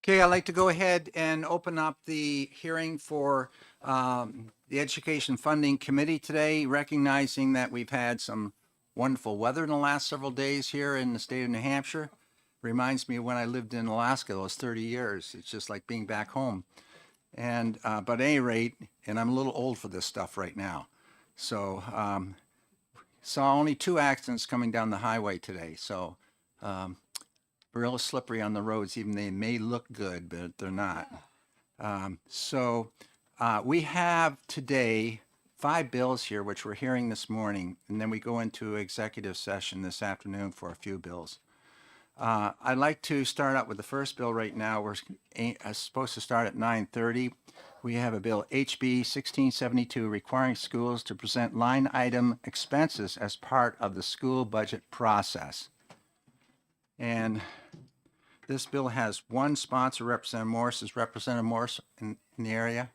Okay, I'd like to go ahead and open up the hearing for the Education Funding Committee today, recognizing that we've had some wonderful weather in the last several days here in the state of New Hampshire. Reminds me of when I lived in Alaska those 30 years. It's just like being back home. And but at any rate, and I'm a little old for this stuff right now. So saw only 2 accidents coming down the highway today. So real slippery on the roads, even they may look good, but they're not. We have today 5 bills here, which we're hearing this morning, and then we go into executive session this afternoon for a few bills. I'd like to start out with the first bill right now. We're supposed to start at 9:30. We have a bill HB 1672 requiring schools to present line item expenses as part of the school budget process. And this bill has one sponsor, Representative Morse. Is Representative Morse in the area?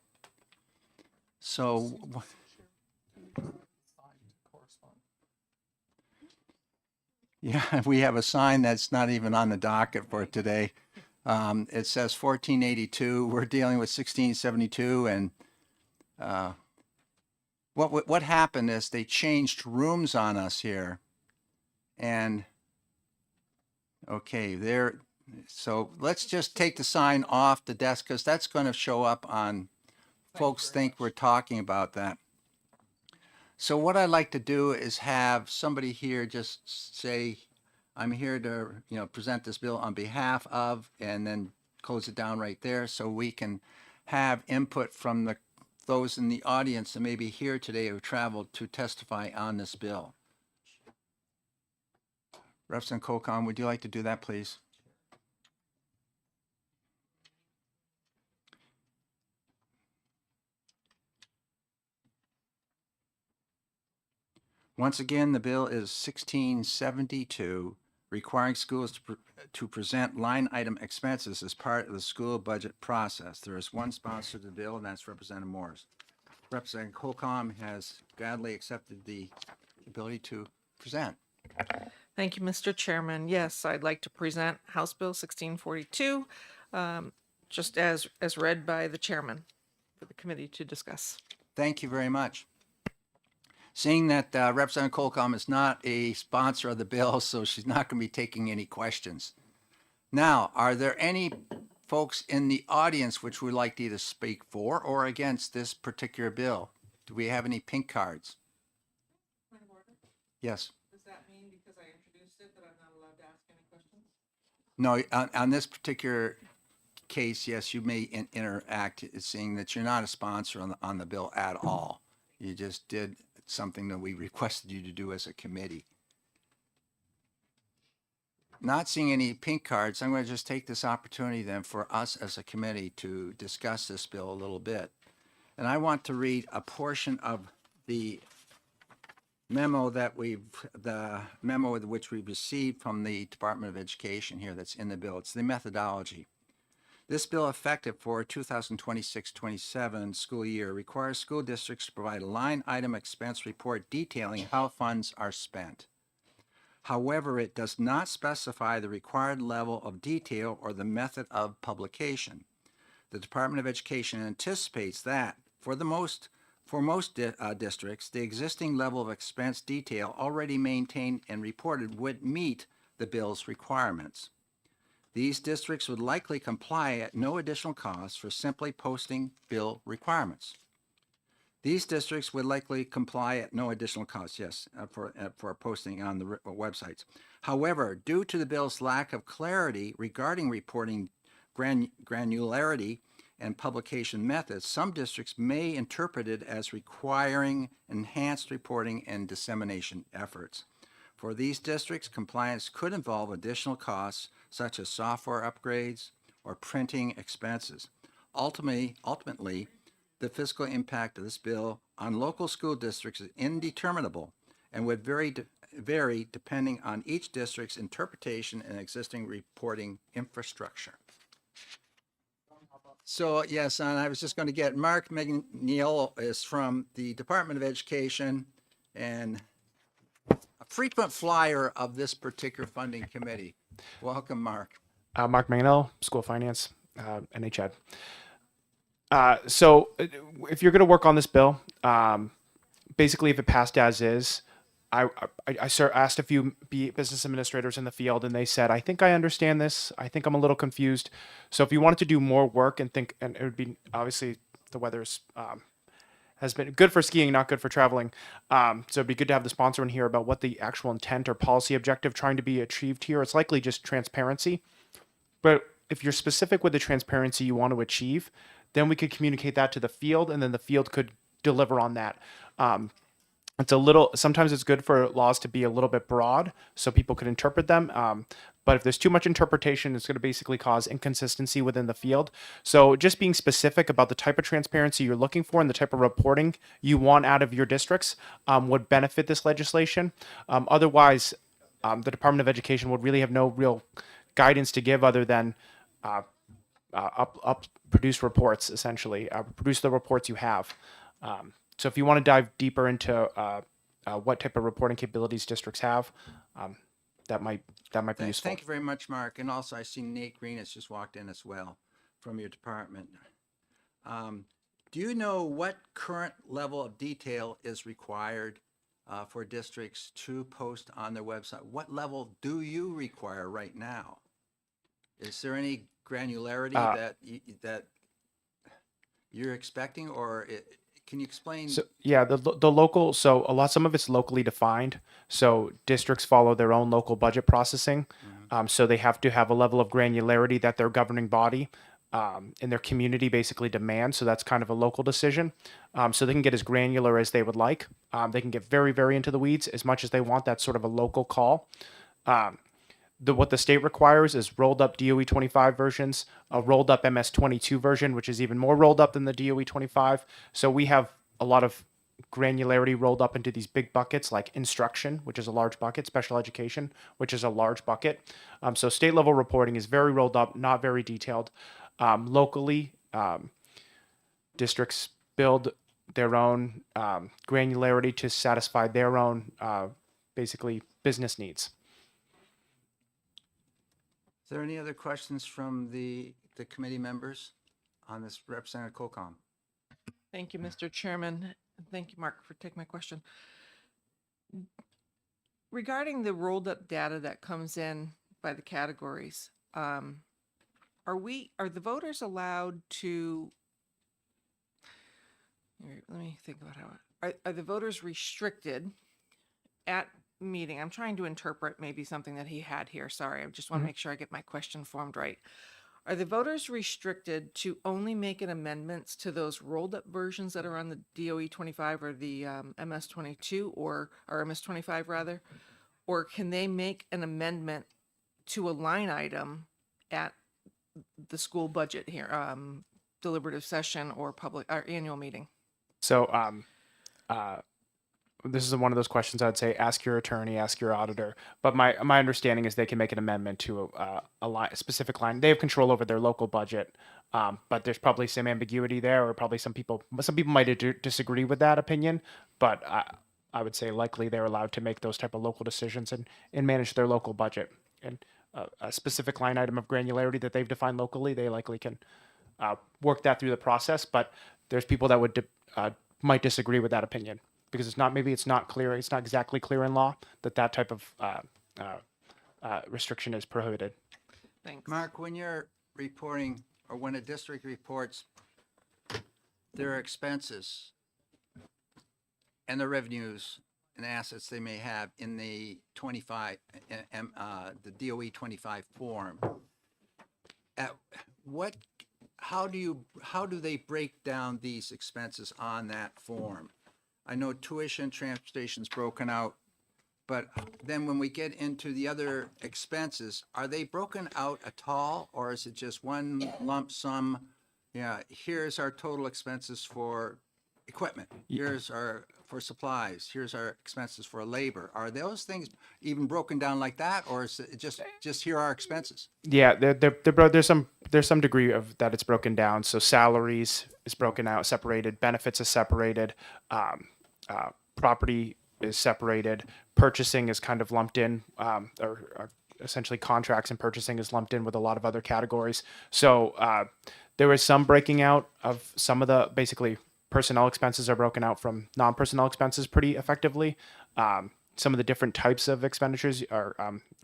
So, yeah, we have a sign that's not even on the docket for today. It says 1482. We're dealing with 1672, and what happened is they changed rooms on us here, and okay, there. So let's just take the sign off the desk because that's going to show up on folks think we're talking about that. So what I'd like to do is have somebody here just say, I'm here to, present this bill on behalf of, and then close it down right there so we can have input from those in the audience that may be here today who traveled to testify on this bill. Representative Colcom, would you like to do that, please? Once again, the bill is 1672, requiring schools to present line item expenses as part of the school budget process. There is one sponsor to the bill, and that's Representative Morris. Representative Holcomb has gladly accepted the ability to present. Thank you, Mr. Chairman. Yes, I'd like to present House Bill 1642, just as read by the chairman for the committee to discuss. Thank you very much. Seeing that Representative Colcom is not a sponsor of the bill, so she's not going to be taking any questions. Now, are there any folks in the audience which would like to either speak for or against this particular bill? Do we have any pink cards? Yes. Does that mean because I introduced it that I'm not allowed to ask any questions? No, on this particular case, yes, you may interact, seeing that you're not a sponsor on the bill at all. You just did something that we requested you to do as a committee. Not seeing any pink cards, I'm going to just take this opportunity then for us as a committee to discuss this bill a little bit. And I want to read a portion of the memo which we received from the Department of Education here that's in the bill. It's the methodology. This bill, effective for 2026-27 school year, requires school districts to provide a line item expense report detailing how funds are spent. However, it does not specify the required level of detail or the method of publication. The Department of Education anticipates that for most districts, the existing level of expense detail already maintained and reported would meet the bill's requirements. These districts would likely comply at no additional cost for simply posting bill requirements. These districts would likely comply at no additional cost, yes, for posting on the websites. However, due to the bill's lack of clarity regarding reporting granularity and publication methods, some districts may interpret it as requiring enhanced reporting and dissemination efforts. For these districts, compliance could involve additional costs such as software upgrades or printing expenses. Ultimately, the fiscal impact of this bill on local school districts is indeterminable and would vary depending on each district's interpretation and existing reporting infrastructure. So yes, and I was just going to get Mark McNeil is from the Department of Education and a frequent flyer of this particular funding committee. Welcome, Mark. Mark Mangnell, School of Finance. NHED. So if you're going to work on this bill, basically if it passed as is, I asked a few business administrators in the field, and they said, I think I understand this. I think I'm a little confused. So if you wanted to do more work and it would be, obviously the weather's has been good for skiing, not good for traveling. So it'd be good to have the sponsor in here about what the actual intent or policy objective trying to be achieved here. It's likely just transparency. But if you're specific with the transparency you want to achieve, then we could communicate that to the field, and then the field could deliver on that. Sometimes it's good for laws to be a little bit broad so people could interpret them. But if there's too much interpretation, it's going to basically cause inconsistency within the field. So just being specific about the type of transparency you're looking for and the type of reporting you want out of your districts would benefit this legislation. Otherwise, the Department of Education would really have no real guidance to give other than produce reports, essentially. Produce the reports you have. So if you want to dive deeper into what type of reporting capabilities districts have, that might be useful. Thank you very much, Mark. And also, I see Nate Green has just walked in as well from your department. Do you know what current level of detail is required for districts to post on their website? What level do you require right now? Is there any granularity that you're expecting, or can you explain? So yeah, the local. So some of it's locally defined. So districts follow their own local budget processing. So they have to have a level of granularity that their governing body in their community basically demands. So that's kind of a local decision. So they can get as granular as they would like. They can get very, very into the weeds as much as they want. That's sort of a local call. What the state requires is rolled up DOE 25 versions, a rolled up MS 22 version, which is even more rolled up than the DOE 25. So we have a lot of granularity rolled up into these big buckets like instruction, which is a large bucket, special education, which is a large bucket. So state level reporting is very rolled up, not very detailed. Locally, districts build their own granularity to satisfy their own basically business needs. Is there any other questions from the committee members on this, Representative Colcom? Thank you, Mr. Chairman. Thank you, Mark, for taking my question. Regarding the rolled up data that comes in by the categories, are the voters allowed to, let me think about are the voters restricted at meeting? I'm trying to interpret maybe something that he had here. Sorry, I just want to make sure I get my question formed right. Are the voters restricted to only making amendments to those rolled up versions that are on the DOE 25 or the MS 22 or MS 25 rather? Or can they make an amendment to a line item at the school budget here, deliberative session or annual meeting? So this is one of those questions I'd say ask your attorney, ask your auditor. But my understanding is they can make an amendment to a specific line. They have control over their local budget, but there's probably some ambiguity there, or probably some people might disagree with that opinion. But I would say likely they're allowed to make those type of local decisions and manage their local budget. And a specific line item of granularity that they've defined locally, they likely can work that through the process. But there's people that might disagree with that opinion, because it's not clear. It's not exactly clear in law that type of restriction is prohibited. Thanks. Mark, when you're reporting, or when a district reports their expenses and the revenues and assets they may have in the 25, the DOE 25 form, how do they break down these expenses on that form? I know tuition, transportation's broken out, but then when we get into the other expenses, are they broken out at all, or is it just one lump sum? Yeah, here's our total expenses for equipment. Here's our for supplies. Here's our expenses for labor. Are those things even broken down like that, or is it just here are our expenses? Yeah, there's some degree of that it's broken down. So salaries is broken out, separated. Benefits is separated. Property is separated. purchasing is kind of lumped in, or essentially contracts and purchasing is lumped in with a lot of other categories. So there is some breaking out of some of the basically personnel expenses are broken out from non-personnel expenses pretty effectively. Some of the different types of expenditures or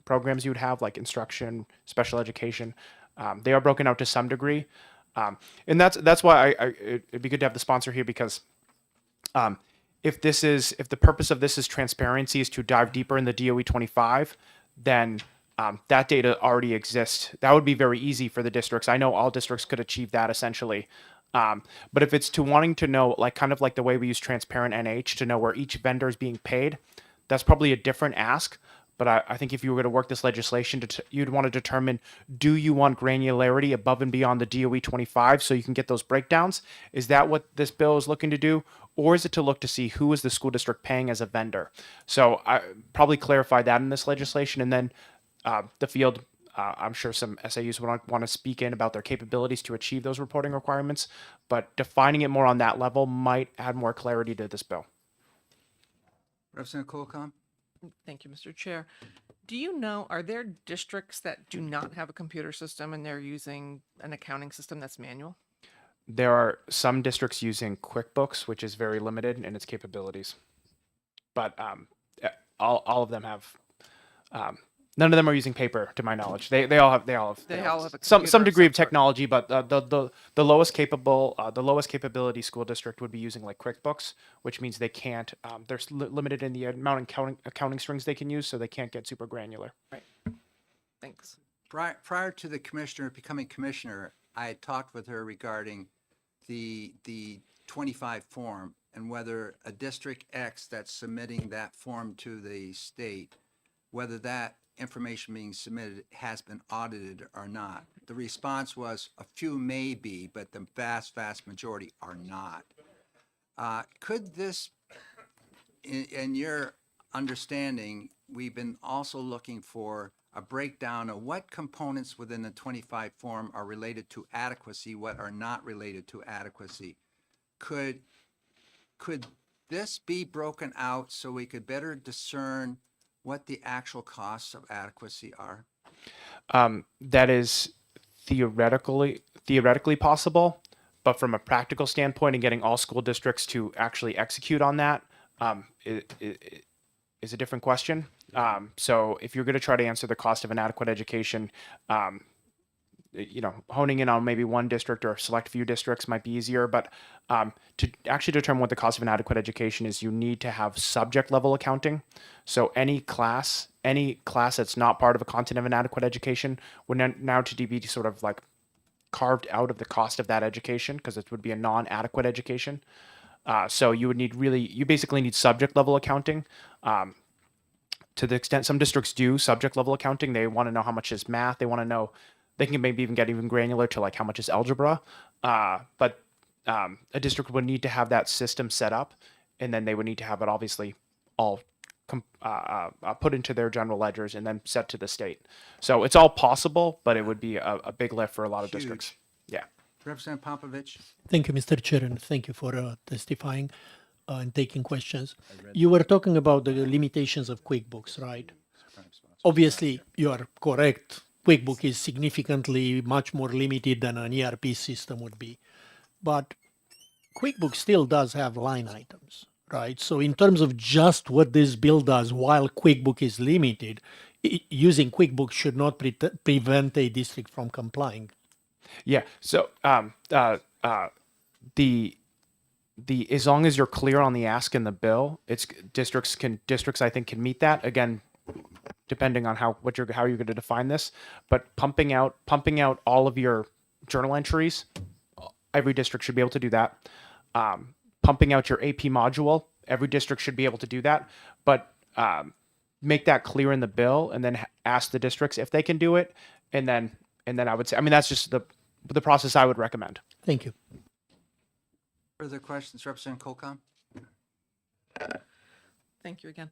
programs you would have, like instruction, special education, they are broken out to some degree. And that's why it'd be good to have the sponsor here, because if the purpose of this is transparency, is to dive deeper in the DOE 25, then that data already exists. That would be very easy for the districts. I know all districts could achieve that essentially. But if it's to wanting to know, like kind of like the way we use Transparent NH to know where each vendor is being paid, that's probably a different ask. But I think if you were going to work this legislation, you'd want to determine, do you want granularity above and beyond the DOE 25 so you can get those breakdowns? Is that what this bill is looking to do? Or is it to look to see who is the school district paying as a vendor? So I probably clarify that in this legislation. And then the field, I'm sure some SAUs would want to speak in about their capabilities to achieve those reporting requirements. But defining it more on that level might add more clarity to this bill. Representative Colcom? Thank you, Mr. Chair. Do you know, are there districts that do not have a computer system and they're using an accounting system that's manual? There are some districts using QuickBooks, which is very limited in its capabilities. But all of them have, none of them are using paper, to my knowledge. They all have a some computer degree of separate. technology, but the lowest capability school district would be using like QuickBooks, which means they can't. They're limited in the amount of accounting strings they can use, so they can't get super granular. Right. Thanks. Prior to the commissioner becoming commissioner, I had talked with her regarding the 25 form and whether a District X that's submitting that form to the state, whether that information being submitted has been audited or not. The response was a few may be, but the vast majority are not. Could this, in your understanding, we've been also looking for a breakdown of what components within the 25 form are related to adequacy, what are not related to adequacy. Could this be broken out so we could better discern what the actual costs of adequacy are? That is theoretically possible, but from a practical standpoint and getting all school districts to actually execute on that is a different question. So if you're going to try to answer the cost of an adequate education, honing in on maybe one district or a select few districts might be easier, but to actually determine what the cost of an adequate education is, you need to have subject level accounting. So any class that's not part of a content of an adequate education would now to be sort of like carved out of the cost of that education, because it would be a non-adequate education. So you basically need subject level accounting. To the extent some districts do subject level accounting, they want to know how much is math. They want to know, they can maybe even get even granular to like how much is algebra. But a district would need to have that system set up, and then they would need to have it obviously all put into their general ledgers and then set to the state. So it's all possible, but it would be a big lift for a lot of Huge. districts. Yeah. Representative Popovich? Thank you, Mr. Chair, and thank you for testifying and taking questions. You were talking about the limitations of QuickBooks, right? Obviously, you are correct. QuickBook is significantly much more limited than an ERP system would be. But QuickBooks still does have line items, right? So in terms of just what this bill does, while QuickBook is limited, using QuickBooks should not prevent a district from complying. Yeah. So the as long as you're clear on the ask in the bill, it's districts I think can meet that, again, depending on how you're going to define this. But pumping out all of your journal entries, every district should be able to do that. Pumping out your AP module, every district should be able to do that. But make that clear in the bill, and then ask the districts if they can do it, and then I would say, that's just the process I would recommend. Thank you. Further questions, Representative Colcom? Thank you again.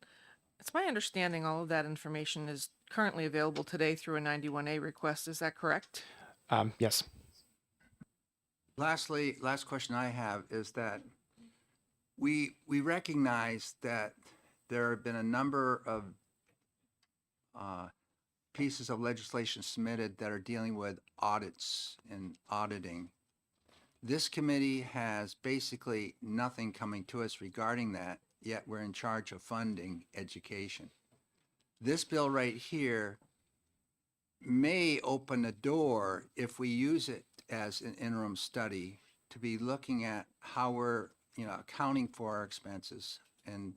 It's my understanding all of that information is currently available today through a 91A request. Is that correct? Yes. Last question I have is that we recognize that there have been a number of pieces of legislation submitted that are dealing with audits and auditing. This committee has basically nothing coming to us regarding that, yet we're in charge of funding education. This bill right here may open a door, if we use it as an interim study, to be looking at how we're, accounting for our expenses and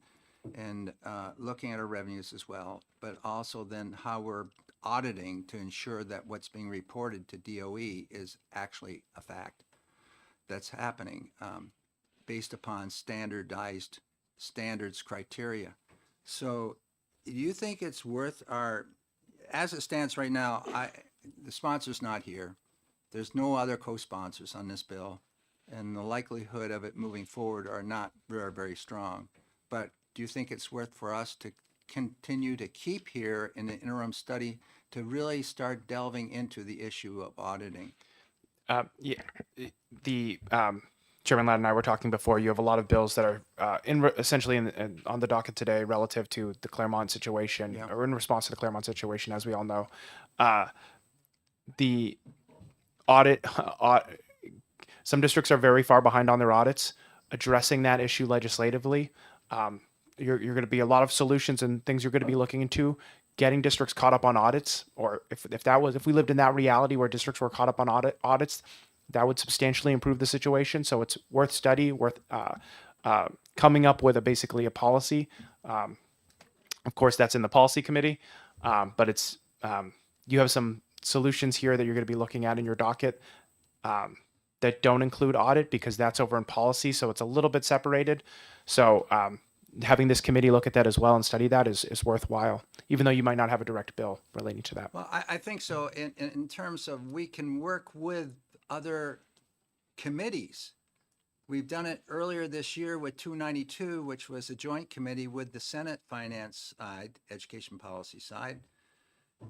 looking at our revenues as well, but also then how we're auditing to ensure that what's being reported to DOE is actually a fact that's happening, based upon standardized standards criteria. So do you think it's worth as it stands right now, the sponsor's not here. There's no other co-sponsors on this bill, and the likelihood of it moving forward are not very, very strong. But do you think it's worth for us to continue to keep here in the interim study to really start delving into the issue of auditing? Yeah, the Chairman Ladd and I were talking before. You have a lot of bills that are essentially on the docket today relative to the Claremont situation, Yeah. or in response to the Claremont situation, as we all know. The audit, some districts are very far behind on their audits. Addressing that issue legislatively, you're going to be a lot of solutions and things you're going to be looking into. Getting districts caught up on audits, or if we lived in that reality where districts were caught up on audits, that would substantially improve the situation. So it's worth study, worth coming up with basically a policy. Of course, that's in the policy committee, but it's you have some solutions here that you're going to be looking at in your docket that don't include audit, because that's over in policy, so it's a little bit separated. So having this committee look at that as well and study that is worthwhile, even though you might not have a direct bill relating to that. Well, I think so in terms of we can work with other committees. We've done it earlier this year with 292, which was a joint committee with the Senate Finance side, Education Policy side,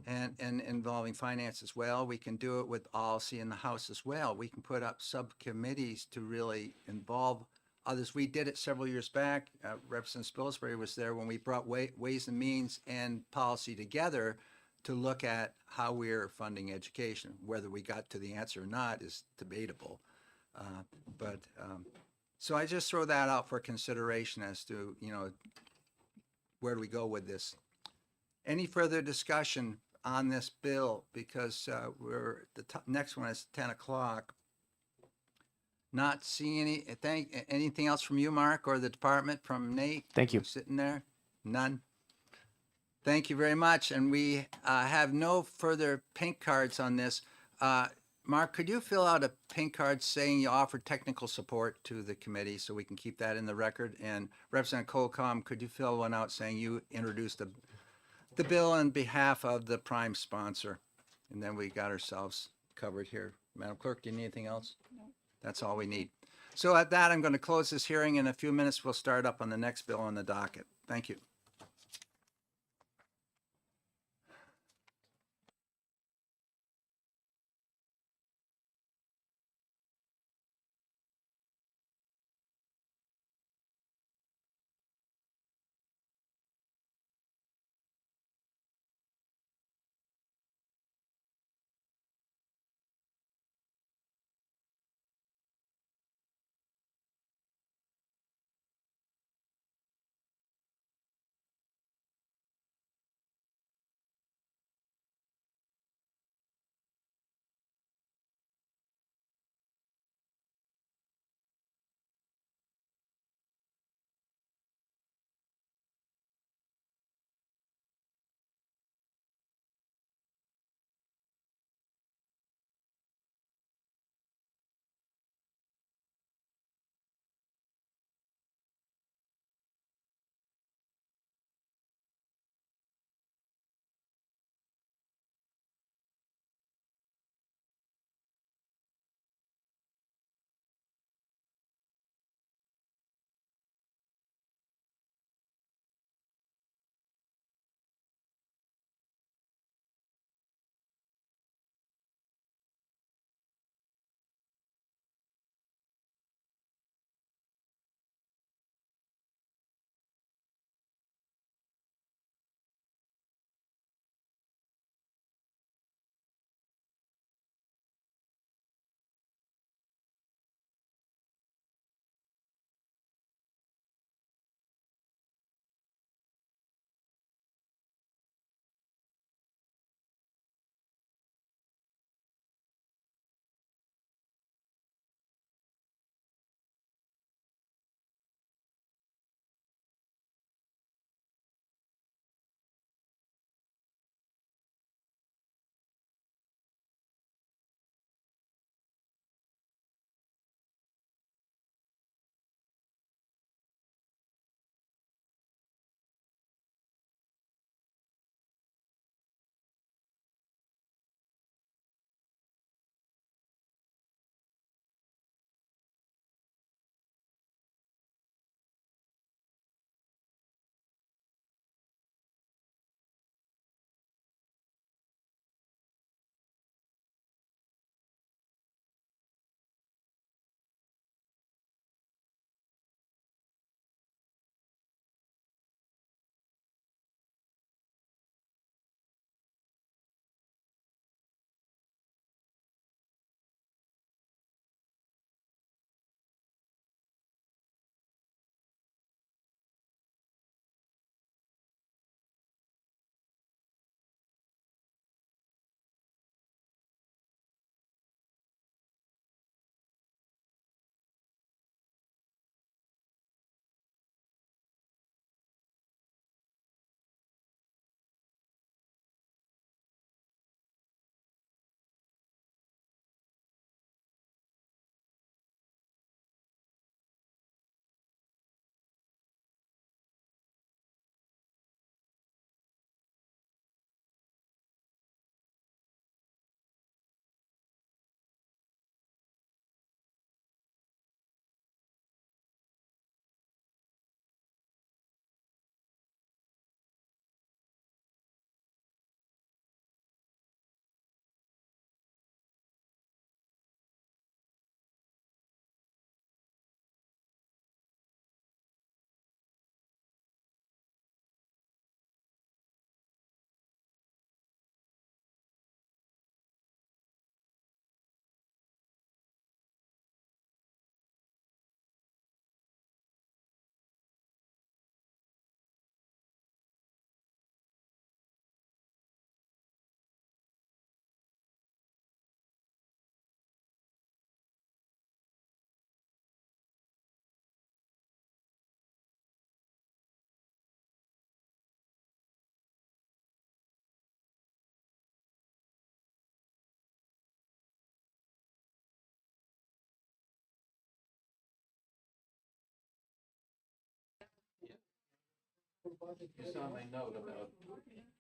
and involving finance as well. We can do it with policy in the House as well. We can put up subcommittees to really involve others. We did it several years back. Representative Spilsbury was there when we brought Ways and Means and policy together to look at how we're funding education. Whether we got to the answer or not is debatable. So I just throw that out for consideration as to, where do we go with this? Any further discussion on this bill? Because next one is 10 o'clock. Not seeing anything else from you, Mark, or the department, from Nate? Thank you. Sitting there? None? Thank you very much. And we have no further pink cards on this. Mark, could you fill out a pink card saying you offered technical support to the committee so we can keep that in the record? And Representative Colcom, could you fill one out saying you introduced the bill on behalf of the prime sponsor? And then we got ourselves covered here. Madam Clerk, do you need anything else? No. That's all we need. So at that, I'm going to close this hearing. In a few minutes, we'll start up on the next bill on the docket. Thank you.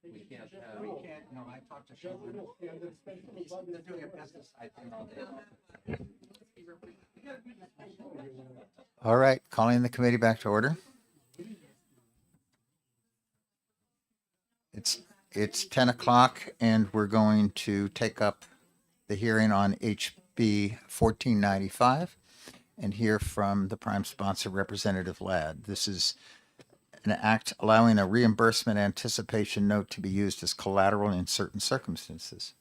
We can't, no, I talked to Sean. They're doing a pesticide thing all day. All right, calling the committee back to order. It's 10 o'clock and we're going to take up the hearing on HB 1495 and hear from the prime sponsor, Representative Ladd. This is an act allowing a reimbursement anticipation note to be used as collateral in certain circumstances.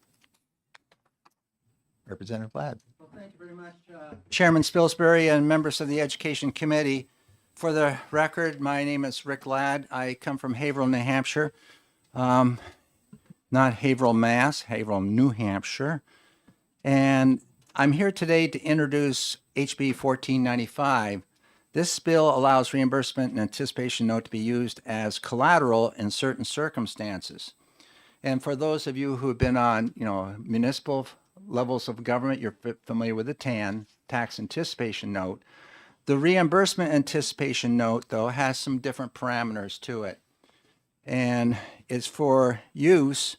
Representative Ladd. Thank you very much, Chairman Spilsbury and members of the Education Committee. For the record, my name is Rick Ladd. I come from Haverhill, New Hampshire. Not Haverhill, Mass, Haverhill, New Hampshire. And I'm here today to introduce HB 1495. This bill allows reimbursement and anticipation note to be used as collateral in certain circumstances. And for those of you who have been on, municipal levels of government, you're familiar with the TAN, tax anticipation note. The reimbursement anticipation note, though, has some different parameters to it. And it's for use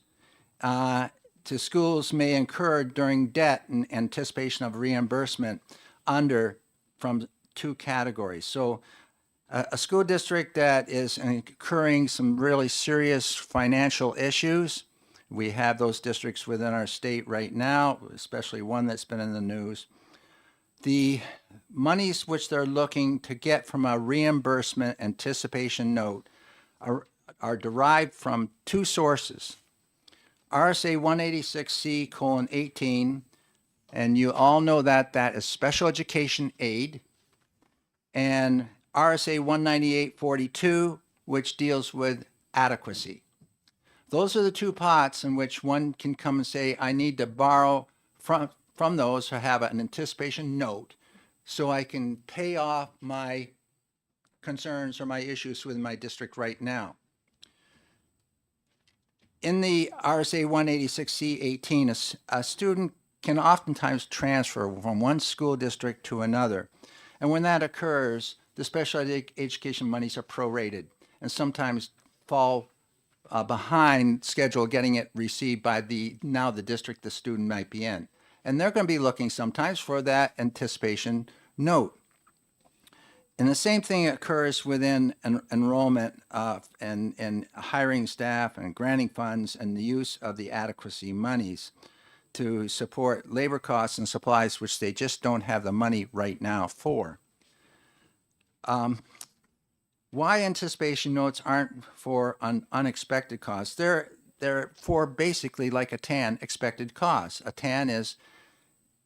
to schools may incur during debt in anticipation of reimbursement from two categories. So a school district that is incurring some really serious financial issues, we have those districts within our state right now, especially one that's been in the news. The monies which they're looking to get from a reimbursement anticipation note are derived from two sources. RSA 186C:18, and you all know that is special education aid, and RSA 19842, which deals with adequacy. Those are the two pots in which one can come and say, I need to borrow from those or have an anticipation note so I can pay off my concerns or my issues with my district right now. In the RSA 186C:18, a student can oftentimes transfer from one school district to another. And when that occurs, the special education monies are prorated and sometimes fall behind schedule getting it received by the district the student might be in. And they're going to be looking sometimes for that anticipation note. And the same thing occurs within enrollment and hiring staff and granting funds and the use of the adequacy monies to support labor costs and supplies which they just don't have the money right now for. Why anticipation notes aren't for unexpected costs? They're for basically like a TAN, expected costs. A TAN is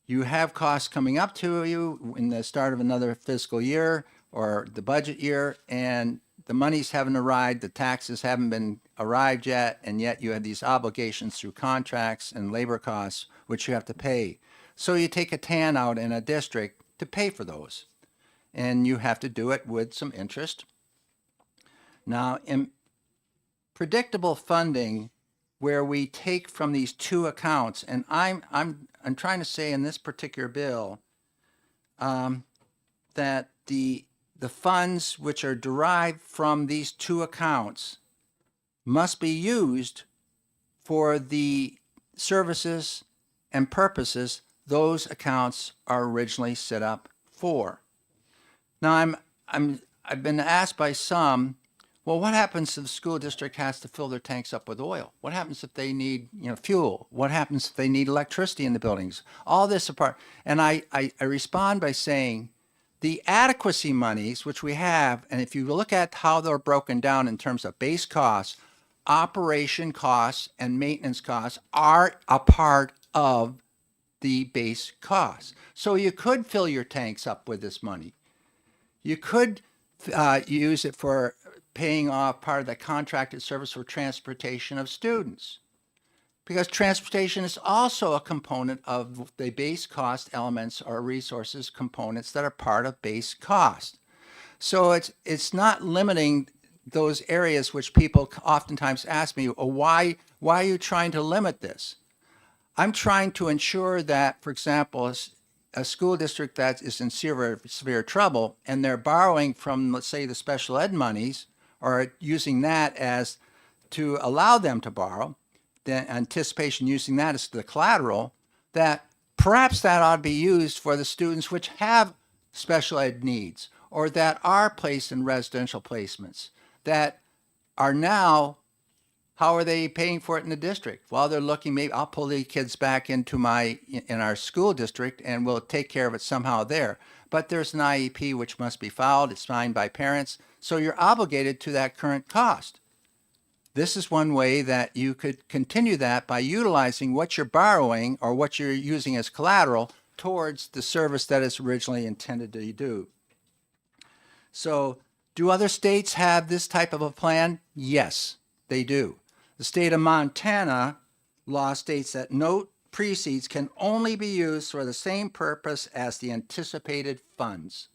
you have costs coming up to you in the start of another fiscal year or the budget year, and the monies haven't arrived, the taxes haven't been arrived yet, and yet you have these obligations through contracts and labor costs which you have to pay. So you take a TAN out in a district to pay for those, and you have to do it with some interest. Now, in predictable funding, where we take from these two accounts, and I'm trying to say in this particular bill that the funds which are derived from these two accounts must be used for the services and purposes those accounts are originally set up for. Now, I've been asked by some, well, what happens if the school district has to fill their tanks up with oil? What happens if they need, fuel? What happens if they need electricity in the buildings? All this apart. And I respond by saying the adequacy monies, which we have, and if you look at how they're broken down in terms of base costs, operation costs and maintenance costs are a part of the base costs. So you could fill your tanks up with this money. You could use it for paying off part of the contracted service for transportation of students, because transportation is also a component of the base cost elements or resources components that are part of base cost. So it's not limiting those areas which people oftentimes ask me, oh, why are you trying to limit this? I'm trying to ensure that, for example, a school district that is in severe trouble and they're borrowing from, let's say, the special ed monies or using that as to allow them to borrow, the anticipation using that as the collateral, that perhaps that ought to be used for the students which have special ed needs or that are placed in residential placements that are now, how are they paying for it in the district? Well, they're looking, maybe I'll pull the kids back into in our school district and we'll take care of it somehow there. But there's an IEP which must be filed, it's signed by parents, so you're obligated to that current cost. This is one way that you could continue that by utilizing what you're borrowing or what you're using as collateral towards the service that is originally intended to do. So, do other states have this type of a plan? Yes, they do. The state of Montana law states that note proceeds can only be used for the same purpose as the anticipated funds.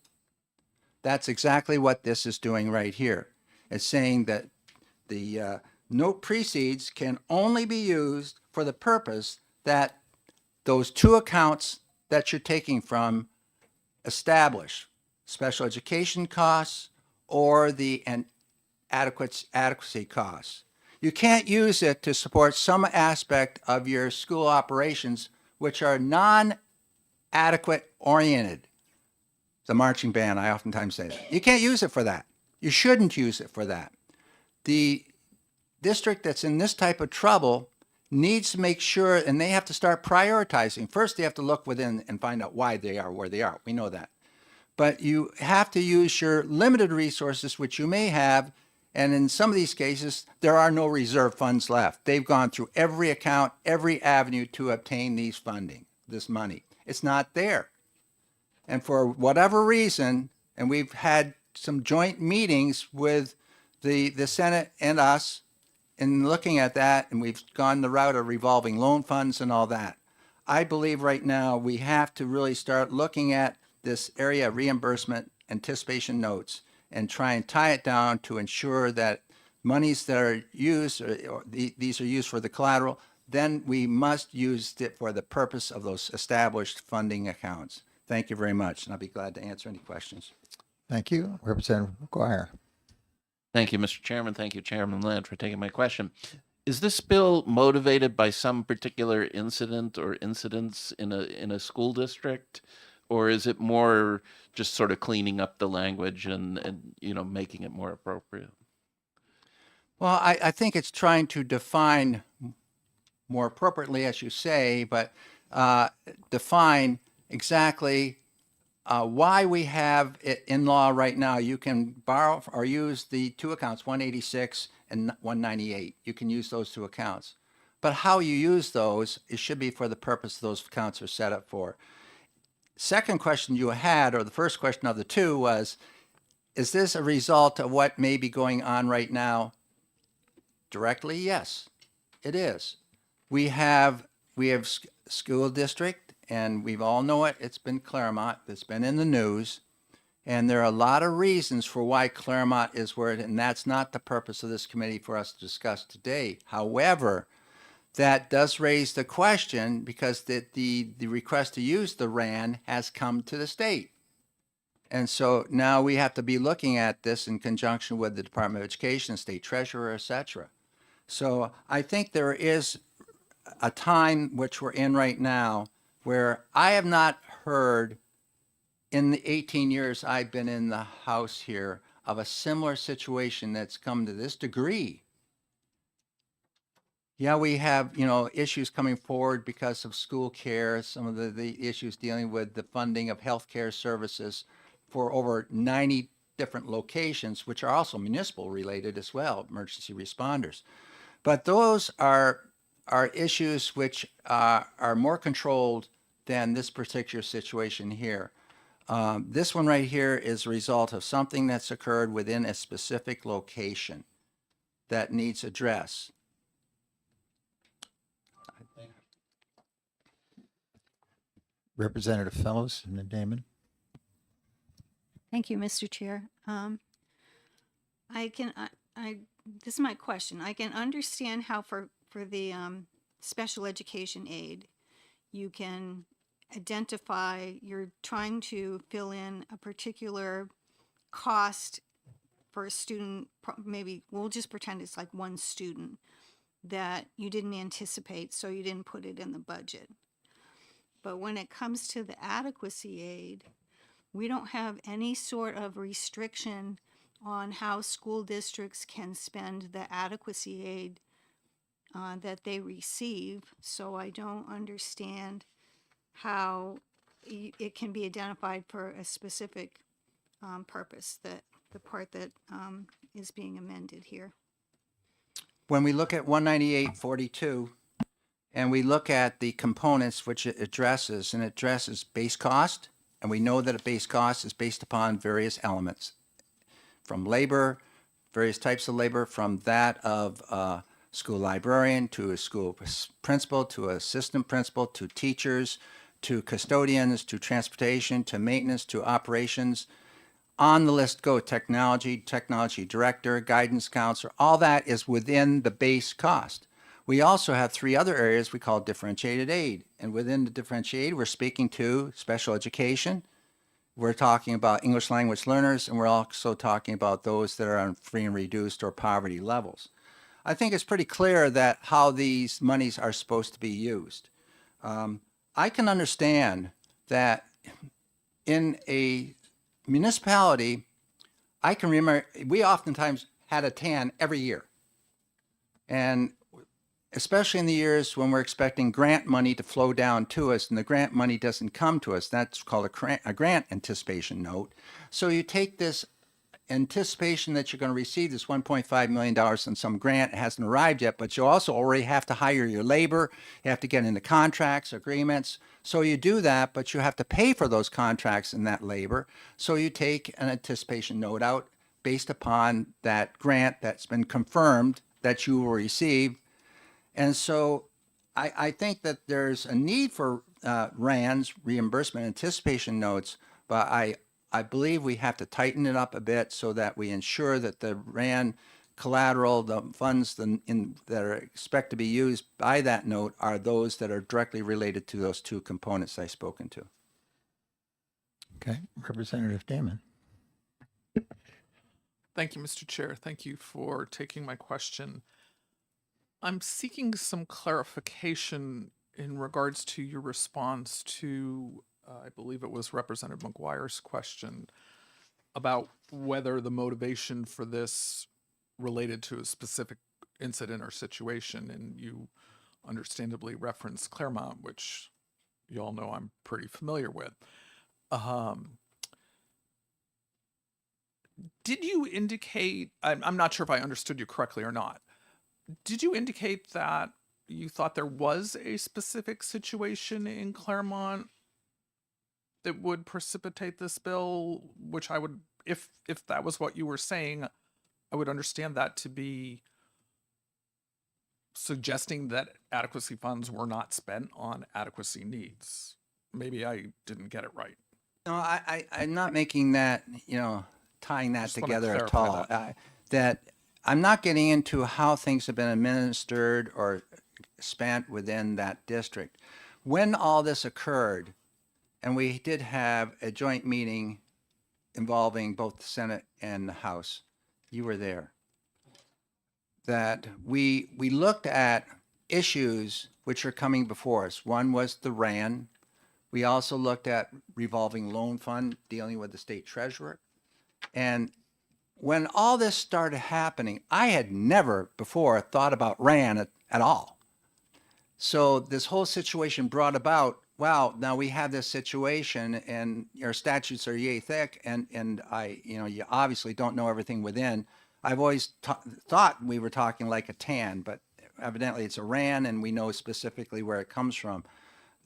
That's exactly what this is doing right here. It's saying that the note proceeds can only be used for the purpose that those two accounts that you're taking from establish: special education costs or the adequacy costs. You can't use it to support some aspect of your school operations which are non-adequate oriented. The marching band, I oftentimes say that. You can't use it for that. You shouldn't use it for that. The district that's in this type of trouble needs to make sure, and they have to start prioritizing. First, they have to look within and find out why they are where they are. We know that. But you have to use your limited resources, which you may have, and in some of these cases, there are no reserve funds left. They've gone through every account, every avenue to obtain these funding, this money. It's not there. And for whatever reason, and we've had some joint meetings with the Senate and us in looking at that, and we've gone the route of revolving loan funds and all that. I believe right now we have to really start looking at this area of reimbursement anticipation notes and try and tie it down to ensure that monies that are used, these are used for the collateral, then we must use it for the purpose of those established funding accounts. Thank you very much, and I'll be glad to answer any questions. Thank you. Representative McGuire. Thank you, Mr. Chairman. Thank you, Chairman Ladd, for taking my question. Is this bill motivated by some particular incident or incidents in a school district, or is it more just sort of cleaning up the language and making it more appropriate? Well, I think it's trying to define more appropriately, as you say, but define exactly why we have it in law right now. You can borrow or use the two accounts, 186 and 198. You can use those two accounts. But how you use those, it should be for the purpose those accounts are set up for. Second question you had, or the first question of the two, was, is this a result of what may be going on right now? Directly, yes, it is. We have school district, and we all know it. It's been Claremont. It's been in the news. And there are a lot of reasons for why Claremont is where it, and that's not the purpose of this committee for us to discuss today. However, that does raise the question because the request to use the RAN has come to the state. And so now we have to be looking at this in conjunction with the Department of Education, State Treasurer, et cetera. So I think there is a time which we're in right now where I have not heard in the 18 years I've been in the House here of a similar situation that's come to this degree. Yeah, we have, issues coming forward because of school care, some of the issues dealing with the funding of healthcare services for over 90 different locations, which are also municipal related as well, emergency responders. But those are issues which are more controlled than this particular situation here. This one right here is a result of something that's occurred within a specific location that needs address. Representative Fellows and then Damon. Thank you, Mr. Chair. This is my question. I can understand how for the special education aid, you can identify, you're trying to fill in a particular cost for a student, maybe we'll just pretend it's like one student that you didn't anticipate, so you didn't put it in the budget. But when it comes to the adequacy aid, we don't have any sort of restriction on how school districts can spend the adequacy aid that they receive. So I don't understand how it can be identified for a specific purpose, that the part that is being amended here. When we look at 19842 and we look at the components which it addresses, and it addresses base cost, and we know that a base cost is based upon various elements, from labor, various types of labor, from that of a school librarian to a school principal to assistant principal to teachers to custodians to transportation to maintenance to operations. On the list go technology director, guidance counselor, all that is within the base cost. We also have three other areas we call differentiated aid. And within the differentiated, we're speaking to special education. We're talking about English language learners, and we're also talking about those that are on free and reduced or poverty levels. I think it's pretty clear that how these monies are supposed to be used. I can understand that in a municipality, I can remember we oftentimes had a TAN every year. And especially in the years when we're expecting grant money to flow down to us and the grant money doesn't come to us, that's called a grant anticipation note. So you take this anticipation that you're going to receive this $1.5 million in some grant. It hasn't arrived yet, but you also already have to hire your labor. You have to get into contracts, agreements. So you do that, but you have to pay for those contracts and that labor. So you take an anticipation note out based upon that grant that's been confirmed that you will receive. And so I think that there's a need for RANs, reimbursement anticipation notes, but I believe we have to tighten it up a bit so that we ensure that the RAN collateral, the funds that are expected to be used by that note are those that are directly related to those two components I've spoken to. Okay, Representative Damon. Thank you, Mr. Chair. Thank you for taking my question. I'm seeking some clarification in regards to your response to, I believe it was Representative McGuire's question about whether the motivation for this related to a specific incident or situation. And you understandably referenced Claremont, which you all know I'm pretty familiar with. Did you indicate, I'm not sure if I understood you correctly or not. Did you indicate that you thought there was a specific situation in Claremont that would precipitate this bill, which I would, if that was what you were saying, I would understand that to be suggesting that adequacy funds were not spent on adequacy needs. Maybe I didn't get it right. No, I'm not making that, tying that Just wanna together at clarify all. That I'm not getting into how things have been administered or spent within that district. When all this occurred, and we did have a joint meeting involving both the Senate and the House, you were there, that we looked at issues which are coming before us. One was the RAN. We also looked at revolving loan fund dealing with the state treasurer. And when all this started happening, I had never before thought about RAN at all. So this whole situation brought about, wow, now we have this situation and our statutes are yay thick and you obviously don't know everything within. I've always thought we were talking like a TAN, but evidently it's a RAN and we know specifically where it comes from.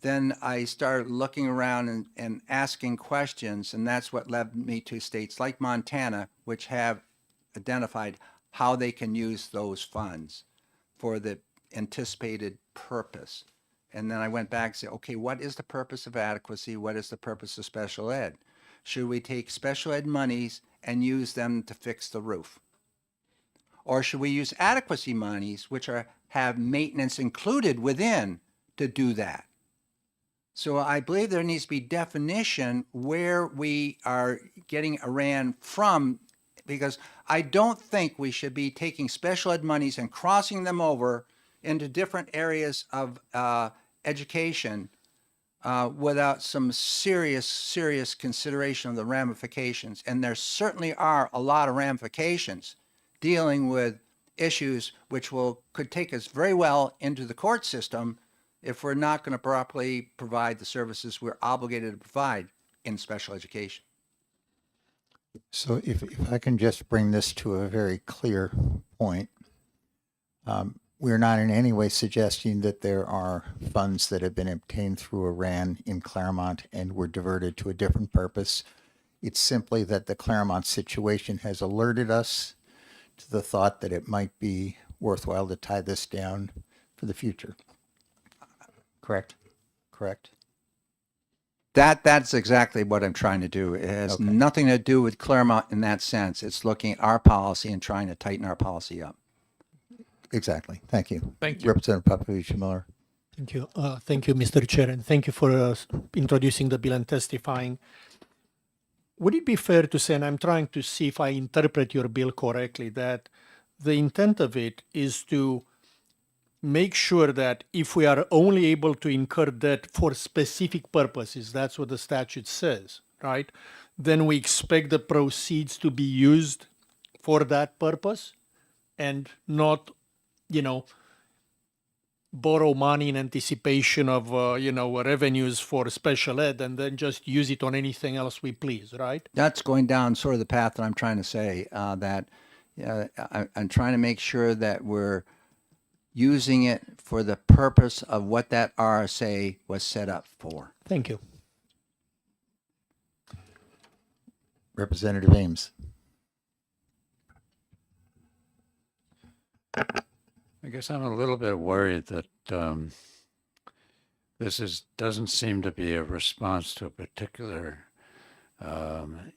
Then I started looking around and asking questions, and that's what led me to states like Montana, which have identified how they can use those funds for the anticipated purpose. And then I went back and said, okay, what is the purpose of adequacy? What is the purpose of special ed? Should we take special ed monies and use them to fix the roof? Or should we use adequacy monies, which have maintenance included within, to do that? So I believe there needs to be definition where we are getting a RAN from because I don't think we should be taking special ed monies and crossing them over into different areas of education without some serious consideration of the ramifications. And there certainly are a lot of ramifications dealing with issues which could take us very well into the court system if we're not going to properly provide the services we're obligated to provide in special education. So if I can just bring this to a very clear point, we're not in any way suggesting that there are funds that have been obtained through Iran in Claremont and were diverted to a different purpose. It's simply that the Claremont situation has alerted us to the thought that it might be worthwhile to tie this down for the future. Correct? Correct. That's exactly what I'm trying to do. It has Okay. nothing to do with Claremont in that sense. It's looking at our policy and trying to tighten our policy up. Exactly. Thank you. Thank you. Representative Popovich Miller. Thank you. Thank you, Mr. Chair, and thank you for introducing the bill and testifying. Would it be fair to say, and I'm trying to see if I interpret your bill correctly, that the intent of it is to make sure that if we are only able to incur debt for specific purposes, that's what the statute says, right? Then we expect the proceeds to be used for that purpose and not, borrow money in anticipation of, revenues for special ed and then just use it on anything else we please, right? That's going down sort of the path that I'm trying to say, that I'm trying to make sure that we're using it for the purpose of what that RSA was set up for. Thank you. Representative Ames. I guess I'm a little bit worried that this doesn't seem to be a response to a particular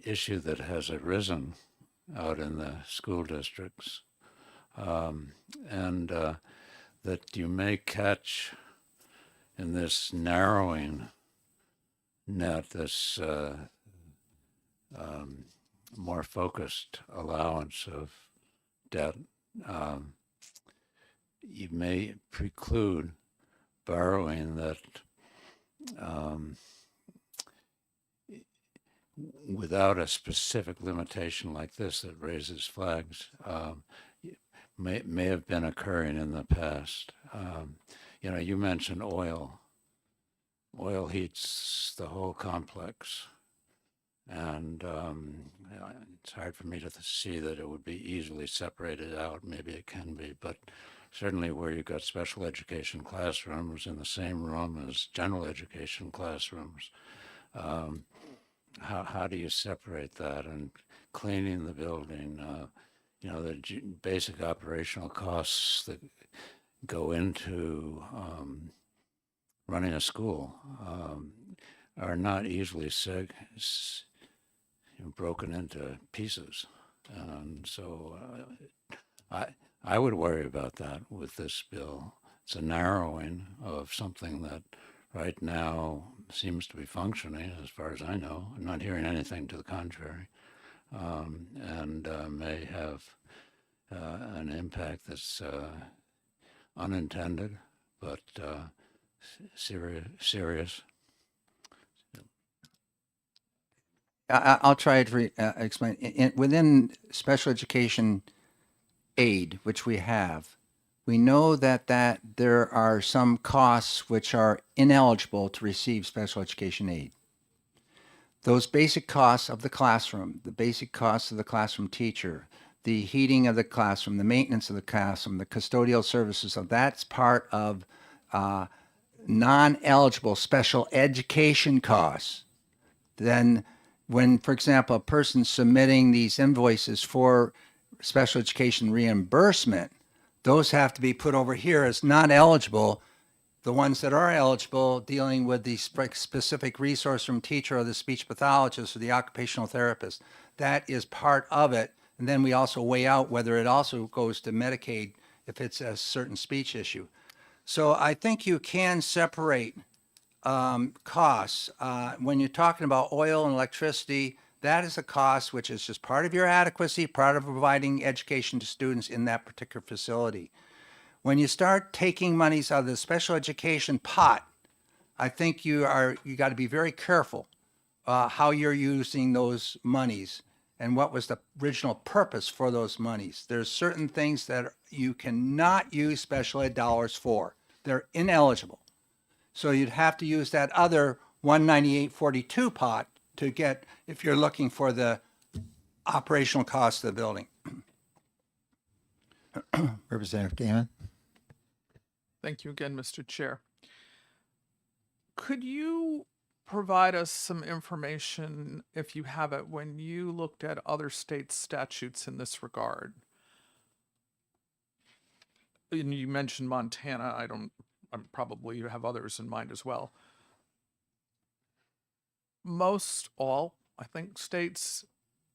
issue that has arisen out in the school districts, and that you may catch in this narrowing net, this more focused allowance of debt. You may preclude borrowing that without a specific limitation like this that raises flags, may have been occurring in the past. You mentioned oil. Oil heats the whole complex. And it's hard for me to see that it would be easily separated out. Maybe it can be, but certainly where you've got special education classrooms in the same room as general education classrooms, how do you separate that? And cleaning the building, the basic operational costs that go into running a school are not easily broken into pieces. And so I would worry about that with this bill. It's a narrowing of something that right now seems to be functioning, as far as I know. I'm not hearing anything to the contrary, and may have an impact that's unintended, but serious. I'll try to explain. Within special education aid, which we have, we know that there are some costs which are ineligible to receive special education aid. Those basic costs of the classroom, the basic costs of the classroom teacher, the heating of the classroom, the maintenance of the classroom, the custodial services, so that's part of non-eligible special education costs. Then when, for example, a person's submitting these invoices for special education reimbursement, those have to be put over here as not eligible. The ones that are eligible, dealing with the specific resource room teacher or the speech pathologist or the occupational therapist, that is part of it. And then we also weigh out whether it also goes to Medicaid if it's a certain speech issue. So I think you can separate costs. When you're talking about oil and electricity, That is a cost which is just part of your adequacy, part of providing education to students in that particular facility. When you start taking monies out of the special education pot, I think you got to be very careful how you're using those monies and what was the original purpose for those monies. There's certain things that you cannot use special ed dollars for. They're ineligible. So you'd have to use that other 19842 pot to get, if you're looking for the operational cost of the building. Representative Gaiman? Thank you again, Mr. Chair. Could you provide us some information, if you have it, when you looked at other state statutes in this regard? And you mentioned Montana. I'm probably you have others in mind as well. Most all, I think, states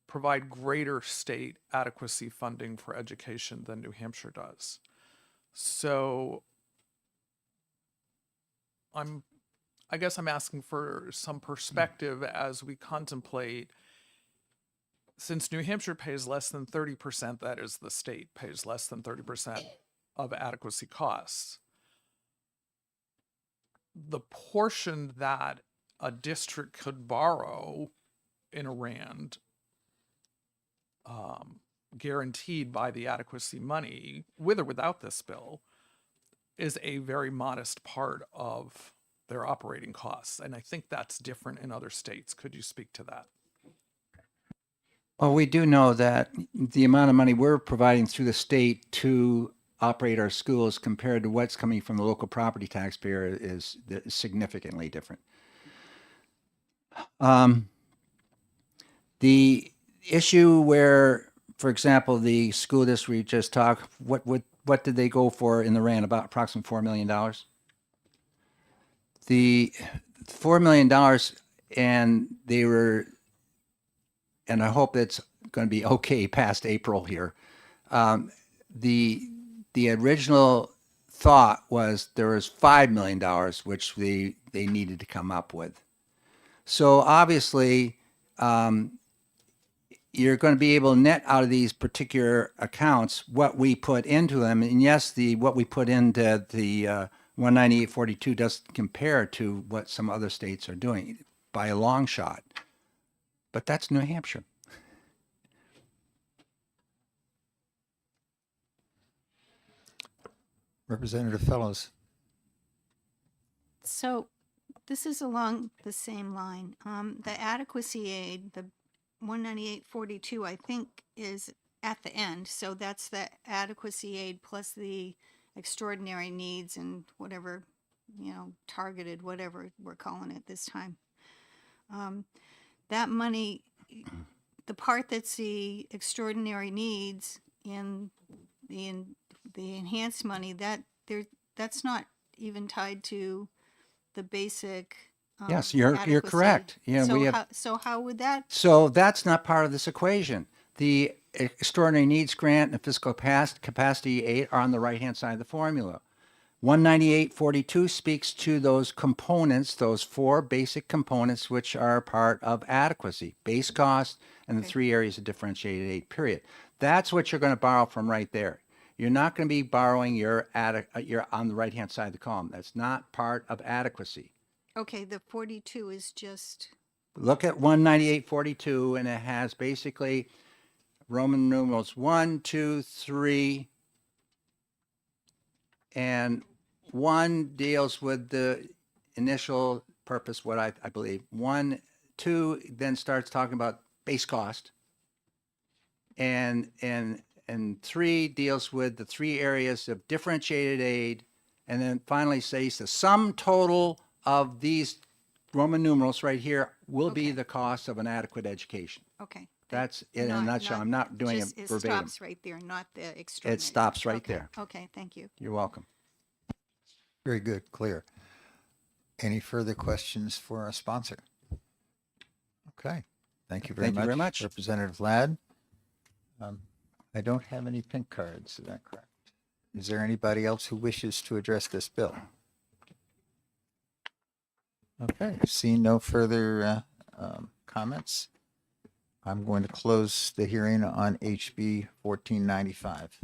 provide greater state adequacy funding for education than New Hampshire does. So I guess I'm asking for some perspective as we contemplate, since New Hampshire pays less than 30%, that is, the state pays less than 30% of adequacy costs. The portion that a district could borrow in a rand, guaranteed by the adequacy money, with or without this bill, is a very modest part of their operating costs. And I think that's different in other states. Could you speak to that? Well, we do know that the amount of money we're providing through the state to operate our schools compared to what's coming from the local property taxpayer is significantly different. The issue where, for example, the school district we just talked, what did they go for in the RAND? About approximately $4 million. The $4 million, and they were, and I hope it's going to be okay past April here. The original thought was there was $5 million, which they needed to come up with. So obviously, you're going to be able to net out of these particular accounts what we put into them. And yes, what we put into the 19842 doesn't compare to what some other states are doing by a long shot. But that's New Hampshire. Representative Fellows? So this is along the same line. The adequacy aid, the 19842, I think is at the end. So that's the adequacy aid plus the extraordinary needs and whatever, targeted, whatever we're calling it this time. That money, the part that's the extraordinary needs in the enhanced money, that's not even tied to the basic. Yes, you're correct. adequacy. Yeah, So how would that? So that's not part of this equation. The extraordinary needs grant and fiscal capacity aid are on the right-hand side of the formula. 19842 speaks to those components, those four basic components, which are part of adequacy: base cost and the three areas of differentiated aid, period. That's what you're going to borrow from right there. You're not going to be borrowing your on the right-hand side of the column. That's not part of adequacy. Okay, the 42 is just. Look at 19842, and it has basically Roman numerals 1, 2, 3, and 1 deals with the initial purpose, what I believe. 1, 2 then starts talking about base cost, and 3 deals with the 3 areas of differentiated aid, and then finally says the sum total of these Roman numerals right here will be the cost of an adequate education. Okay. That's it in a nutshell. I'm not doing it It verbatim. stops right there, not the extraordinary. It stops right Okay, there. Okay, thank you. You're welcome. Very good, clear. Any further questions for our sponsor? Okay, thank you very Thank you much. very much. Representative Ladd. I don't have any pink cards, is that correct? Is there anybody else who wishes to address this bill? Okay, seeing no further comments, I'm going to close the hearing on HB 1495.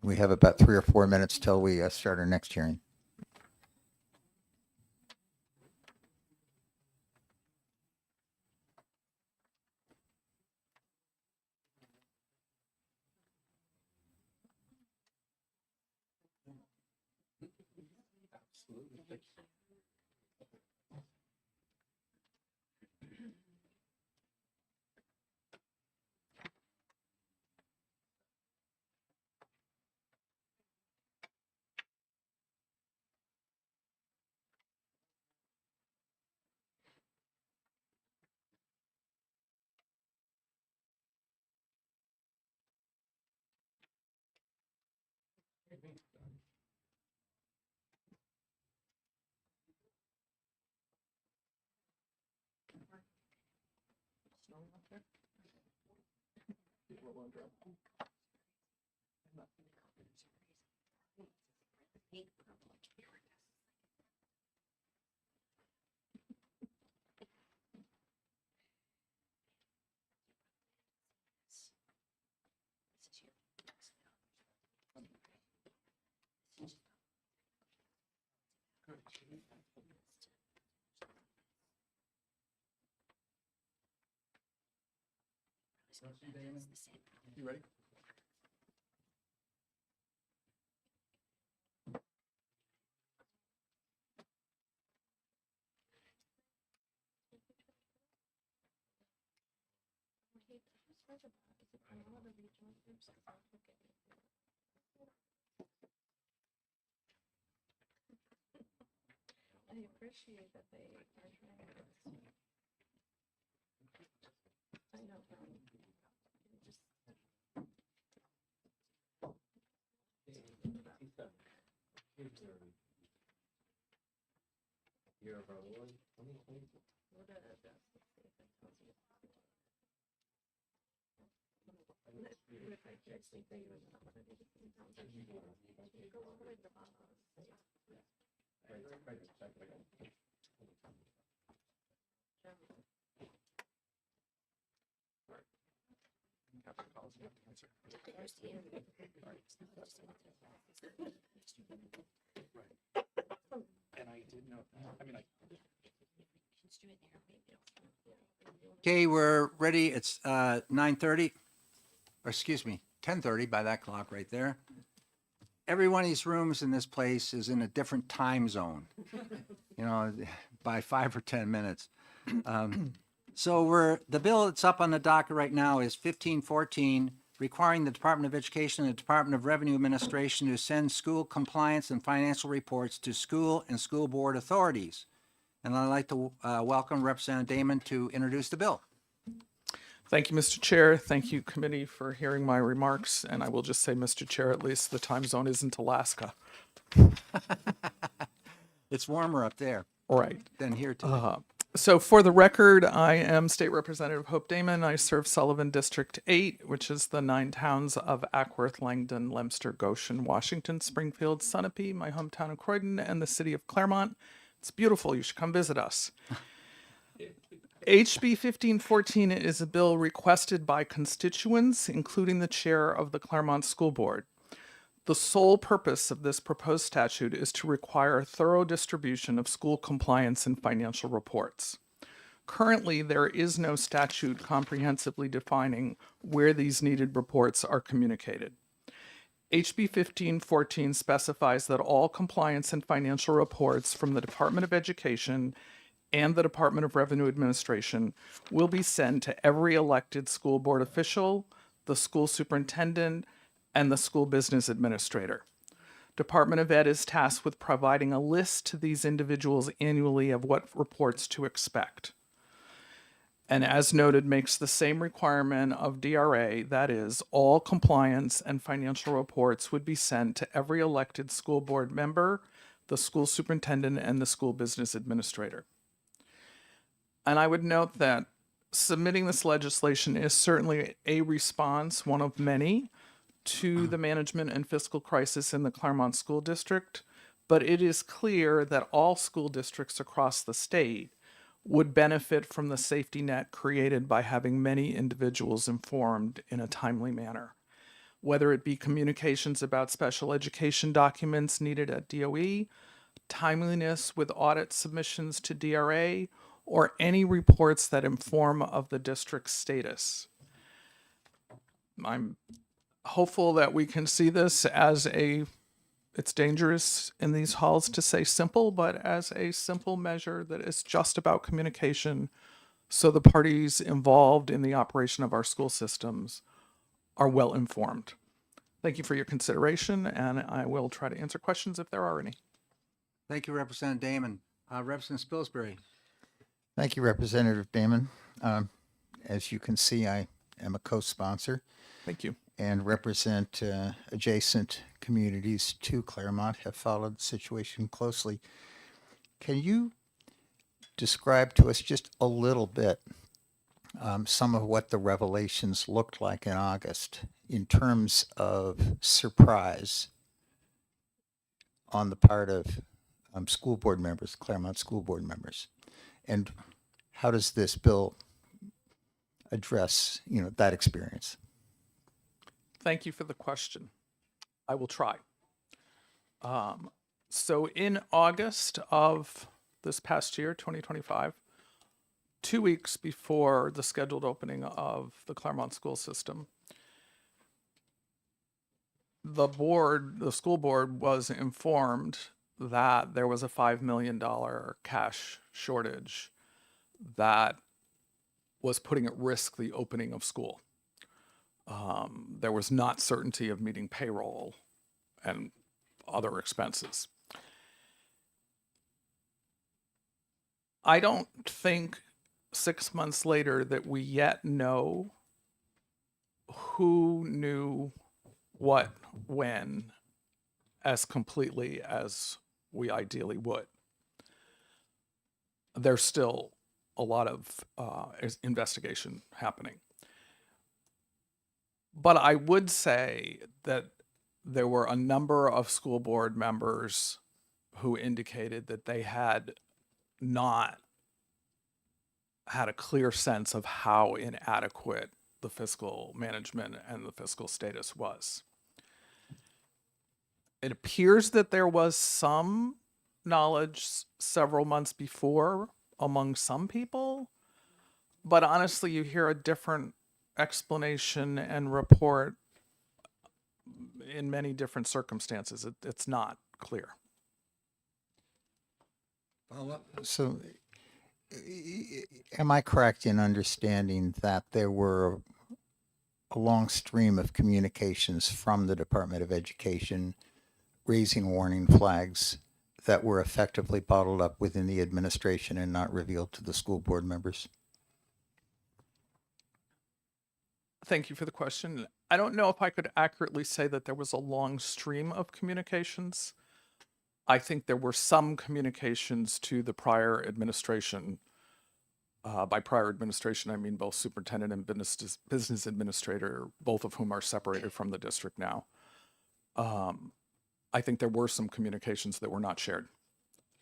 We have about 3 or 4 minutes till we start our next hearing. You ready? Okay, we're ready. It's 9:30, or excuse me, 10:30 by that clock right there. Every one of these rooms in this place is in a different time zone, by 5 or 10 minutes. So the bill that's up on the docket right now is 1514, requiring the Department of Education and the Department of Revenue Administration to send school compliance and financial reports to school and school board authorities. And I'd like to welcome Representative Damon to introduce the bill. Thank you, Mr. Chair. Thank you, committee, for hearing my remarks. And I will just say, Mr. Chair, at least the time zone isn't Alaska. It's warmer up there Right. than here today. So for the record, I am State Representative Hope Damon. I serve Sullivan District 8, which is the 9 towns of Ackworth, Langdon, Leominster, Goshen, Washington, Springfield, Sunapee, my hometown of Croydon, and the city of Claremont. It's beautiful. You should come visit us. HB 1514 is a bill requested by constituents, including the chair of the Claremont School Board. The sole purpose of this proposed statute is to require thorough distribution of school compliance and financial reports. Currently, there is no statute comprehensively defining where these needed reports are communicated. HB 1514 specifies that all compliance and financial reports from the Department of Education and the Department of Revenue Administration will be sent to every elected school board official, the school superintendent, and the school business administrator. Department of Ed is tasked with providing a list to these individuals annually of what reports to expect. And as noted, makes the same requirement of DRA, that is, all compliance and financial reports would be sent to every elected school board member, the school superintendent, and the school business administrator. And I would note that submitting this legislation is certainly a response, one of many, to the management and fiscal crisis in the Claremont School District, but it is clear that all school districts across the state would benefit from the safety net created by having many individuals informed in a timely manner, whether it be communications about special education documents needed at DOE, timeliness with audit submissions to DRA, or any reports that inform of the district's status. I'm hopeful that we can see this as it's dangerous in these halls to say simple, but as a simple measure that is just about communication, so the parties involved in the operation of our school systems are well informed. Thank you for your consideration, and I will try to answer questions if there are any. Thank you, Representative Damon. Representative Spilsbury. Thank you, Representative Damon. As you can see, I am a co-sponsor Thank you. and represent adjacent communities to Claremont, have followed the situation closely. Can you describe to us just a little bit some of what the revelations looked like in August in terms of surprise on the part of school board members, Claremont school board members? And how does this bill address, that experience? Thank you for the question. I will try. So in August of this past year, 2025, 2 weeks before the scheduled opening of the Claremont school system, the school board was informed that there was a $5 million cash shortage that was putting at risk the opening of school. There was not certainty of meeting payroll and other expenses. I don't think 6 months later that we yet know who knew what, when, as completely as we ideally would. There's still a lot of investigation happening. But I would say that there were a number of school board members who indicated that they had not had a clear sense of how inadequate the fiscal management and the fiscal status was. It appears that there was some knowledge several months before among some people, but honestly, you hear a different explanation and report in many different circumstances. It's not clear. Follow up. So, am I correct in understanding that there were a long stream of communications from the Department of Education raising warning flags that were effectively bottled up within the administration and not revealed to the school board members? Thank you for the question. I don't know if I could accurately say that there was a long stream of communications. I think there were some communications to the prior administration. By prior administration, I mean both superintendent and business administrator, both of whom are separated from the district now. I think there were some communications that were not shared.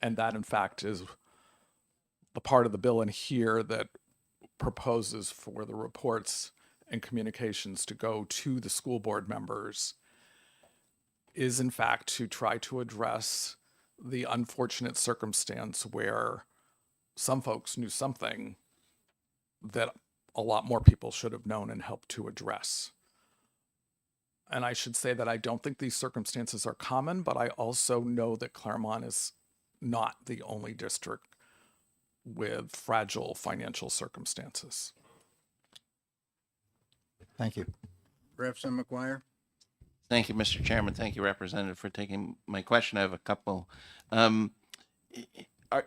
And that, in fact, is the part of the bill in here that proposes for the reports and communications to go to the school board members is, in fact, to try to address the unfortunate circumstance where some folks knew something that a lot more people should have known and helped to address. And I should say that I don't think these circumstances are common, but I also know that Claremont is not the only district with fragile financial circumstances. Thank you. Representative McGuire. Thank you, Mr. Chairman. Thank you, Representative, for taking my question. I have a couple.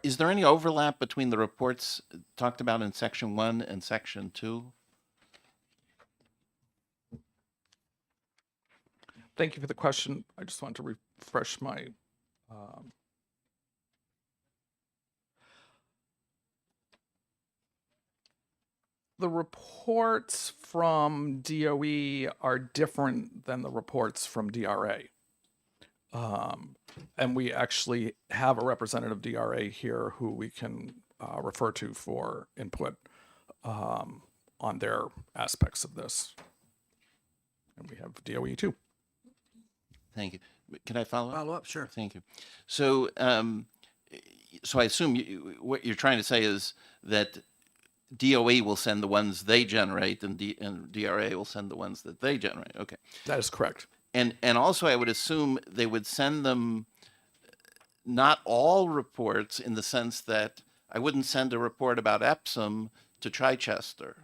Is there any overlap between the reports talked about in Section 1 and Section 2? Thank you for the question. I just want to refresh my the reports from DOE are different than the reports from DRA. And we actually have a representative DRA here who we can refer to for input on their aspects of this. And we have DOE too. Thank you. Can I follow up? Follow up, sure. Thank you. So, so I assume what you're trying to say is that DOE will send the ones they generate, and DRA will send the ones that they generate. Okay. That is correct. And also, I would assume they would send them not all reports, in the sense that I wouldn't send a report about Epsom to Chichester,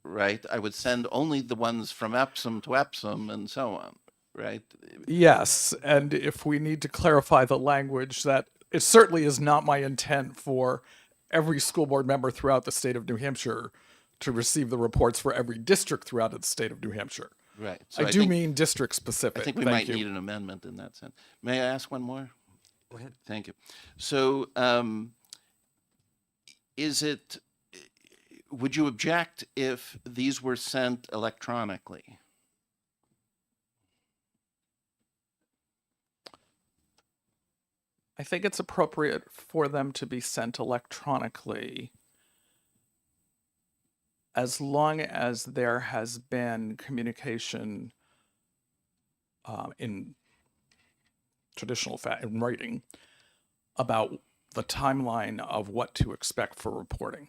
right? I would send only the ones from Epsom to Epsom, and so on, right? Yes, and if we need to clarify the language, that it certainly is not my intent for every school board member throughout the state of New Hampshire to receive the reports for every district throughout the state of New Hampshire. Right. So I do think, mean district specific. I think we Thank might you. need an amendment in that sense. May I ask one more? Go ahead. Thank you. So, would you object if these were sent electronically? I think it's appropriate for them to be sent electronically as long as there has been communication in traditional in writing about the timeline of what to expect for reporting.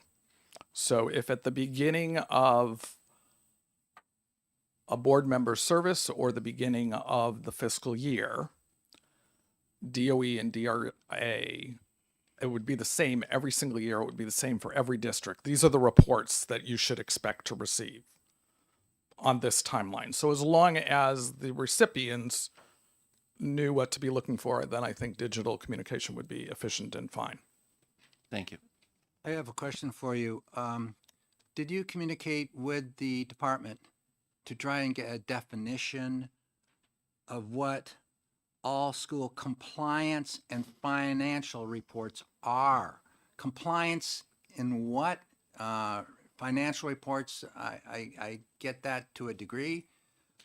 So if at the beginning of a board member's service or the beginning of the fiscal year, DOE and DRA, it would be the same every single year. It would be the same for every district. These are the reports that you should expect to receive on this timeline. So as long as the recipients knew what to be looking for, then I think digital communication would be efficient and fine. Thank you. I have a question for you. Did you communicate with the department to try and get a definition of what all school compliance and financial reports are? Compliance in what? Financial reports, I get that to a degree.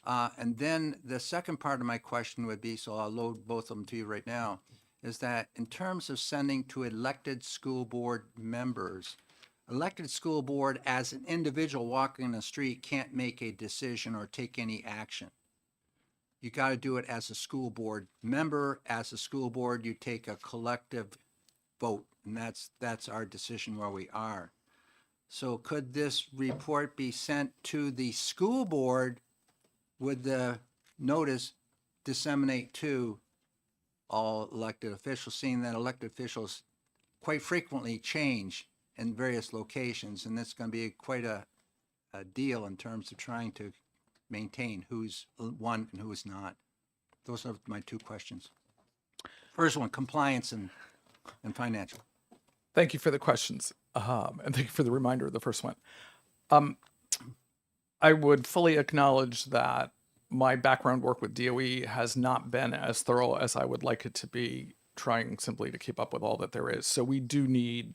And then the second part of my question would be, so I'll load both of them to you right now, is that in terms of sending to elected school board members, elected school board as an individual walking the street can't make a decision or take any action. You got to do it as a school board member. As a school board, you take a collective vote, and that's our decision where we are. So could this report be sent to the school board with the notice disseminate to all elected officials, seeing that elected officials quite frequently change in various locations, and that's going to be quite a deal in terms of trying to maintain who's one and who is not. Those are my two questions. First one, compliance and financial. Thank you for the questions. And thank you for the reminder of the first one. I would fully acknowledge that my background work with DOE has not been as thorough as I would like it to be, trying simply to keep up with all that there is. So we do need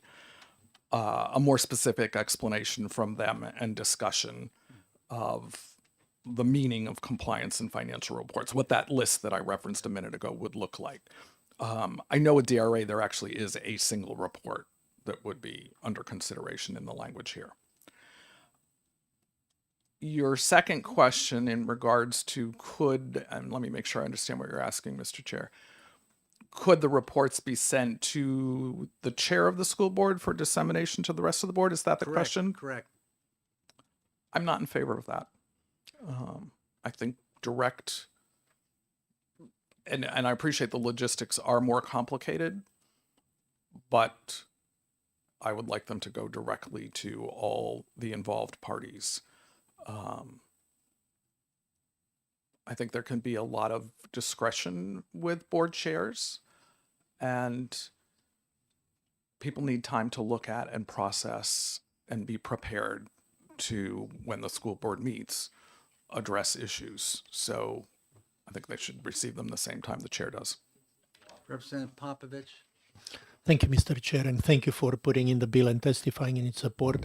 a more specific explanation from them and discussion of the meaning of compliance and financial reports, what that list that I referenced a minute ago would look like. I know with DRA, there actually is a single report that would be under consideration in the language here. Your second question in regards to and let me make sure I understand what you're asking, Mr. Chair. Could the reports be sent to the chair of the school board for dissemination to the rest of the board? Is that the question? Correct. I'm not in favor of that. I think direct, and I appreciate the logistics are more complicated, but I would like them to go directly to all the involved parties. I think there can be a lot of discretion with board chairs, and people need time to look at and process and be prepared to, when the school board meets, address issues. So I think they should receive them the same time the chair does. Representative Popovich. Thank you, Mr. Chair, and thank you for putting in the bill and testifying in its support.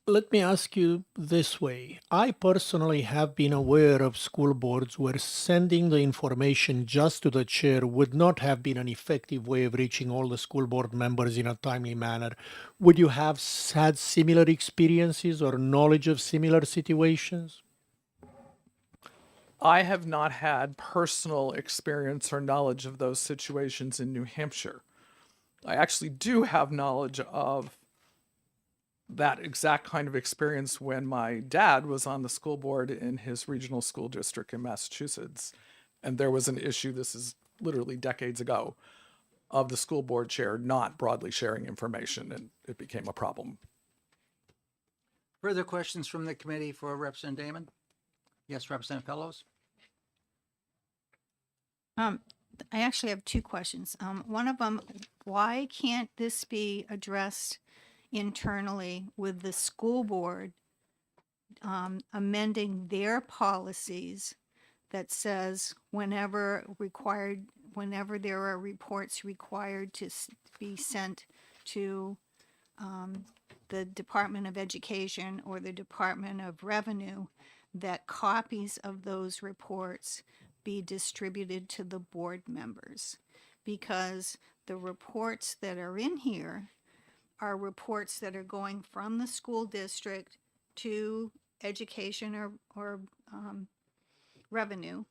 Let me ask you this way. I personally have been aware of school boards where sending the information just to the chair would not have been an effective way of reaching all the school board members in a timely manner. Would you have had similar experiences or knowledge of similar situations? I have not had personal experience or knowledge of those situations in New Hampshire. I actually do have knowledge of that exact kind of experience when my dad was on the school board in his regional school district in Massachusetts. And there was an issue, this is literally decades ago, of the school board chair not broadly sharing information, and it became a problem. Further questions from the committee for Representative Damon? Yes, Representative Fellows? I actually have two questions. One of them, why can't this be addressed internally with the school board amending their policies that says whenever there are reports required to be sent to the Department of Education or the Department of Revenue, that copies of those reports be distributed to the board members, because the reports that are in here are reports that are going from the school district to education or revenue.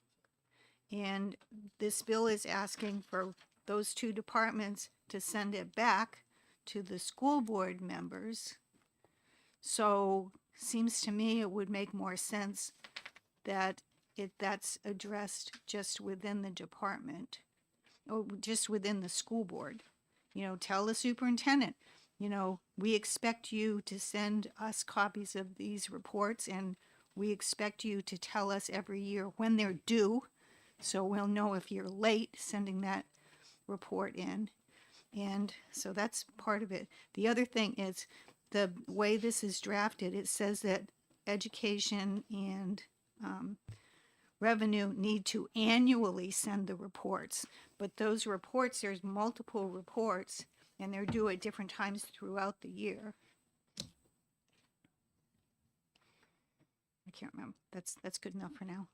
And this bill is asking for those two departments to send it back to the school board members. So seems to me it would make more sense that that's addressed just within the department or just within the school board. Tell the superintendent, we expect you to send us copies of these reports, and we expect you to tell us every year when they're due, so we'll know if you're late sending that report in. And so that's part of it. The other thing is the way this is drafted, it says that education and revenue need to annually send the reports, but those reports, there's multiple reports, and they're due at different times throughout the year. I can't remember. That's good enough for now.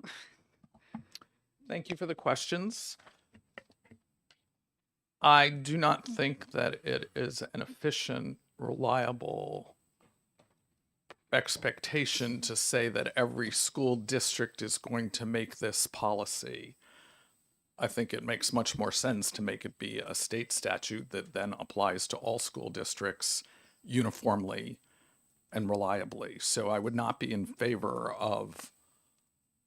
Thank you for the questions. I do not think that it is an efficient, reliable expectation to say that every school district is going to make this policy. I think it makes much more sense to make it be a state statute that then applies to all school districts uniformly and reliably. So I would not be in favor of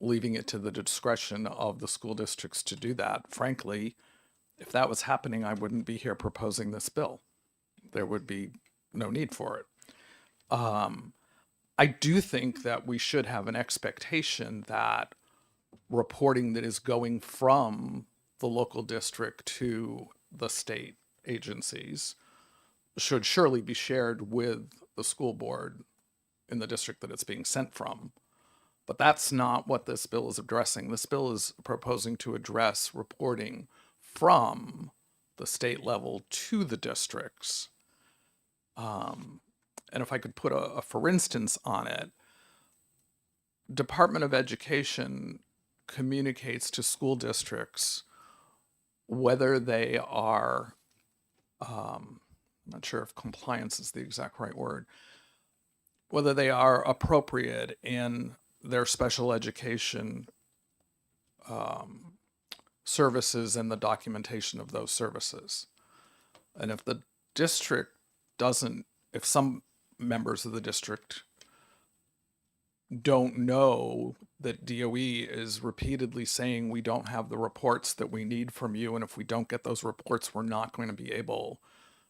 leaving it to the discretion of the school districts to do that. Frankly, if that was happening, I wouldn't be here proposing this bill. There would be no need for it. I do think that we should have an expectation that reporting that is going from the local district to the state agencies should surely be shared with the school board in the district that it's being sent from. But that's not what this bill is addressing. This bill is proposing to address reporting from the state level to the districts. And if I could put a for instance on it, Department of Education communicates to school districts whether they are, I'm not sure if compliance is the exact right word, whether they are appropriate in their special education services and the documentation of those services. And if the district doesn't, if some members of the district don't know that DOE is repeatedly saying we don't have the reports that we need from you, and if we don't get those reports, we're not going to be able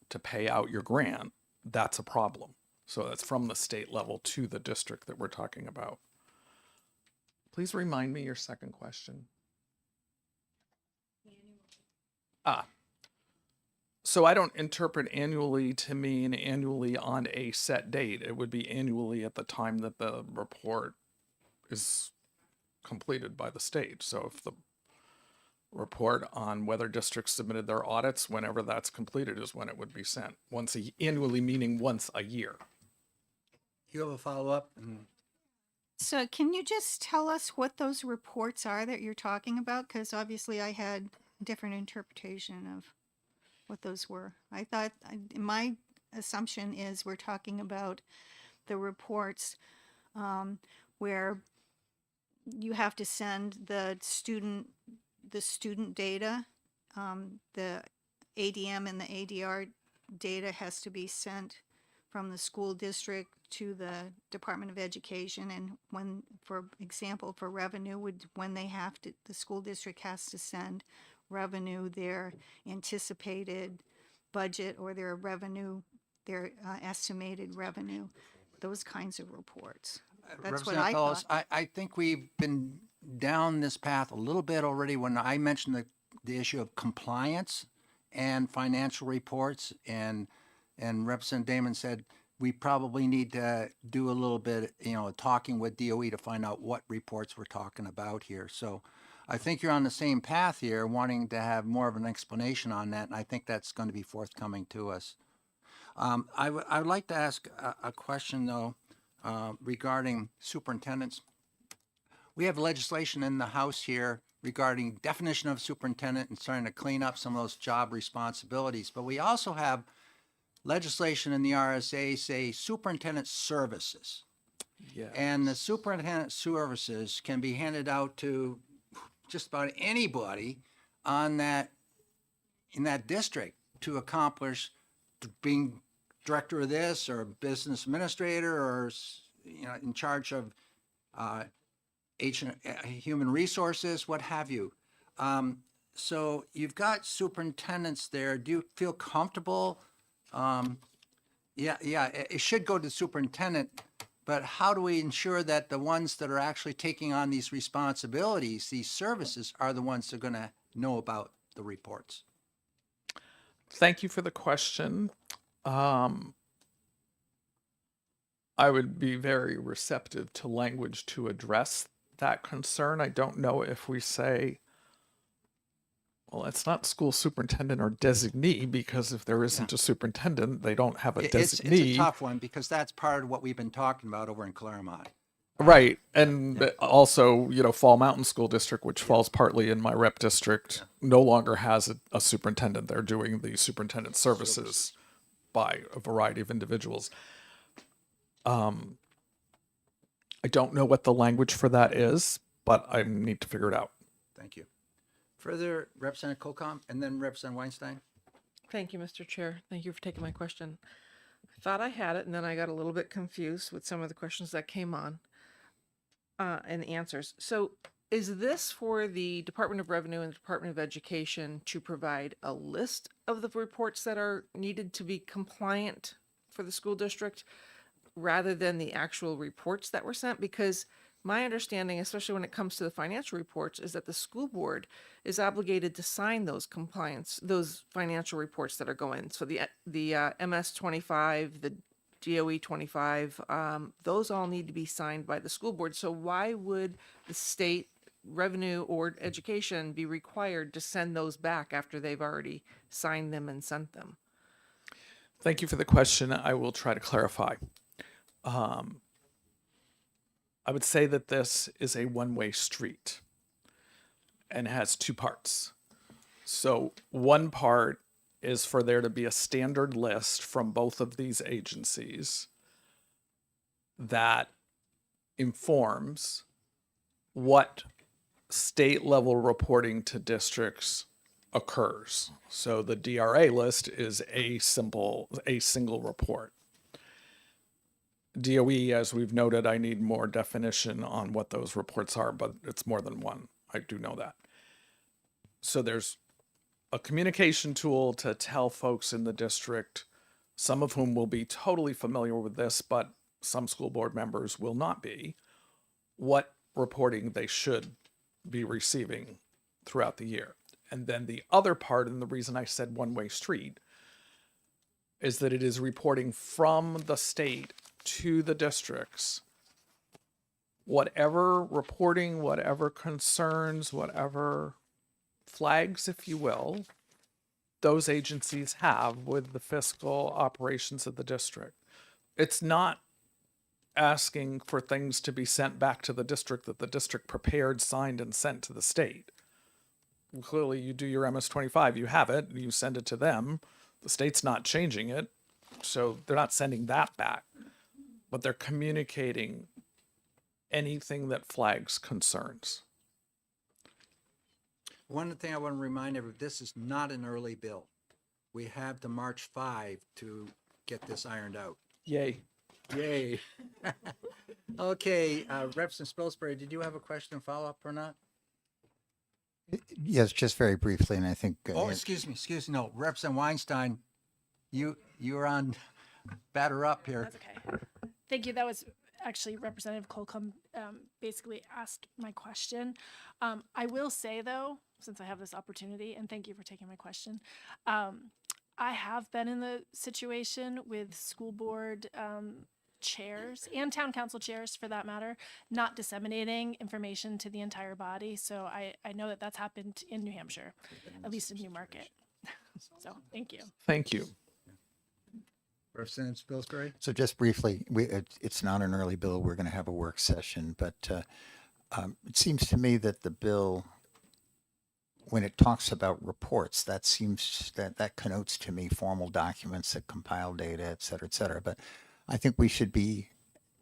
to pay out your grant, that's a problem. So that's from the state level to the district that we're talking about. Please remind me your second question. So I don't interpret annually to mean annually on a set date. It would be annually at the time that the report is completed by the state. So if the report on whether districts submitted their audits, whenever that's completed is when it would be sent. Annually meaning once a year. You have a follow-up? So can you just tell us what those reports are that you're talking about? Because obviously I had different interpretation of what those were. I thought, my assumption is we're talking about the reports where you have to send the student data, the ADM and the ADR data has to be sent from the school district to the Department of Education. And when, for example, for revenue, when they have to, the school district has to send revenue, their anticipated budget or their revenue, their estimated revenue, those kinds of reports. That's what Representative I Fellows, thought. I think we've been down this path a little bit already when I mentioned the issue of compliance and financial reports, and Representative Damon said we probably need to do a little bit, talking with DOE to find out what reports we're talking about here. So I think you're on the same path here, wanting to have more of an explanation on that, and I think that's going to be forthcoming to us. I would like to ask a question, though, regarding superintendents. We have legislation in the House here regarding definition of superintendent and starting to clean up some of those job responsibilities. But we also have legislation in the RSA say superintendent services. Yeah. And the superintendent services can be handed out to just about anybody on that, in that district to accomplish being director of this or business administrator or, in charge of human resources, what have you. So you've got superintendents there. Do you feel comfortable? It should go to the superintendent, but how do we ensure that the ones that are actually taking on these responsibilities, these services, are the ones that are going to know about the reports? Thank you for the question. I would be very receptive to language to address that concern. I don't know if we say, well, it's not school superintendent or designee, because if there isn't a superintendent, they don't have a It's designee. a tough one because that's part of what we've been talking about over in Claremont. Right. And also, Fall Mountain School District, which falls partly in my rep district, no longer has a superintendent. They're doing the superintendent services by a variety of individuals. I don't know what the language for that is, but I need to figure it out. Thank you. Further, Representative Colcom and then Representative Weinstein. Thank you, Mr. Chair. Thank you for taking my question. I thought I had it, and then I got a little bit confused with some of the questions that came on and the answers. So is this for the Department of Revenue and the Department of Education to provide a list of the reports that are needed to be compliant for the school district rather than the actual reports that were sent? Because my understanding, especially when it comes to the financial reports, is that the school board is obligated to sign those financial reports that are going. So the MS 25, the DOE 25, those all need to be signed by the school board. So why would the state revenue or education be required to send those back after they've already signed them and sent them? Thank you for the question. I will try to clarify. I would say that this is a one-way street and has two parts. So one part is for there to be a standard list from both of these agencies that informs what state level reporting to districts occurs. So the DRA list is a single report. DOE, as we've noted, I need more definition on what those reports are, but it's more than one. I do know that. So there's a communication tool to tell folks in the district, some of whom will be totally familiar with this, but some school board members will not be, what reporting they should be receiving throughout the year. And then the other part, and the reason I said one-way street, is that it is reporting from the state to the districts whatever reporting, whatever concerns, whatever flags, if you will, those agencies have with the fiscal operations of the district. It's not asking for things to be sent back to the district that the district prepared, signed, and sent to the state. Clearly, you do your MS-25, you have it, you send it to them. The state's not changing it, so they're not sending that back. But they're communicating anything that flags concerns. One thing I want to remind everyone, this is not an early bill. We have to March 5 to get this ironed out. Yay. Yay. Okay, Representative Spilsbury, did you have a question follow-up or not? Yes, just very briefly, and I think. Oh, excuse me, no, Representative Weinstein, you're on batter up here. That's okay. Thank you. That was actually Representative Colcom basically asked my question. I will say though, since I have this opportunity, and thank you for taking my question, I have been in the situation with school board chairs and town council chairs for that matter, not disseminating information to the entire body. So I know that that's happened in New Hampshire, at least in Newmarket. So thank you. Thank you. Representative Spilsbury? So just briefly, it's not an early bill. We're going to have a work session, but it seems to me that the bill, when it talks about reports, that connotes to me formal documents that compile data, et cetera, but I think we should be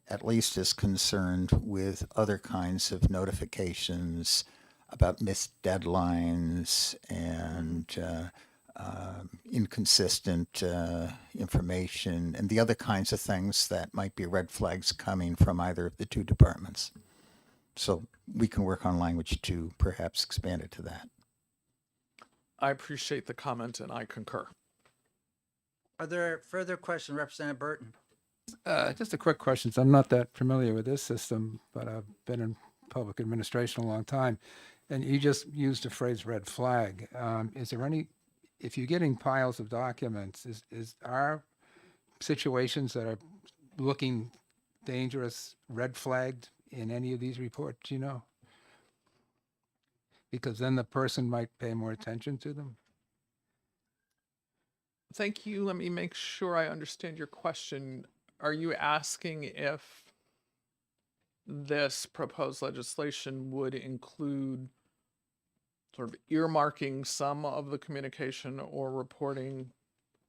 at least as concerned with other kinds of notifications about missed deadlines and inconsistent information and the other kinds of things that might be red flags coming from either of the two departments. So we can work on language to perhaps expand it to that. I appreciate the comment and I concur. Are there further questions, Representative Burton? Just a quick question. So I'm not that familiar with this system, but I've been in public administration a long time. And you just used the phrase red flag. Is there any, if you're getting piles of documents, are situations that are looking dangerous red flagged in any of these reports, you know? Because then the person might pay more attention to them. Thank you. Let me make sure I understand your question. Are you asking if this proposed legislation would include sort of earmarking some of the communication or reporting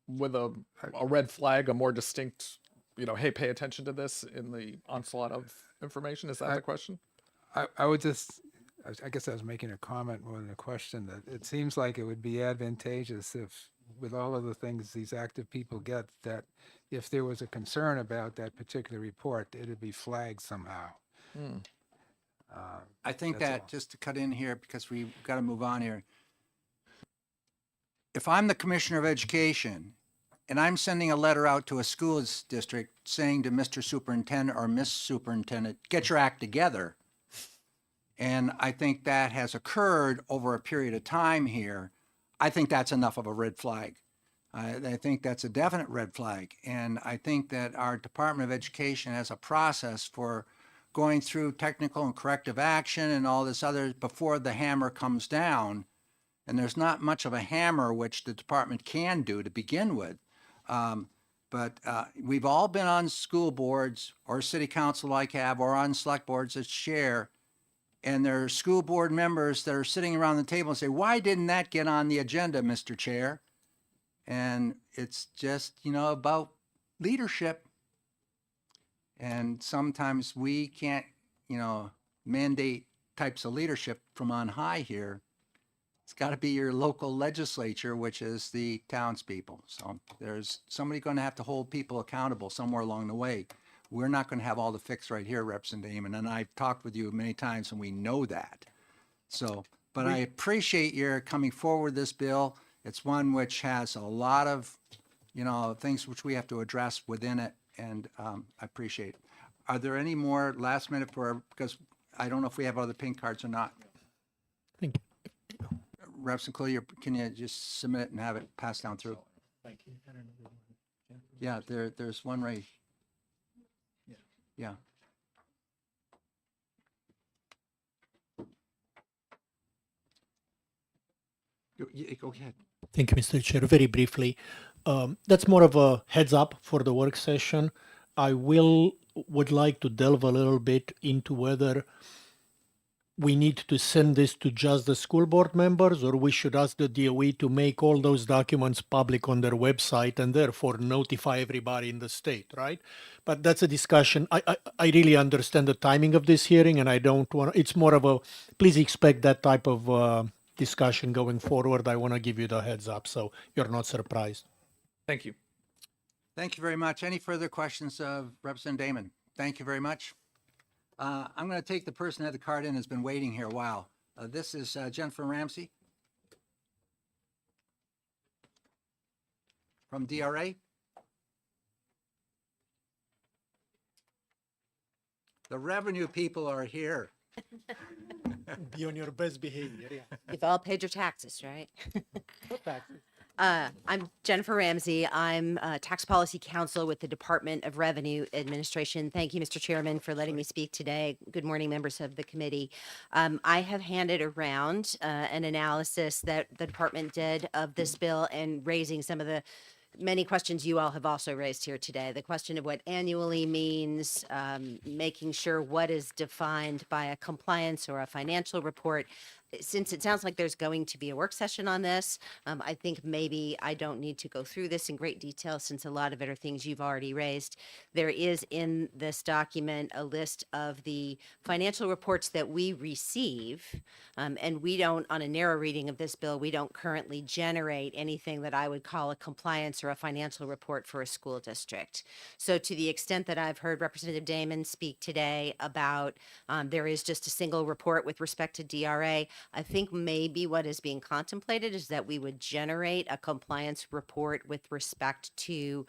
with a red flag, a more distinct, hey, pay attention to this in the onslaught of information? Is that the question? I would just, I guess I was making a comment more than a question, that it seems like it would be advantageous if, with all of the things these active people get, that if there was a concern about that particular report, it'd be flagged somehow. I think That's that, all. just to cut in here, because we've got to move on here. If I'm the Commissioner of Education and I'm sending a letter out to a schools district saying to Mr. Superintendent or Miss Superintendent, get your act together. And I think that has occurred over a period of time here. I think that's enough of a red flag. I think that's a definite red flag. And I think that our Department of Education has a process for going through technical and corrective action and all this other before the hammer comes down. And there's not much of a hammer which the department can do to begin with. But we've all been on school boards or city council like I have, or on select boards as chair. And there are school board members that are sitting around the table and say, why didn't that get on the agenda, Mr. Chair? And it's just, about leadership. And sometimes we can't, mandate types of leadership from on high here. It's got to be your local legislature, which is the townspeople. So there's somebody going to have to hold people accountable somewhere along the way. We're not going to have all the fix right here, Representative Damon, and I've talked with you many times and we know that. So, but I appreciate your coming forward with this bill. It's one which has a lot of, things which we have to address within it, and I appreciate it. Are there any more last minute because I don't know if we have other pink cards or not. Thank you. Representative Cludier, can you just submit it and have it passed down through? Thank you. Yeah, there's one right. Yeah. Go ahead. Thank you, Mr. Chair. Very briefly, that's more of a heads up for the work session. I would like to delve a little bit into whether we need to send this to just the school board members, or we should ask the DOE to make all those documents public on their website and therefore notify everybody in the state, right? But that's a discussion. I really understand the timing of this hearing, and I don't want, it's more of a, please expect that type of discussion going forward. I want to give you the heads up so you're not surprised. Thank you. Thank you very much. Any further questions of Representative Damon? Thank you very much. I'm going to take the person that had the card in, has been waiting here a while. This is Jennifer Ramsey from DRA. The revenue people are here. Be on your best behavior, yeah. You've all paid your taxes, right? What taxes? I'm Jennifer Ramsey. I'm Tax Policy Counsel with the Department of Revenue Administration. Thank you, Mr. Chairman, for letting me speak today. Good morning, members of the committee. I have handed around an analysis that the department did of this bill and raising some of the many questions you all have also raised here today. The question of what annually means, making sure what is defined by a compliance or a financial report. Since it sounds like there's going to be a work session on this, I think maybe I don't need to go through this in great detail since a lot of it are things you've already raised. There is in this document a list of the financial reports that we receive, and we don't, on a narrow reading of this bill, we don't currently generate anything that I would call a compliance or a financial report for a school district. So to the extent that I've heard Representative Damon speak today about there is just a single report with respect to DRA, I think maybe what is being contemplated is that we would generate a compliance report with respect to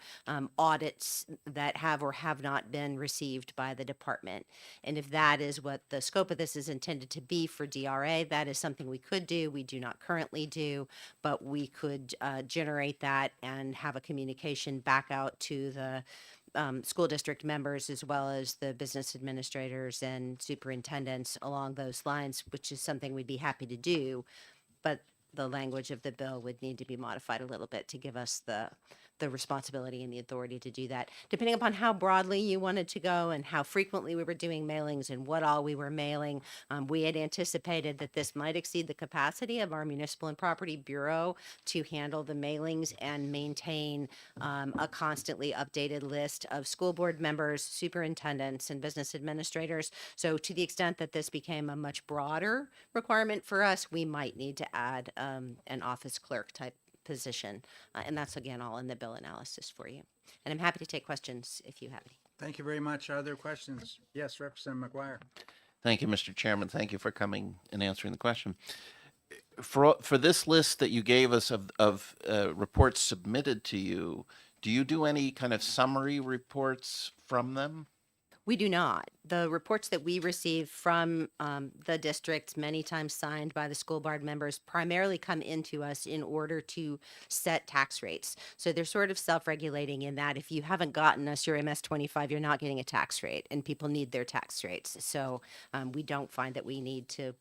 audits that have or have not been received by the department. And if that is what the scope of this is intended to be for DRA, that is something we could do. We do not currently do, but we could generate that and have a communication back out to the school district members as well as the business administrators and superintendents along those lines, which is something we'd be happy to do. But the language of the bill would need to be modified a little bit to give us the responsibility and the authority to do that. Depending upon how broadly you wanted to go and how frequently we were doing mailings and what all we were mailing, we had anticipated that this might exceed the capacity of our Municipal and Property Bureau to handle the mailings and maintain a constantly updated list of school board members, superintendents, and business administrators. So to the extent that this became a much broader requirement for us, we might need to add an office clerk type position. And that's again all in the bill analysis for you. And I'm happy to take questions if you have any. Thank you very much. Are there questions? Yes, Representative McGuire. Thank you, Mr. Chairman. Thank you for coming and answering the question. For this list that you gave us of reports submitted to you, do you do any kind of summary reports from them? We do not. The reports that we receive from the districts, many times signed by the school board members, primarily come into us in order to set tax rates. So they're sort of self-regulating in that if you haven't gotten us your MS-25, you're not getting a tax rate, and people need their tax rates. So we don't find that we need to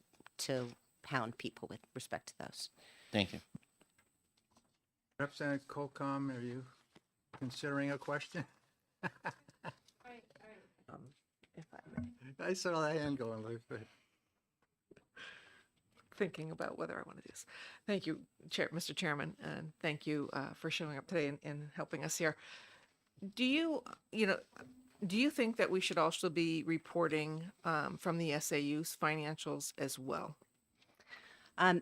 pound people with respect to those. Thank you. Representative Colcom, are you considering a question? If I may, I saw that hand going. thinking about whether I want to do this. Thank you, Mr. Chairman, and thank you for showing up today and helping us here. Do you think that we should also be reporting from the SAU's financials as well?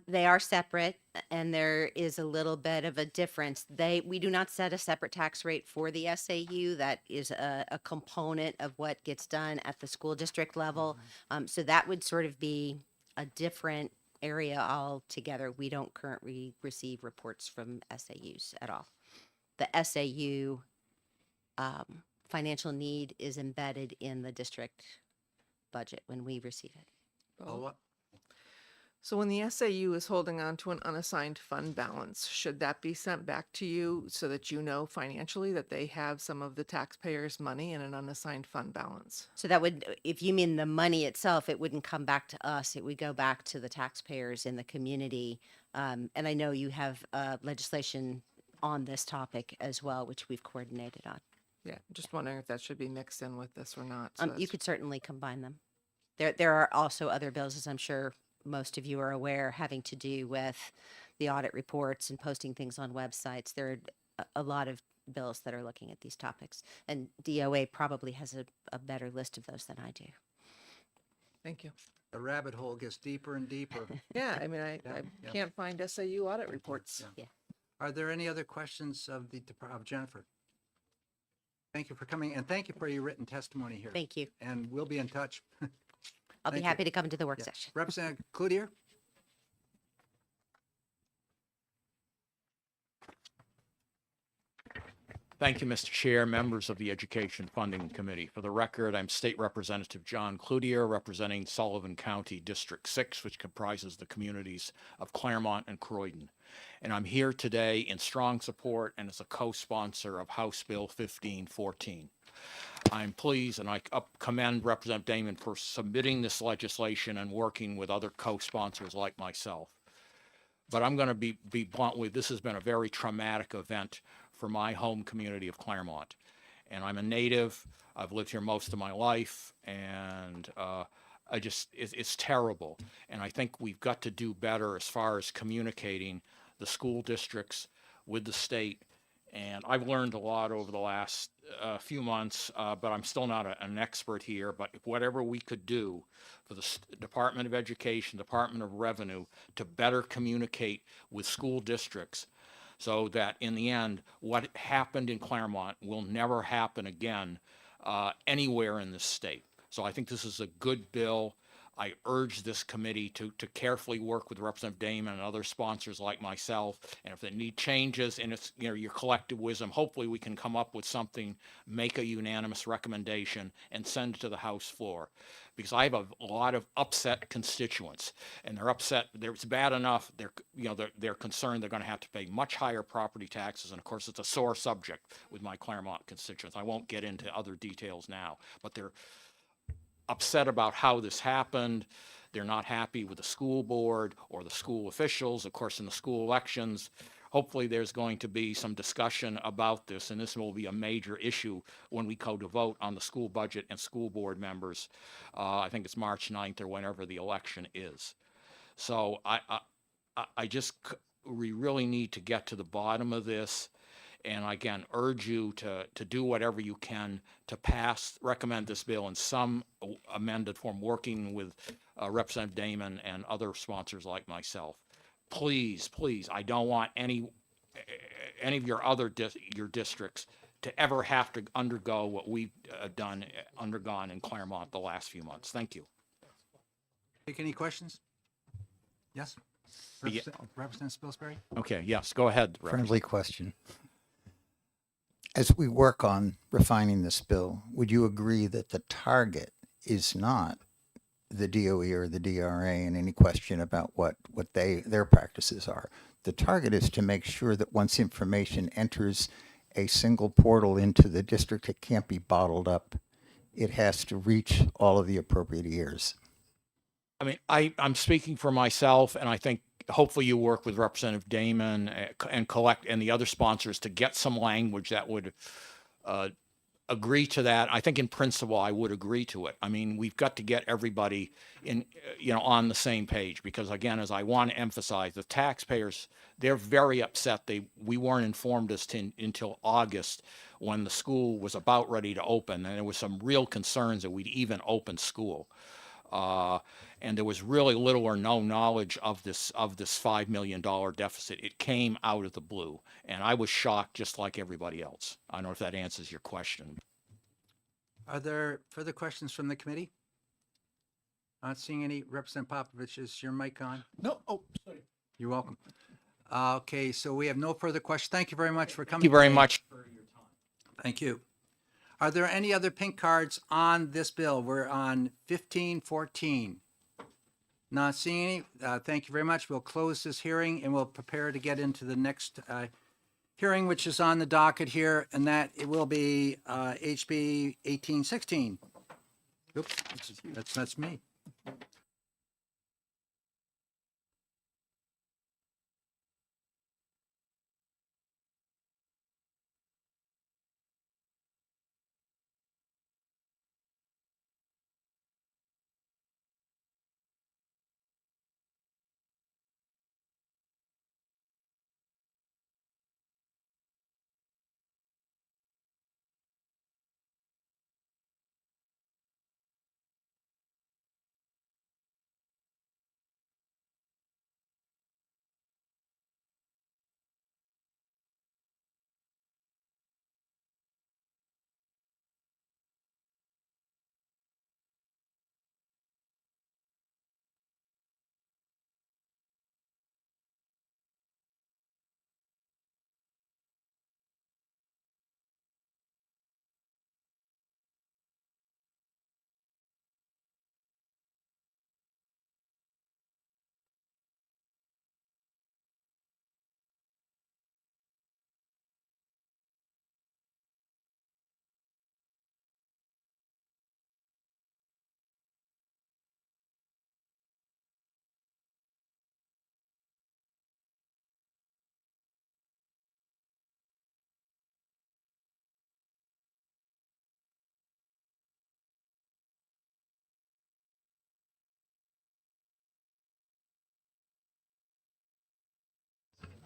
They are separate, and there is a little bit of a difference. We do not set a separate tax rate for the SAU. That is a component of what gets done at the school district level. So that would sort of be a different area altogether. We don't currently receive reports from SAUs at all. The SAU financial need is embedded in the district budget when we receive it. Oh, So when the SAU is holding on to an unassigned fund balance, should that be sent back to you so that you know financially that they have some of the taxpayers' money in an unassigned fund balance? So that would, if you mean the money itself, it wouldn't come back to us. It would go back to the taxpayers in the community. And I know you have legislation on this topic as well, which we've coordinated on. Yeah, just wondering if that should be mixed in with this or not. so You that's- could certainly combine them. There are also other bills, as I'm sure most of you are aware, having to do with the audit reports and posting things on websites. There are a lot of bills that are looking at these topics, and DOA probably has a better list of those than I do. Thank you. The rabbit hole gets deeper and deeper. Yeah, I mean, I yeah. can't find SAU audit reports. Yeah. Are there any other questions of of Jennifer? Thank you for coming, and thank you for your written testimony here. Thank you. And we'll be in touch. I'll be Thank you. happy to come to the work Yeah. session. Representative Cloutier? Thank you, Mr. Chair, members of the Education Funding Committee. For the record, I'm State Representative John Cloutier, representing Sullivan County District 6, which comprises the communities of Claremont and Croydon. And I'm here today in strong support and as a co-sponsor of House Bill 1514. I'm pleased and I commend Representative Damon for submitting this legislation and working with other co-sponsors like myself. But I'm going to be blunt with, this has been a very traumatic event for my home community of Claremont. And I'm a native. I've lived here most of my life, and it's terrible. And I think we've got to do better as far as communicating the school districts with the state. And I've learned a lot over the last few months, but I'm still not an expert here. But whatever we could do for the Department of Education, Department of Revenue, to better communicate with school districts, so that in the end, what happened in Claremont will never happen again anywhere in this state. So I think this is a good bill. I urge this committee to carefully work with Representative Damon and other sponsors like myself. And if they need changes in its, your collective wisdom, hopefully we can come up with something, make a unanimous recommendation, and send it to the House floor. Because I have a lot of upset constituents, and they're upset. It's bad enough. They're concerned they're going to have to pay much higher property taxes, and of course, it's a sore subject with my Claremont constituents. I won't get into other details now, but they're upset about how this happened. They're not happy with the school board or the school officials. Of course, in the school elections, hopefully there's going to be some discussion about this, and this will be a major issue when we go to vote on the school budget and school board members. I think it's March 9th or whenever the election is. So we really need to get to the bottom of this. And again, urge you to do whatever you can to recommend this bill in some amended form, working with Representative Damon and other sponsors like myself. Please, please, I don't want any of your other your districts to ever have to undergo what we've undergone in Claremont the last few months. Thank you. Take any questions? Yes? Representative Spilsbury? Okay, yes, go ahead. Friendly question. As we work on refining this bill, would you agree that the target is not the DOE or the DRA in any question about what their practices are? The target is to make sure that once information enters a single portal into the district, it can't be bottled up. It has to reach all of the appropriate ears. I mean, I'm speaking for myself, and I think hopefully you work with Representative Damon and the other sponsors to get some language that would agree to that. I think in principle, I would agree to it. I mean, we've got to get everybody on the same page, because again, as I want to emphasize, the taxpayers, they're very upset. We weren't informed until August, when the school was about ready to open, and there was some real concerns that we'd even open school. And there was really little or no knowledge of this $5 million deficit. It came out of the blue, and I was shocked just like everybody else. I don't know if that answers your question. Are there further questions from the committee? Not seeing any. Representative Popovich, is your mic on? No, oh, sorry. You're welcome. Okay, so we have no further questions. Thank you very much for coming. Thank you very today. much. Thank you. Are there any other pink cards on this bill? We're on 1514. Not seeing any. Thank you very much. We'll close this hearing and we'll prepare to get into the next hearing, which is on the docket here, and that it will be HB 1816. Oops, that's me.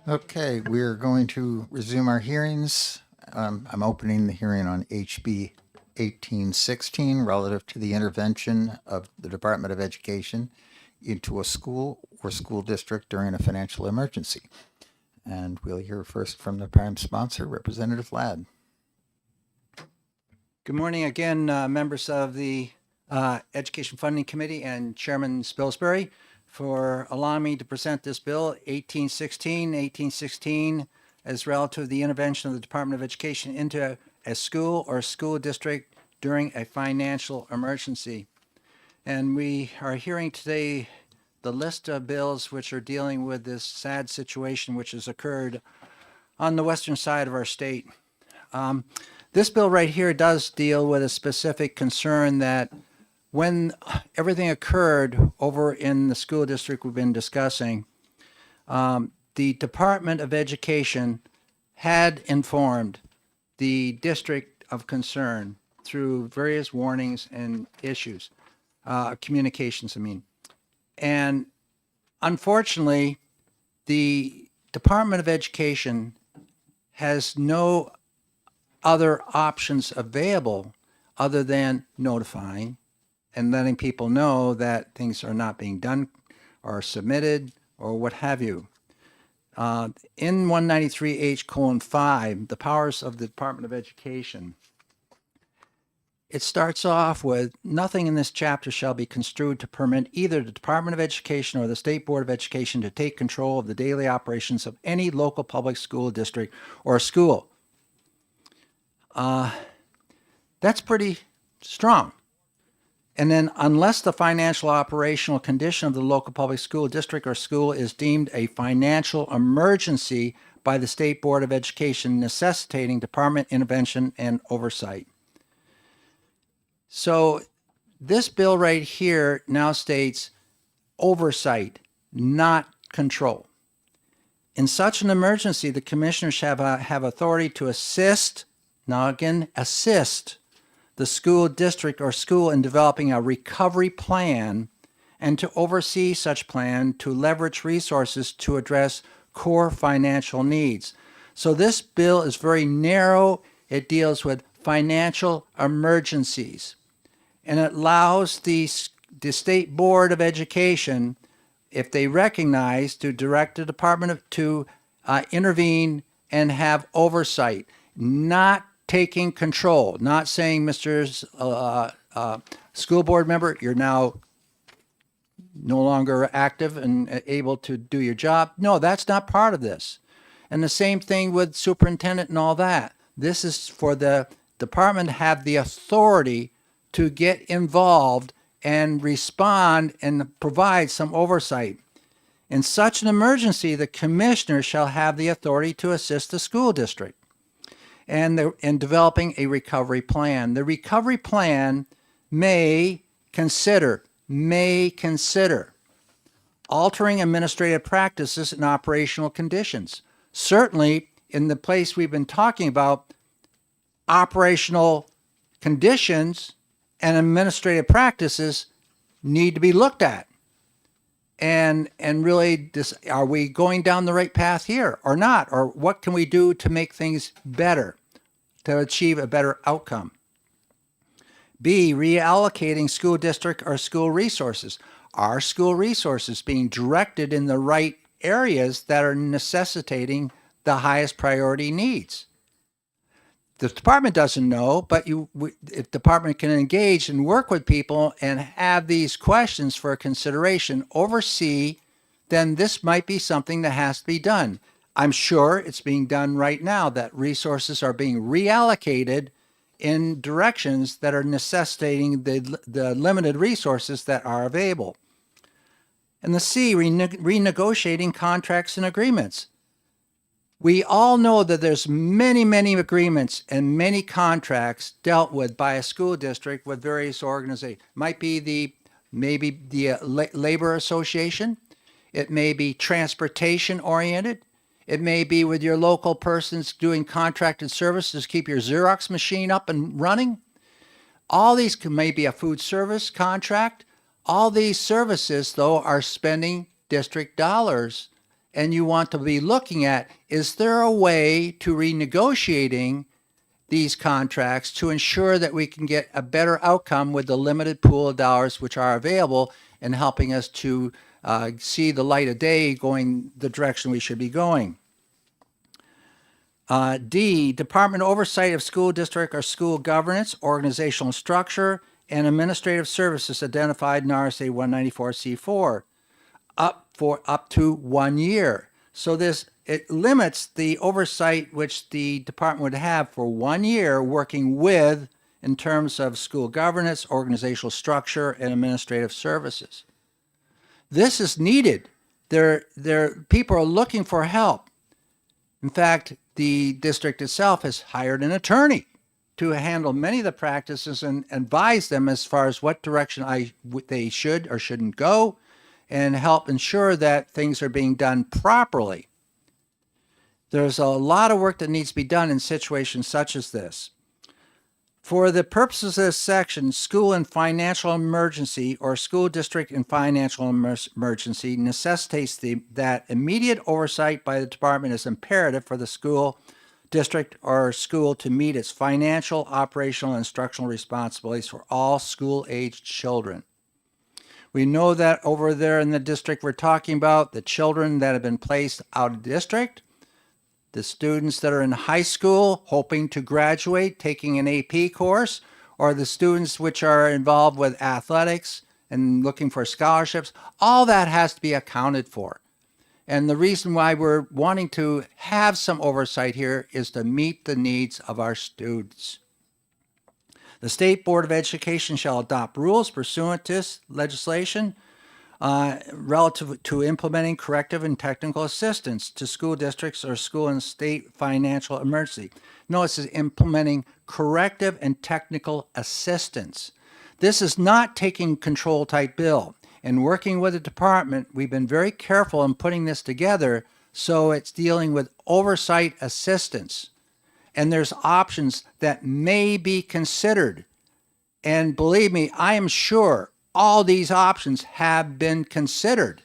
Okay, we're going to resume our hearings. I'm opening the hearing on HB 1816 relative to the intervention of the Department of Education into a school or school district during a financial emergency. And we'll hear first from the prime sponsor, Representative Ladd. Good morning again, members of the Education Funding Committee and Chairman Spilsbury, for allowing me to present this bill, 1816. 1816 is relative to the intervention of the Department of Education into a school or school district during a financial emergency. And we are hearing today the list of bills which are dealing with this sad situation which has occurred on the western side of our state. This bill right here does deal with a specific concern that when everything occurred over in the school district we've been discussing, the Department of Education had informed the district of concern through various warnings and issues, communications, I mean. And unfortunately, the Department of Education has no other options available other than notifying and letting people know that things are not being done or submitted or what have you. In 193H:5, the powers of the Department of Education, it starts off with, nothing in this chapter shall be construed to permit either the Department of Education or the State Board of Education to take control of the daily operations of any local public school district or school. That's pretty strong. And then, unless the financial operational condition of the local public school district or school is deemed a financial emergency by the State Board of Education, necessitating department intervention and oversight. So this bill right here now states oversight, not control. In such an emergency, the commissioners have authority to assist, now again, assist the school district or school in developing a recovery plan and to oversee such plan to leverage resources to address core financial needs. So this bill is very narrow. It deals with financial emergencies, and it allows the State Board of Education, if they recognize, to direct the department to intervene and have oversight, not taking control, not saying, Mr. School board member, you're now no longer active and able to do your job. No, that's not part of this. And the same thing with superintendent and all that. This is for the department to have the authority to get involved and respond and provide some oversight. In such an emergency, the commissioner shall have the authority to assist the school district and in developing a recovery plan. The recovery plan may consider altering administrative practices and operational conditions. Certainly, in the place we've been talking about, operational conditions and administrative practices need to be looked at. And really, are we going down the right path here or not? Or what can we do to make things better, to achieve a better outcome? B, reallocating school district or school resources. Are school resources being directed in the right areas that are necessitating the highest priority needs? The department doesn't know, but if the department can engage and work with people and have these questions for consideration, oversee, then this might be something that has to be done. I'm sure it's being done right now, that resources are being reallocated in directions that are necessitating the limited resources that are available. And the C, renegotiating contracts and agreements. We all know that there's many, many agreements and many contracts dealt with by a school district with various organizations. Might be maybe the labor association. It may be transportation oriented. It may be with your local persons doing contracted services to keep your Xerox machine up and running. All these may be a food service contract. All these services, though, are spending district dollars and you want to be looking at, is there a way to renegotiating these contracts to ensure that we can get a better outcome with the limited pool of dollars which are available and helping us to see the light of day going the direction we should be going. D, department oversight of school district or school governance, organizational structure, and administrative services identified in RSA 194C4 up to 1 year. So it limits the oversight which the department would have for 1 year working with in terms of school governance, organizational structure, and administrative services. This is needed. People are looking for help. In fact, the district itself has hired an attorney to handle many of the practices and advise them as far as what direction they should or shouldn't go, and help ensure that things are being done properly. There's a lot of work that needs to be done in situations such as this. For the purposes of this section, school and financial emergency or school district and financial emergency necessitates that immediate oversight by the department is imperative for the school district or school to meet its financial, operational, and instructional responsibilities for all school-aged children. We know that over there in the district we're talking about, the children that have been placed out of district, the students that are in high school hoping to graduate, taking an AP course, or the students which are involved with athletics and looking for scholarships, all that has to be accounted for. And the reason why we're wanting to have some oversight here is to meet the needs of our students. The State Board of Education shall adopt rules pursuant to this legislation relative to implementing corrective and technical assistance to school districts or school and state financial emergency. Notice it's implementing corrective and technical assistance. This is not taking control type bill. And working with the department, we've been very careful in putting this together so it's dealing with oversight assistance. And there's options that may be considered. And believe me, I am sure all these options have been considered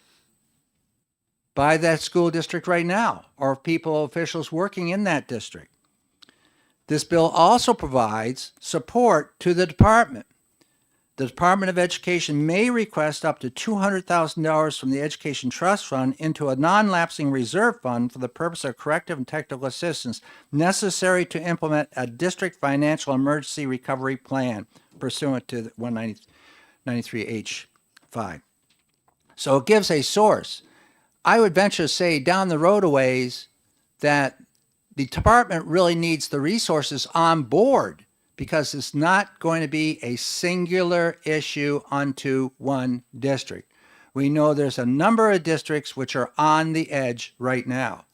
by that school district right now or people, officials working in that district. This bill also provides support to the department. The Department of Education may request up to $200,000 from the Education Trust Fund into a non-lapsing reserve fund for the purpose of corrective and technical assistance necessary to implement a district financial emergency recovery plan pursuant to 193H5. So it gives a source. I would venture to say down the road a ways that the department really needs the resources on board, because it's not going to be a singular issue unto one district. We know there's a number of districts which are on the edge right now.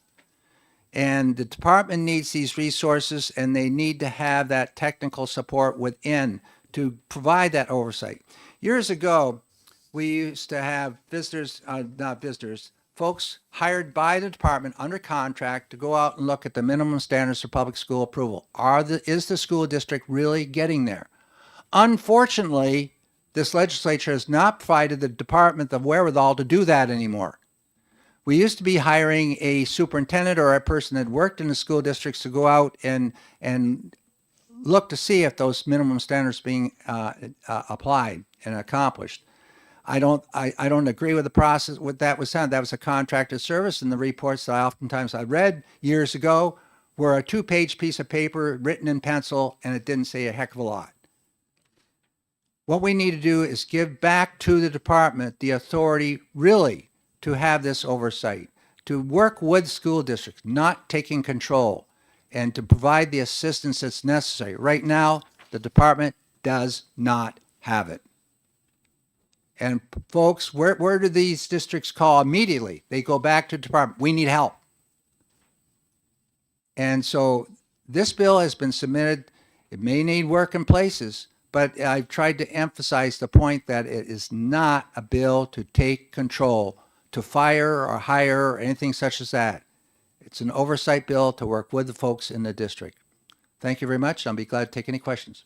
And the department needs these resources, and they need to have that technical support within to provide that oversight. Years ago, we used to have folks hired by the department under contract to go out and look at the minimum standards for public school approval. Is the school district really getting there? Unfortunately, this legislature has not provided the department the wherewithal to do that anymore. We used to be hiring a superintendent or a person that worked in the school districts to go out and look to see if those minimum standards being applied and accomplished. I don't agree with the process. What that was done, that was a contracted service, and the reports that oftentimes I read years ago were a 2-page piece of paper written in pencil, and it didn't say a heck of a lot. What we need to do is give back to the department the authority really to have this oversight, to work with school districts, not taking control, and to provide the assistance that's necessary. Right now, the department does not have it. And folks, where do these districts call immediately? They go back to the department. We need help. And so this bill has been submitted. It may need work in places, but I've tried to emphasize the point that it is not a bill to take control, to fire or hire or anything such as that. It's an oversight bill to work with the folks in the district. Thank you very much. I'll be glad to take any questions.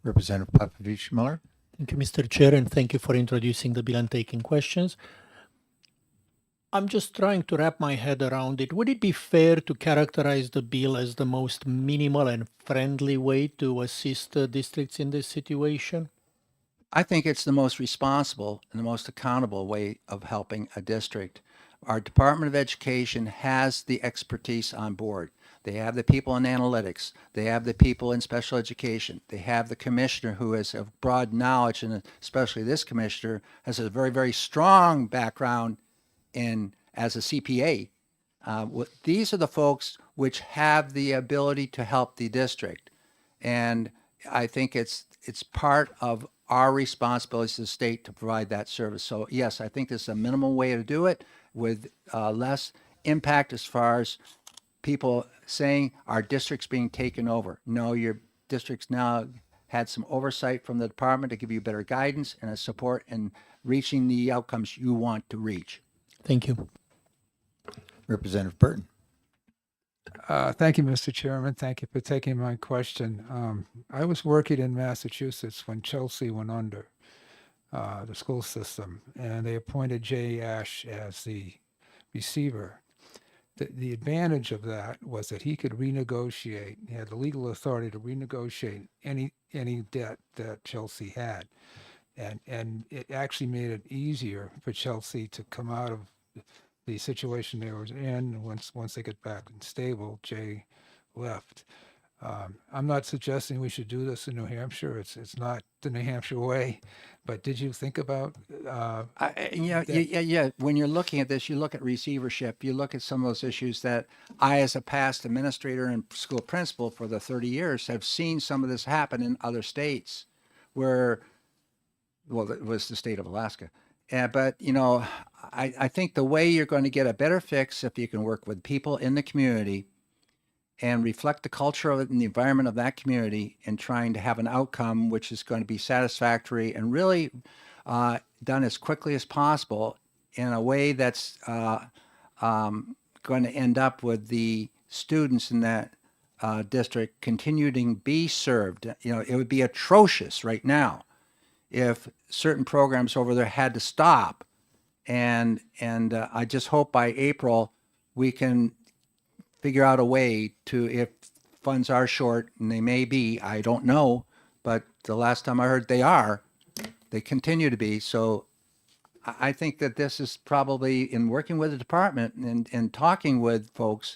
Representative Popovich Miller. Thank you, Mr. Chair, and thank you for introducing the bill and taking questions. I'm just trying to wrap my head around it. Would it be fair to characterize the bill as the most minimal and friendly way to assist districts in this situation? I think it's the most responsible and the most accountable way of helping a district. Our Department of Education has the expertise on board. They have the people in analytics. They have the people in special education. They have the commissioner who has a broad knowledge, and especially this commissioner has a very, very strong background in as a CPA. These are the folks which have the ability to help the district. And I think it's part of our responsibility as a state to provide that service. So yes, I think this is a minimal way to do it with less impact as far as people saying our district's being taken over. No, your district's now had some oversight from the department to give you better guidance and a support in reaching the outcomes you want to reach. Thank you. Representative Burton. Thank you, Mr. Chairman. Thank you for taking my question. I was working in Massachusetts when Chelsea went under the school system, and they appointed Jay Ash as the receiver. The advantage of that was that he could renegotiate. He had the legal authority to renegotiate any debt that Chelsea had, and it actually made it easier for Chelsea to come out of the situation they were in. Once they get back and stable, Jay left. I'm not suggesting we should do this in New Hampshire. It's not the New Hampshire way, but did you think about? Yeah. When you're looking at this, you look at receivership. You look at some of those issues that I, as a past administrator and school principal for the 30 years, have seen some of this happen in other states, where, well, it was the state of Alaska. But I think the way you're going to get a better fix if you can work with people in the community and reflect the culture of it and the environment of that community and trying to have an outcome which is going to be satisfactory and really done as quickly as possible in a way that's going to end up with the students in that district continuing to be served. It would be atrocious right now if certain programs over there had to stop. And I just hope by April we can figure out a way to, if funds are short, and they may be, I don't know, but the last time I heard they continue to be. So I think that this is probably, in working with the department and talking with folks,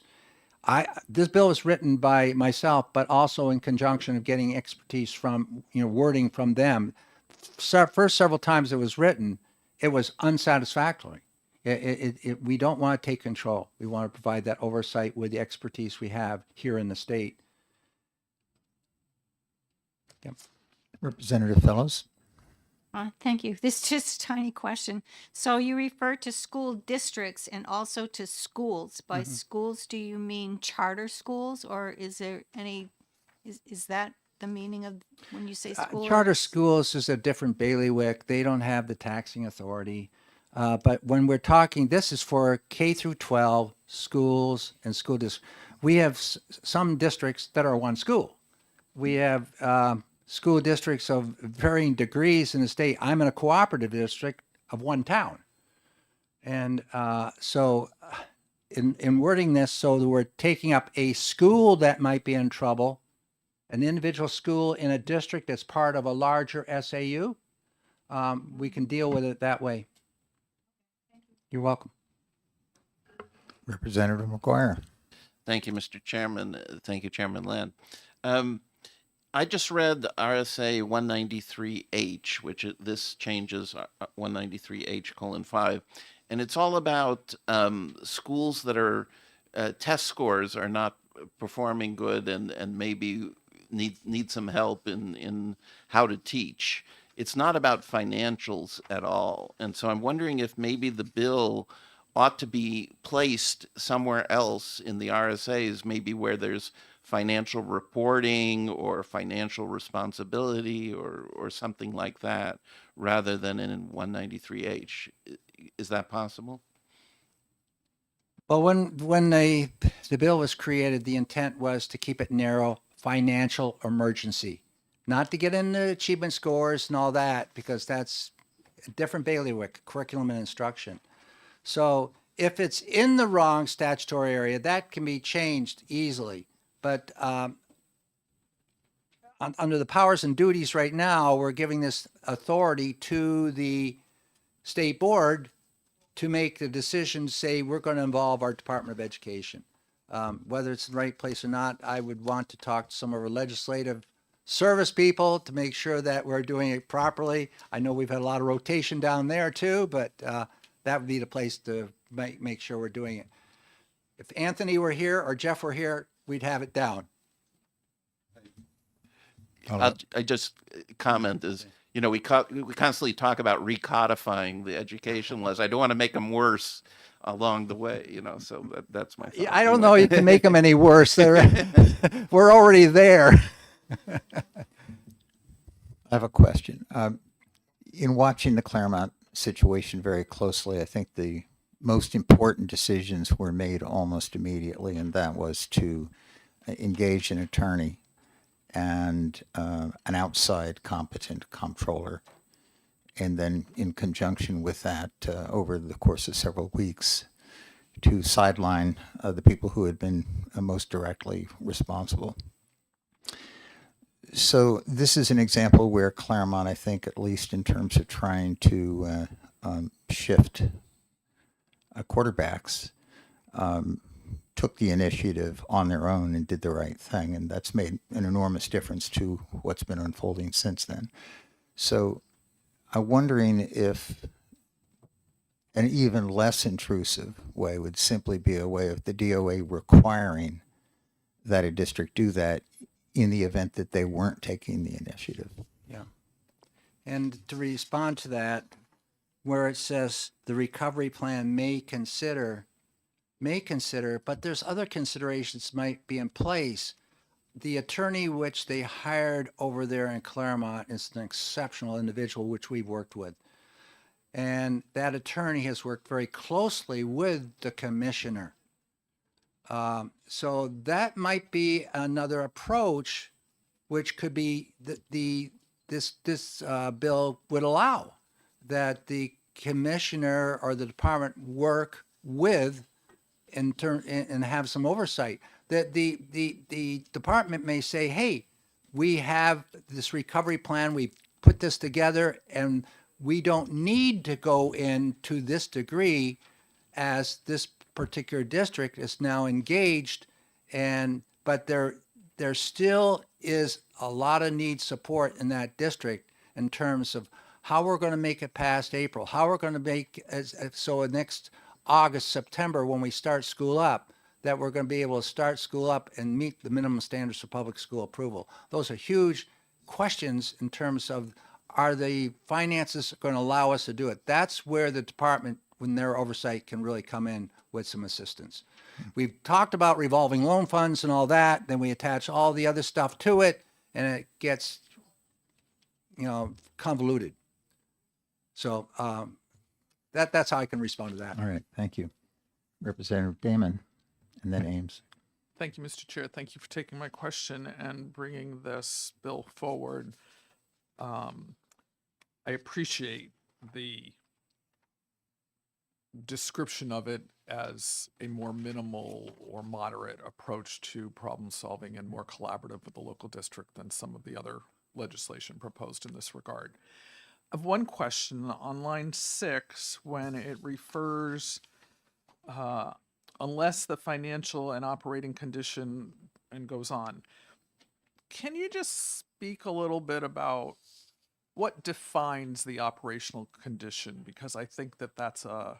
this bill was written by myself, but also in conjunction of getting expertise from, wording from them. First several times it was written, it was unsatisfactory. We don't want to take control. We want to provide that oversight with the expertise we have here in the state. Yep. Representative Fellows. Thank you. This is just a tiny question. So you refer to school districts and also to schools. By schools, do you mean charter schools, or is there any, is that the meaning of when you say school? Charter schools is a different bailiwick. They don't have the taxing authority. But when we're talking, this is for K through 12 schools and school districts. We have some districts that are one school. We have school districts of varying degrees in the state. I'm in a cooperative district of one town. And so in wording this so that we're taking up a school that might be in trouble, an individual school in a district that's part of a larger SAU, we can deal with it that way. You're welcome. Representative McGuire. Thank you, Mr. Chairman. Thank you, Chairman Land. I just read RSA 193H, which this changes 193H:5, and it's all about schools that are test scores are not performing good and maybe need some help in how to teach. It's not about financials at all. And so I'm wondering if maybe the bill ought to be placed somewhere else in the RSAs, maybe where there's financial reporting or financial responsibility or something like that, rather than in 193H. Is that possible? Well, when the bill was created, the intent was to keep it narrow, financial emergency, not to get into achievement scores and all that, because that's a different bailiwick, curriculum and instruction. So if it's in the wrong statutory area, that can be changed easily. But under the powers and duties right now, we're giving this authority to the state board to make the decision, say, we're going to involve our Department of Education. Whether it's the right place or not, I would want to talk to some of our legislative service people to make sure that we're doing it properly. I know we've had a lot of rotation down there too, but that would be the place to make sure we're doing it. If Anthony were here or Jeff were here, we'd have it down. I just comment is, you know, we constantly talk about recodifying the education laws. I don't want to make them worse along the way, you know, so that's my thought. Yeah, I don't know you can make them any worse. We're already there. I have a question. In watching the Claremont situation very closely, I think the most important decisions were made almost immediately, and that was to engage an attorney and an outside competent comptroller. And then in conjunction with that, over the course of several weeks, to sideline the people who had been most directly responsible. So this is an example where Claremont, I think, at least in terms of trying to shift quarterbacks, took the initiative on their own and did the right thing. And that's made an enormous difference to what's been unfolding since then. So I'm wondering if an even less intrusive way would simply be a way of the DOA requiring that a district do that in the event that they weren't taking the initiative. Yeah. And to respond to that, where it says the recovery plan may consider, but there's other considerations might be in place. The attorney which they hired over there in Claremont is an exceptional individual which we've worked with. And that attorney has worked very closely with the commissioner. So that might be another approach which could be this bill would allow, that the commissioner or the department work with and have some oversight. That the department may say, hey, we have this recovery plan, we put this together, and we don't need to go into this degree as this particular district is now engaged, but there still is a lot of need support in that district in terms of how we're going to make it past April, how we're going to make so next August, September, when we start school up, that we're going to be able to start school up and meet the minimum standards for public school approval. Those are huge questions in terms of, are the finances going to allow us to do it? That's where the department, when their oversight, can really come in with some assistance. We've talked about revolving loan funds and all that, then we attach all the other stuff to it, and it gets, convoluted. So that's how I can respond to that. All right, thank you. Representative Damon, and then Ames. Thank you, Mr. Chair. Thank you for taking my question and bringing this bill forward. I appreciate the description of it as a more minimal or moderate approach to problem solving and more collaborative with the local district than some of the other legislation proposed in this regard. I have one question on line 6 when it refers unless the financial and operating condition and goes on. Can you just speak a little bit about what defines the operational condition? Because I think that that's a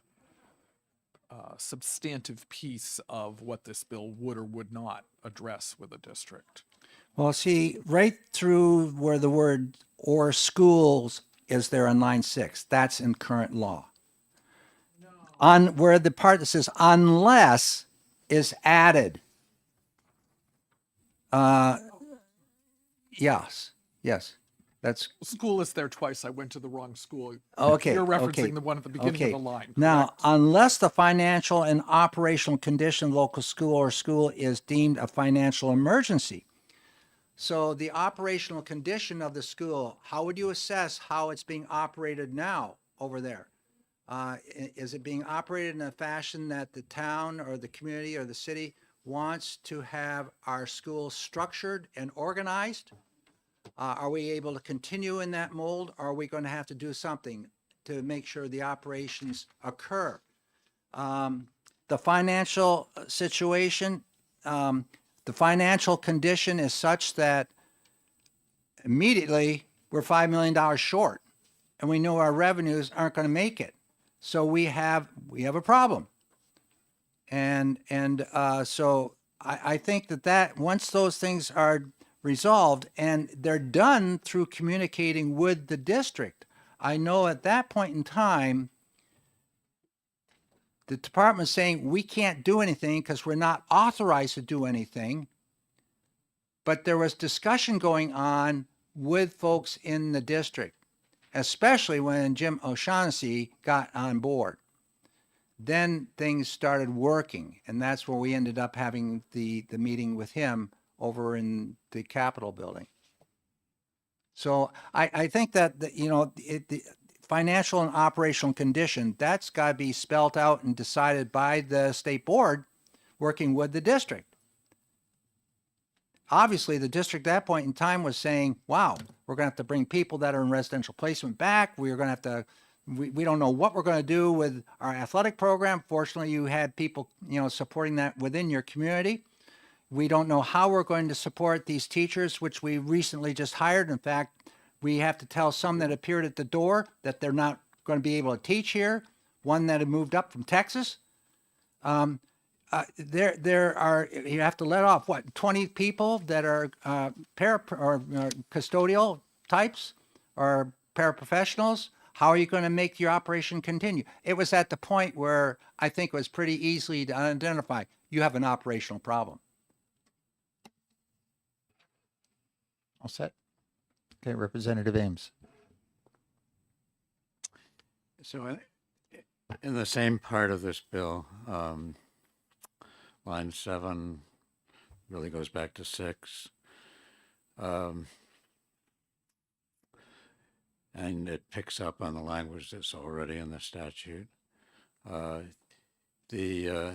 substantive piece of what this bill would or would not address with a district. Well, see, right through where the word or schools is there on line 6, that's in current law. On where the part that says unless is added. Yes, that's School is there twice. I went to the wrong school. okay. You're referencing okay, the one at the beginning okay. of the line. Now, correct? unless the financial and operational condition of local school or school is deemed a financial emergency. So the operational condition of the school, how would you assess how it's being operated now over there? Is it being operated in a fashion that the town or the community or the city wants to have our schools structured and organized? Are we able to continue in that mold? Or are we going to have to do something to make sure the operations occur? The financial situation, the financial condition is such that immediately we're $5 million short, and we know our revenues aren't going to make it. So we have a problem. And so I think that once those things are resolved, and they're done through communicating with the district, I know at that point in time, the department's saying we can't do anything because we're not authorized to do anything. But there was discussion going on with folks in the district, especially when Jim O'Shaughnessy got on board. Then things started working, and that's where we ended up having the meeting with him over in the Capitol building. So I think that, the financial and operational condition, that's got to be spelled out and decided by the state board working with the district. Obviously, the district at that point in time was saying, wow, we're going to have to bring people that are in residential placement back. We're going to have to, we don't know what we're going to do with our athletic program. Fortunately, you had people, supporting that within your community. We don't know how we're going to support these teachers, which we recently just hired. In fact, we have to tell some that appeared at the door that they're not going to be able to teach here. One that had moved up from Texas. There are, you have to let off 20 people that are custodial types or paraprofessionals. How are you going to make your operation continue? It was at the point where I think it was pretty easily to identify you have an operational problem. All set? Okay, Representative Ames. So in the same part of this bill, line 7 really goes back to 6. And it picks up on the language that's already in the statute. The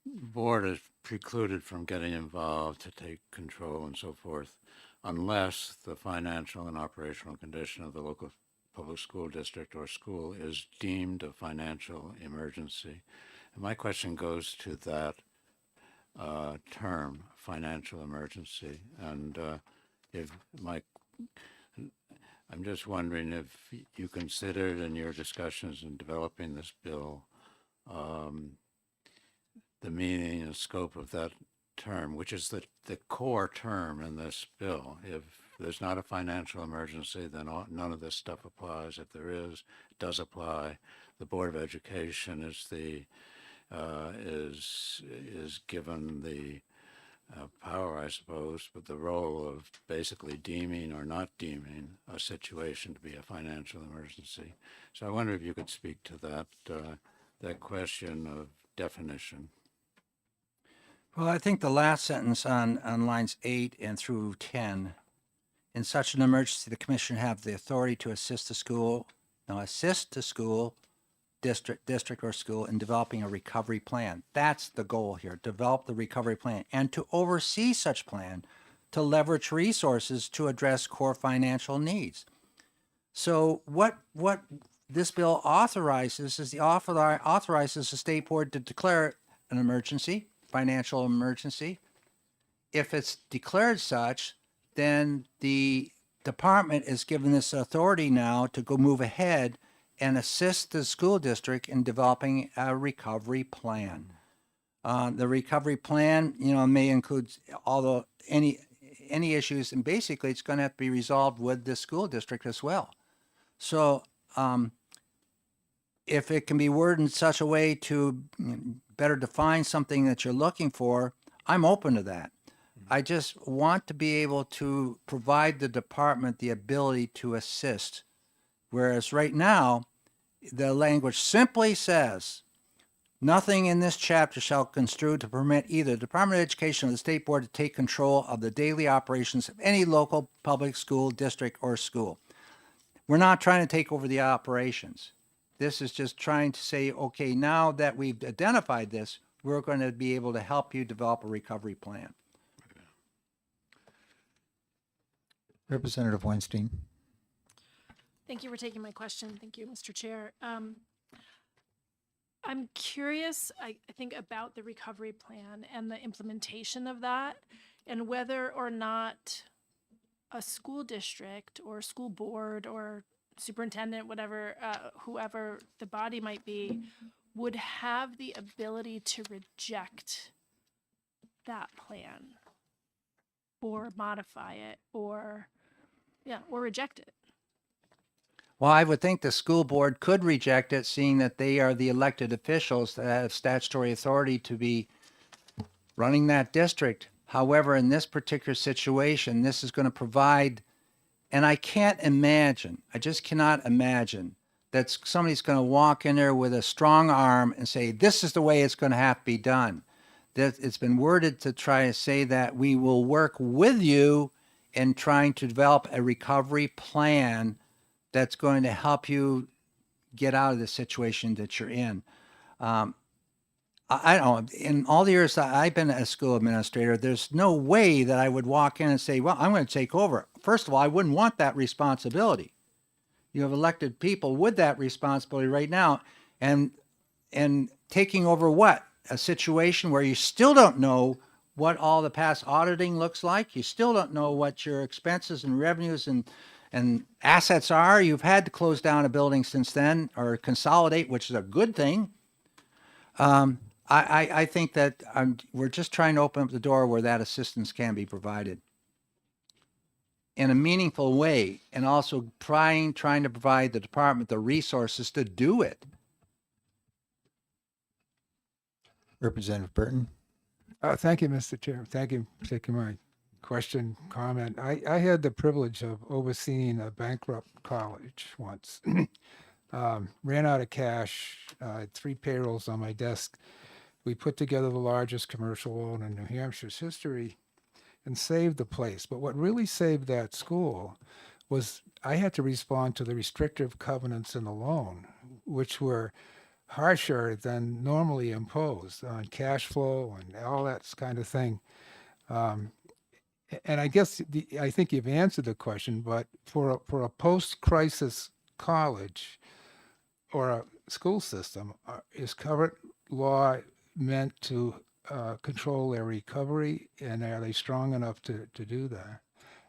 board is precluded from getting involved to take control and so forth unless the financial and operational condition of the local public school district or school is deemed a financial emergency. And my question goes to that term, financial emergency. And I'm just wondering if you considered in your discussions in developing this bill the meaning and scope of that term, which is the core term in this bill. If there's not a financial emergency, then none of this stuff applies. If there is, it does apply. The Board of Education is is given the power, I suppose, but the role of basically deeming or not deeming a situation to be a financial emergency. So I wonder if you could speak to that question of definition. Well, I think the last sentence on lines 8 and through 10, in such an emergency, the commission have the authority to assist the school, district or school in developing a recovery plan. That's the goal here, develop the recovery plan and to oversee such plan to leverage resources to address core financial needs. So what this bill authorizes is authorizes the state board to declare an emergency, financial emergency. If it's declared such, then the department is given this authority now to go move ahead and assist the school district in developing a recovery plan. The recovery plan, may include any issues, and basically it's going to have to be resolved with the school district as well. So if it can be worded in such a way to better define something that you're looking for, I'm open to that. I just want to be able to provide the department the ability to assist. Whereas right now, the language simply says, nothing in this chapter shall construe to permit either the Department of Education or the State Board to take control of the daily operations of any local public school, district, or school. We're not trying to take over the operations. This is just trying to say, okay, now that we've identified this, we're going to be able to help you develop a recovery plan. Representative Weinstein. Thank you for taking my question. Thank you, Mr. Chair. I'm curious, I think, about the recovery plan and the implementation of that, and whether or not a school district or school board or superintendent, whatever, whoever the body might be, would have the ability to reject that plan or modify it or reject it. Well, I would think the school board could reject it, seeing that they are the elected officials that have statutory authority to be running that district. However, in this particular situation, this is going to provide, and I can't imagine, I just cannot imagine that somebody's going to walk in there with a strong arm and say, this is the way it's going to have to be done. That it's been worded to try to say that we will work with you in trying to develop a recovery plan that's going to help you get out of the situation that you're in. I don't know, in all the years that I've been a school administrator, there's no way that I would walk in and say, well, I'm going to take over. First of all, I wouldn't want that responsibility. You have elected people with that responsibility right now, and taking over what? A situation where you still don't know what all the past auditing looks like. You still don't know what your expenses and revenues and assets are. You've had to close down a building since then or consolidate, which is a good thing. I think that we're just trying to open up the door where that assistance can be provided in a meaningful way, and also trying to provide the department the resources to do it. Representative Burton. Thank you, Mr. Chair. Thank you for taking my question, comment. I had the privilege of overseeing a bankrupt college once. Ran out of cash, 3 payrolls on my desk. We put together the largest commercial loan in New Hampshire's history and saved the place. But what really saved that school was I had to respond to the restrictive covenants in the loan, which were harsher than normally imposed on cash flow and all that kind of thing. And I guess I think you've answered the question, but for a post-crisis college or a school system, is current law meant to control their recovery, and are they strong enough to do that?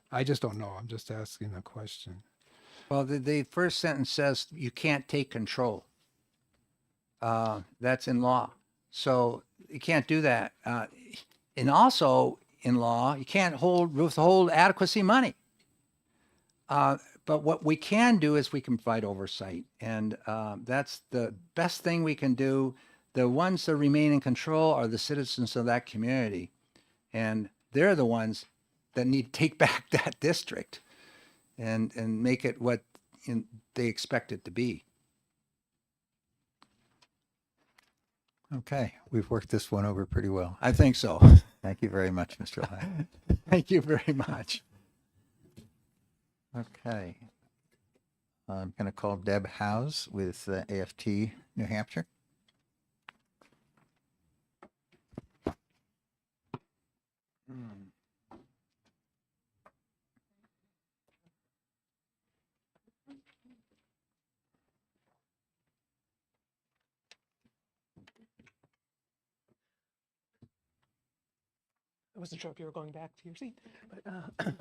I just don't know. I'm just asking the question. Well, the first sentence says you can't take control. That's in law. So you can't do that. And also in law, you can't withhold adequacy money. But what we can do is we can provide oversight. And that's the best thing we can do. The ones that remain in control are the citizens of that community. And they're the ones that need to take back that district and make it what they expect it to be. Okay, we've worked this one over pretty well. I think so. Thank you very much, Mr. Ladd. Thank you very much. Okay. I'm going to call Deb Howes with AFT New Hampshire. I wasn't sure if you were going back to your seat, but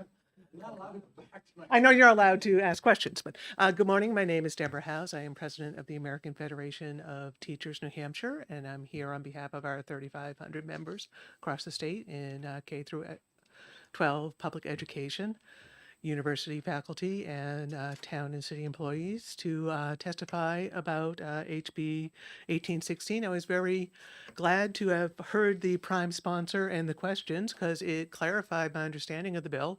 I know you're allowed to ask questions. But good morning. My name is Deborah Howes. I am president of the American Federation of Teachers New Hampshire, and I'm here on behalf of our 3,500 members across the state in K through 12 public education, university faculty, and town and city employees to testify about HB 1816. I was very glad to have heard the prime sponsor and the questions because it clarified my understanding of the bill.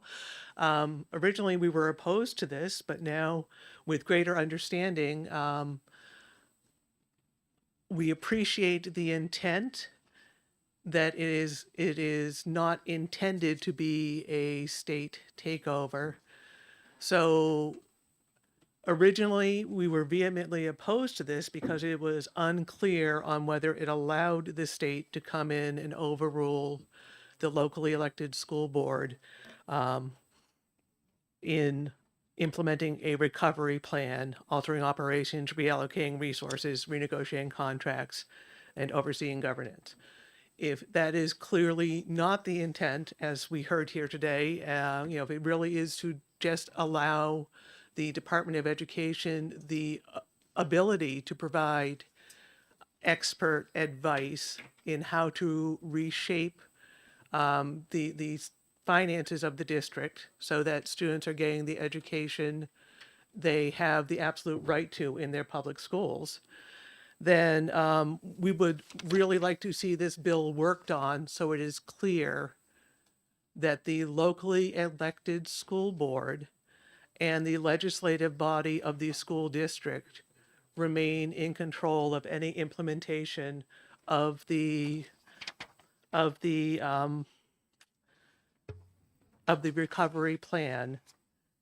Originally, we were opposed to this, but now with greater understanding, we appreciate the intent that it is not intended to be a state takeover. So Originally, we were vehemently opposed to this because it was unclear on whether it allowed the state to come in and overrule the locally elected school board in implementing a recovery plan, altering operations, reallocating resources, renegotiating contracts, and overseeing governance. If that is clearly not the intent, as we heard here today, if it really is to just allow the Department of Education the ability to provide expert advice in how to reshape the finances of the district so that students are getting the education they have the absolute right to in their public schools, then we would really like to see this bill worked on so it is clear that the locally elected school board and the legislative body of the school district remain in control of any implementation of the recovery plan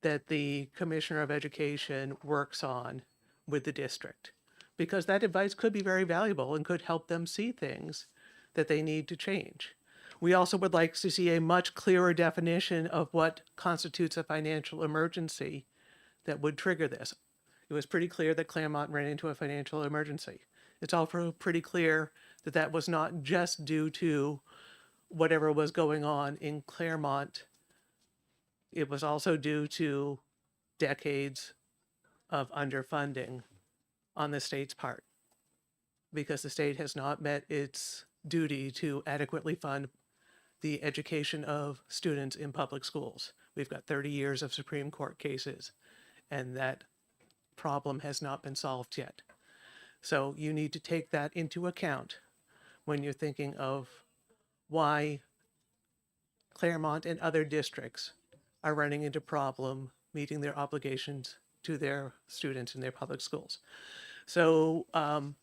that the Commissioner of Education works on with the district. Because that advice could be very valuable and could help them see things that they need to change. We also would like to see a much clearer definition of what constitutes a financial emergency that would trigger this. It was pretty clear that Claremont ran into a financial emergency. It's also pretty clear that that was not just due to whatever was going on in Claremont. It was also due to decades of underfunding on the state's part, because the state has not met its duty to adequately fund the education of students in public schools. We've got 30 years of Supreme Court cases, and that problem has not been solved yet. So you need to take that into account when you're thinking of why Claremont and other districts are running into problem meeting their obligations to their students in their public schools. So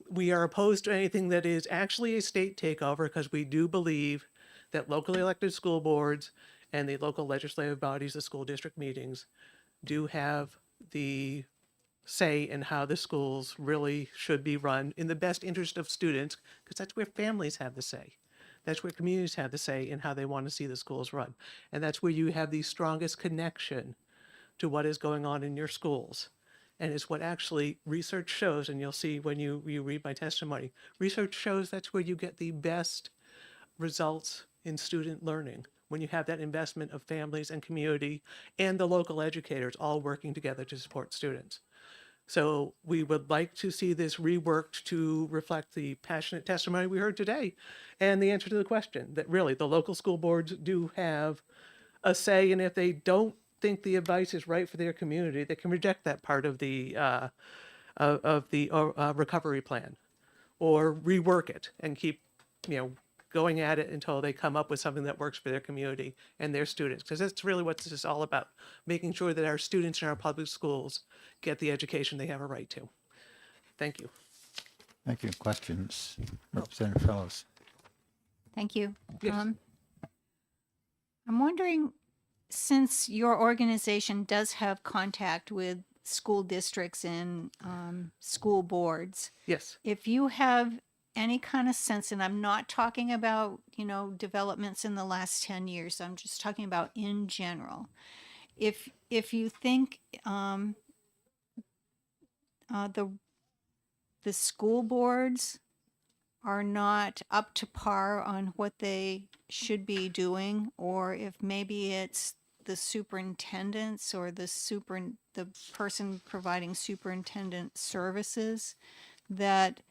we are opposed to anything that is actually a state takeover, because we do believe that locally elected school boards and the local legislative bodies, the school district meetings, do have the say in how the schools really should be run in the best interest of students, because that's where families have the say. That's where communities have the say in how they want to see the schools run. And that's where you have the strongest connection to what is going on in your schools. And it's what actually research shows, and you'll see when you read my testimony, research shows that's where you get the best results in student learning, when you have that investment of families and community and the local educators all working together to support students. So we would like to see this reworked to reflect the passionate testimony we heard today and the answer to the question that really the local school boards do have a say, and if they don't think the advice is right for their community, they can reject that part of the recovery plan or rework it and keep going at it until they come up with something that works for their community and their students, because that's really what this is all about, making sure that our students in our public schools get the education they have a right to. Thank you. Thank you. Questions? Representative Fellows. Thank you. Yes. I'm wondering, since your organization does have contact with school districts and school boards, Yes. if you have any kind of sense, and I'm not talking about, developments in the last 10 years, I'm just talking about in general. If you think the school boards are not up to par on what they should be doing, or if maybe it's the superintendents or the person providing superintendent services that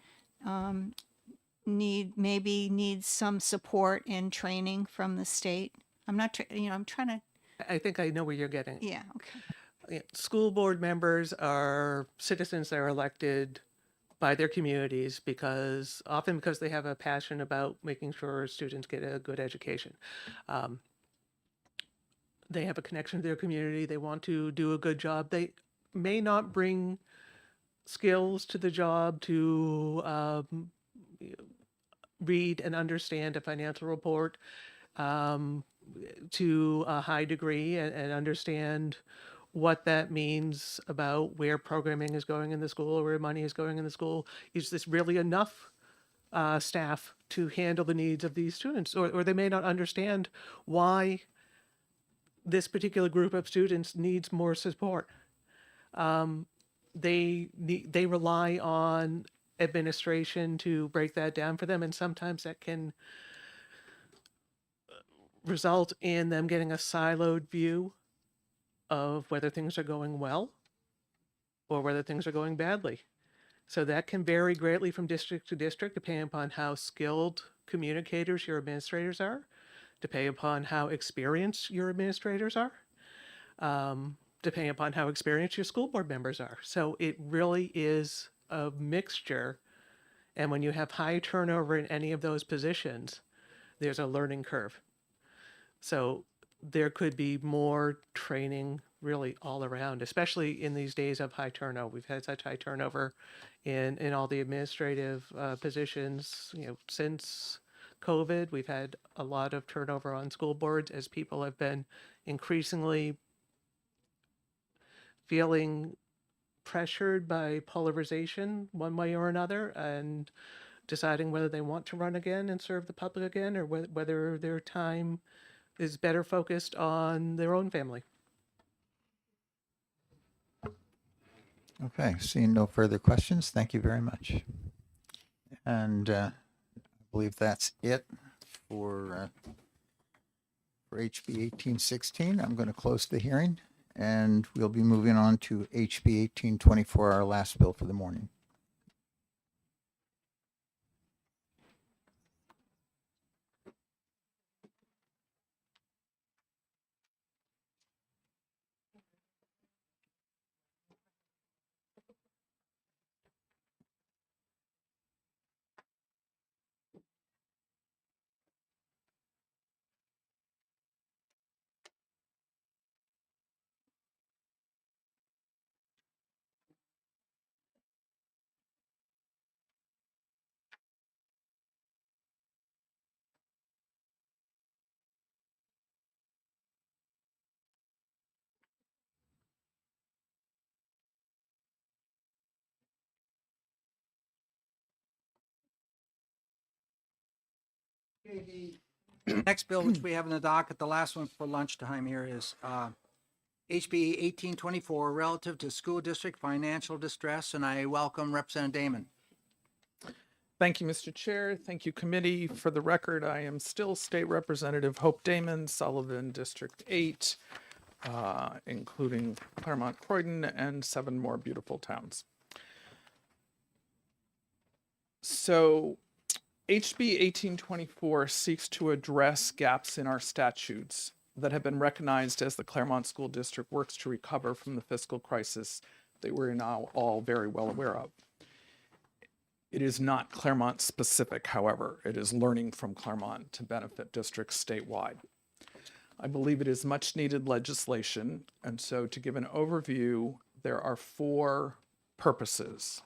needs some support and training from the state. I'm trying to. I think I know where you're getting. Yeah. Okay. School board members are citizens that are elected by their communities because they have a passion about making sure students get a good education. They have a connection to their community. They want to do a good job. They may not bring skills to the job to read and understand a financial report to a high degree and understand what that means about where programming is going in the school or where money is going in the school. Is this really enough staff to handle the needs of these students? Or they may not understand why this particular group of students needs more support. They rely on administration to break that down for them, and sometimes that can result in them getting a siloed view of whether things are going well or whether things are going badly. So that can vary greatly from district to district, depending upon how skilled communicators your administrators are, depending upon how experienced your administrators are, depending upon how experienced your school board members are. So it really is a mixture. And when you have high turnover in any of those positions, there's a learning curve. So there could be more training really all around, especially in these days of high turnover. We've had such high turnover in all the administrative positions, since COVID. We've had a lot of turnover on school boards as people have been increasingly feeling pressured by polarization one way or another and deciding whether they want to run again and serve the public again, or whether their time is better focused on their own family. Okay, seeing no further questions, thank you very much. And I believe that's it for HB 1816. I'm going to close the hearing, and we'll be moving on to HB 1824, our last bill for the morning. Next bill, which we have in the docket, the last one for lunchtime here, is HB 1824 relative to school district financial distress, and I welcome Representative Damon. Thank you, Mr. Chair. Thank you, committee. For the record, I am still State Representative Hope Damon, Sullivan District 8, including Claremont, Croydon, and 7 more beautiful towns. So HB 1824 seeks to address gaps in our statutes that have been recognized as the Claremont School District works to recover from the fiscal crisis that we're now all very well aware of. It is not Claremont specific, however. It is learning from Claremont to benefit districts statewide. I believe it is much needed legislation, and so to give an overview, there are 4 purposes.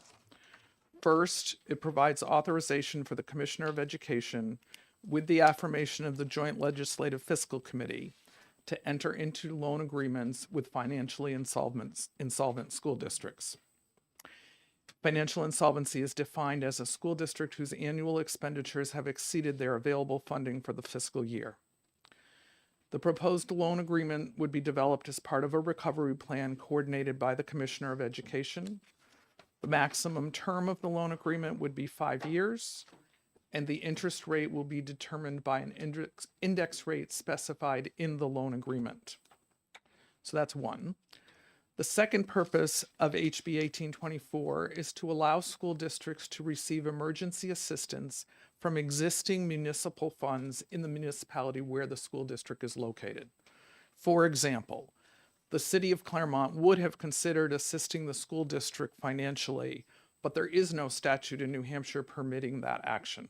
First, it provides authorization for the Commissioner of Education, with the affirmation of the Joint Legislative Fiscal Committee, to enter into loan agreements with financially insolvent school districts. Financial insolvency is defined as a school district whose annual expenditures have exceeded their available funding for the fiscal year. The proposed loan agreement would be developed as part of a recovery plan coordinated by the Commissioner of Education. The maximum term of the loan agreement would be 5 years, and the interest rate will be determined by an index rate specified in the loan agreement. So that's one. The second purpose of HB 1824 is to allow school districts to receive emergency assistance from existing municipal funds in the municipality where the school district is located. For example, the city of Claremont would have considered assisting the school district financially, but there is no statute in New Hampshire permitting that action.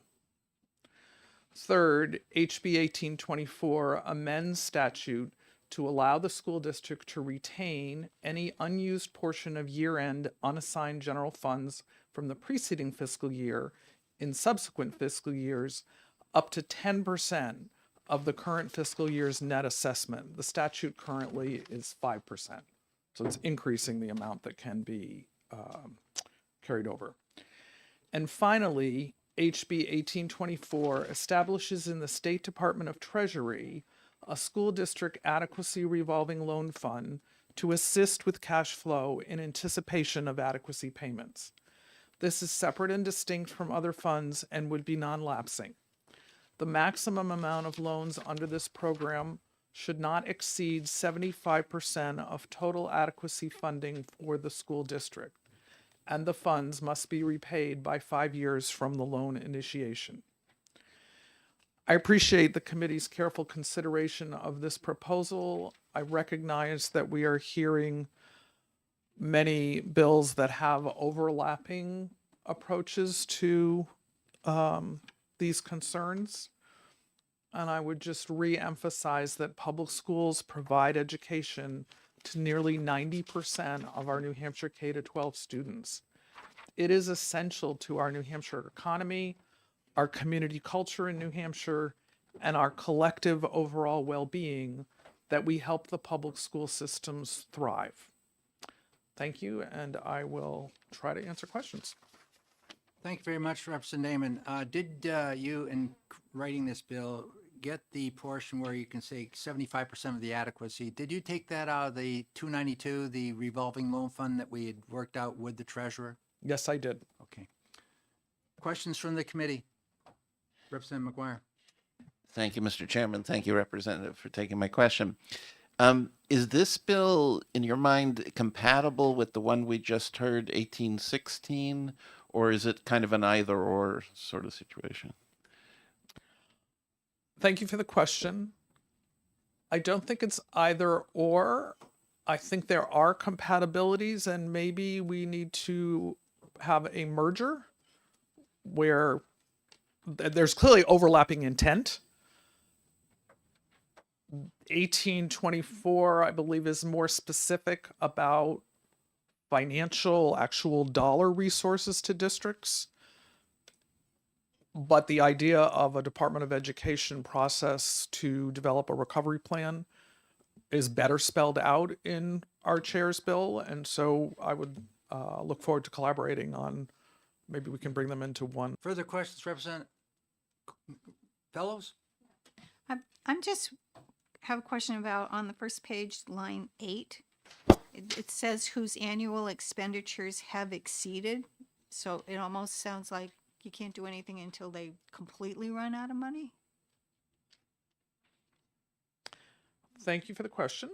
Third, HB 1824 amends statute to allow the school district to retain any unused portion of year-end unassigned general funds from the preceding fiscal year in subsequent fiscal years up to 10% of the current fiscal year's net assessment. The statute currently is 5%. So it's increasing the amount that can be carried over. And finally, HB 1824 establishes in the State Department of Treasury a school district adequacy revolving loan fund to assist with cash flow in anticipation of adequacy payments. This is separate and distinct from other funds and would be non-lapsing. The maximum amount of loans under this program should not exceed 75% of total adequacy funding for the school district, and the funds must be repaid by 5 years from the loan initiation. I appreciate the committee's careful consideration of this proposal. I recognize that we are hearing many bills that have overlapping approaches to these concerns. And I would just re-emphasize that public schools provide education to nearly 90% of our New Hampshire K-12 students. It is essential to our New Hampshire economy, our community culture in New Hampshire, and our collective overall well-being that we help the public school systems thrive. Thank you, and I will try to answer questions. Thank you very much, Representative Damon. Did you, in writing this bill, get the portion where you can say 75% of the adequacy? Did you take that out of the 292, the revolving loan fund that we had worked out with the treasurer? Yes, I did. Okay. Questions from the committee? Representative McGuire. Thank you, Mr. Chairman. Thank you, Representative, for taking my question. Is this bill, in your mind, compatible with the one we just heard, 1816, or is it kind of an either-or sort of situation? Thank you for the question. I don't think it's either or. I think there are compatibilities, and maybe we need to have a merger where there's clearly overlapping intent. 1824, I believe, is more specific about financial, actual dollar resources to districts. But the idea of a Department of Education process to develop a recovery plan is better spelled out in our chair's bill. And so I would look forward to collaborating on, maybe we can bring them into one. Further questions, Representative Fellows? I'm just have a question about on the first page, line 8. It says whose annual expenditures have exceeded. So it almost sounds like you can't do anything until they completely run out of money. Thank you for the question.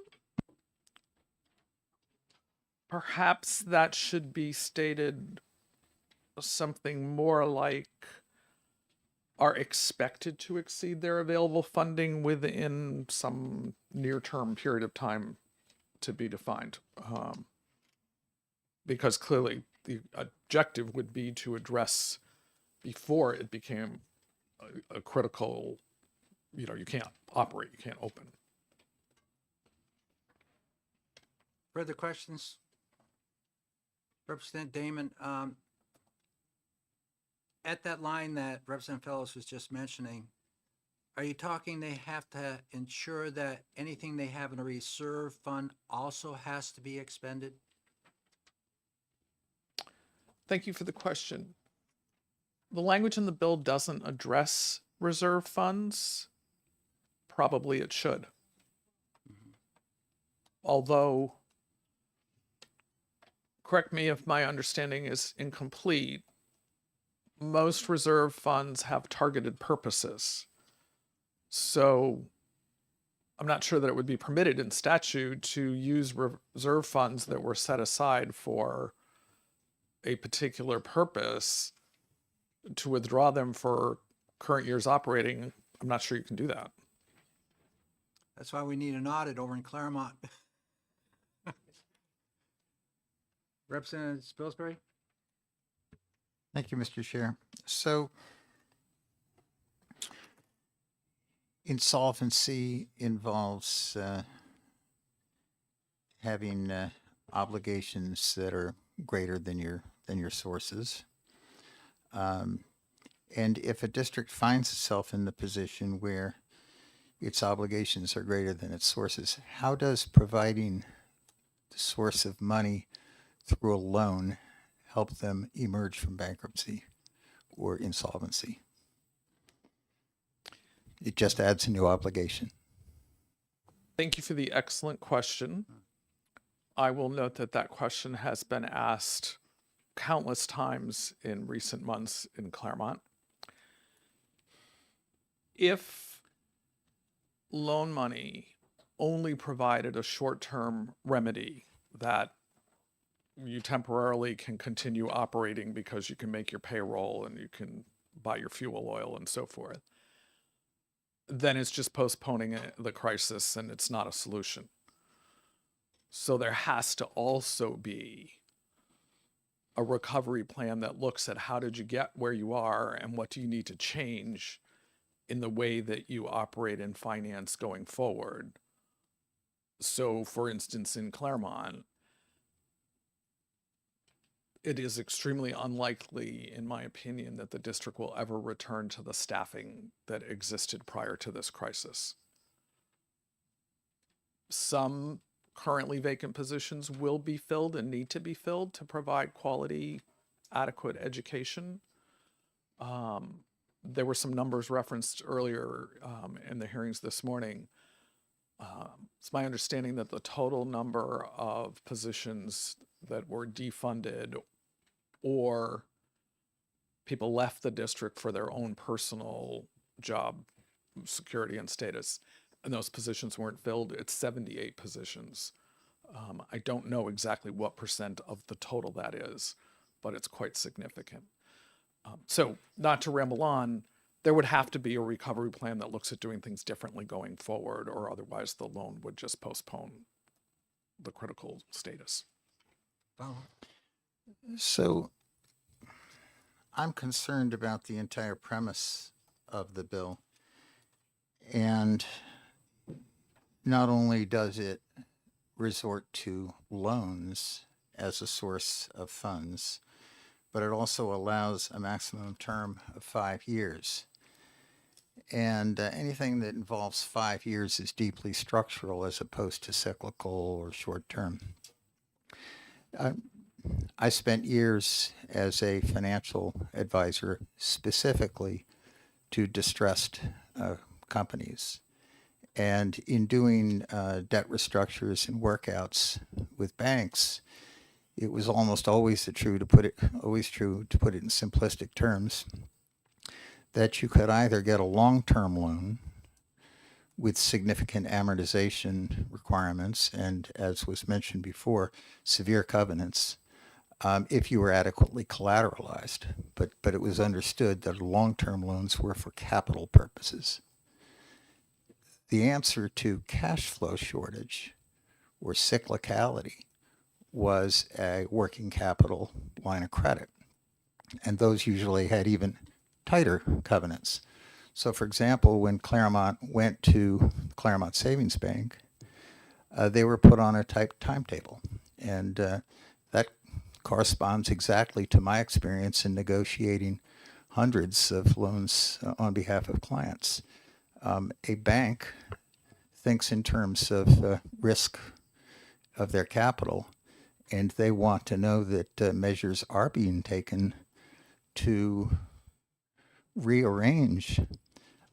Perhaps that should be stated something more like are expected to exceed their available funding within some near-term period of time to be defined. Because clearly the objective would be to address before it became a critical, you can't operate, you can't open. Further questions? Representative Damon, at that line that Representative Fellows was just mentioning, are you talking they have to ensure that anything they have in a reserve fund also has to be expended? Thank you for the question. The language in the bill doesn't address reserve funds. Probably it should. Although, correct me if my understanding is incomplete, most reserve funds have targeted purposes. So I'm not sure that it would be permitted in statute to use reserve funds that were set aside for a particular purpose to withdraw them for current year's operating. I'm not sure you can do that. That's why we need an audit over in Claremont. Representative Spilsbury? Thank you, Mr. Chair. So insolvency involves having obligations that are greater than your sources. And if a district finds itself in the position where its obligations are greater than its sources, how does providing the source of money through a loan help them emerge from bankruptcy or insolvency. It just adds a new obligation. Thank you for the excellent question. I will note that that question has been asked countless times in recent months in Claremont. If loan money only provided a short-term remedy that you temporarily can continue operating because you can make your payroll and you can buy your fuel oil and so forth, then it's just postponing the crisis and it's not a solution. So there has to also be a recovery plan that looks at how did you get where you are and what do you need to change in the way that you operate and finance going forward. So for instance, in Claremont, it is extremely unlikely, in my opinion, that the district will ever return to the staffing that existed prior to this crisis. Some currently vacant positions will be filled and need to be filled to provide quality, adequate education. There were some numbers referenced earlier in the hearings this morning. It's my understanding that the total number of positions that were defunded or people left the district for their own personal job security and status, and those positions weren't filled, it's 78 positions. I don't know exactly what percent of the total that is, but it's quite significant. So not to ramble on, there would have to be a recovery plan that looks at doing things differently going forward, or otherwise the loan would just postpone the critical status. So I'm concerned about the entire premise of the bill. And not only does it resort to loans as a source of funds, but it also allows a maximum term of 5 years. And anything that involves 5 years is deeply structural as opposed to cyclical or short term. I spent years as a financial advisor specifically to distressed companies. And in doing debt restructures and workouts with banks, it was almost always true to put it in simplistic terms, that you could either get a long-term loan with significant amortization requirements and, as was mentioned before, severe covenants, if you were adequately collateralized. But it was understood that long-term loans were for capital purposes. The answer to cash flow shortage or cyclicality was a working capital line of credit. And those usually had even tighter covenants. So for example, when Claremont went to Claremont Savings Bank, they were put on a tight timetable. And that corresponds exactly to my experience in negotiating hundreds of loans on behalf of clients. A bank thinks in terms of risk of their capital, and they want to know that measures are being taken to rearrange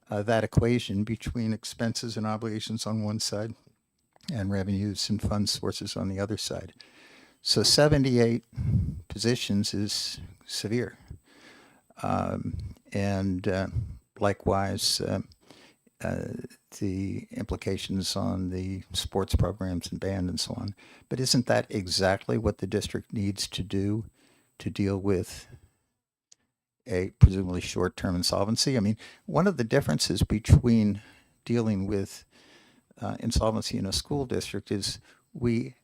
that equation between expenses and obligations on one side and revenues and fund sources on the other side. So 78 positions is severe. Likewise, the implications on the sports programs and band and so on. But isn't that exactly what the district needs to do to deal with a presumably short-term insolvency? I mean, one of the differences between dealing with insolvency in a school district is we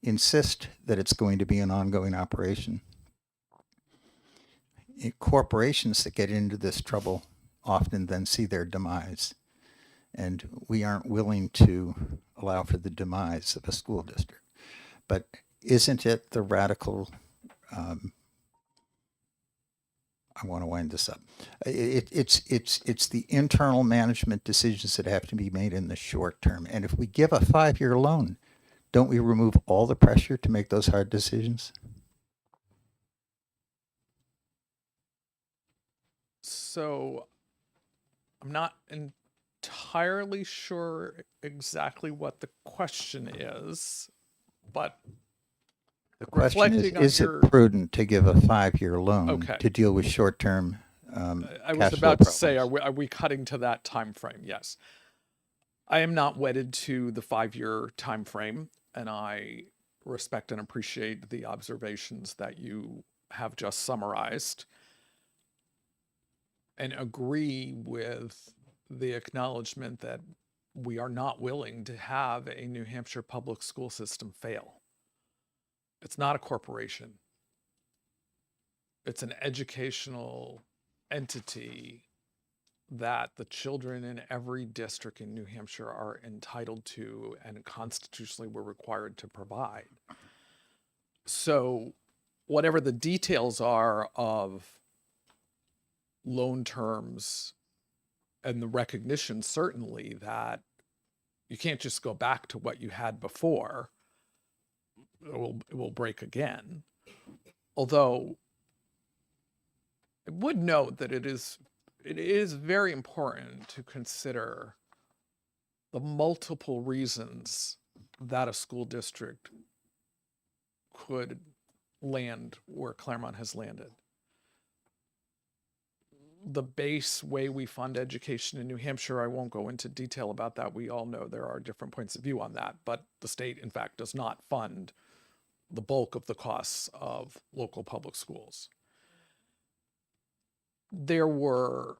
insist that it's going to be an ongoing operation. Corporations that get into this trouble often then see their demise, and we aren't willing to allow for the demise of a school district. But isn't it the radical, I want to wind this up. It's the internal management decisions that have to be made in the short term. And if we give a 5-year loan don't we remove all the pressure to make those hard decisions? So I'm not entirely sure exactly what the question is, but The question reflecting on is your- it prudent to give a 5-year loan Okay. to deal with short-term I was cash flow about to say, problems? are we cutting to that time frame? Yes. I am not wedded to the 5-year time frame, and I respect and appreciate the observations that you have just summarized, and agree with the acknowledgement that we are not willing to have a New Hampshire public school system fail. It's not a corporation. It's an educational entity that the children in every district in New Hampshire are entitled to and constitutionally we're required to provide. So whatever the details are of loan terms and the recognition, certainly, that you can't just go back to what you had before. It will break again. Although I would note that it is very important to consider the multiple reasons that a school district could land where Claremont has landed. The base way we fund education in New Hampshire, I won't go into detail about that. We all know there are different points of view on that, but the state, in fact, does not fund the bulk of the costs of local public schools. There were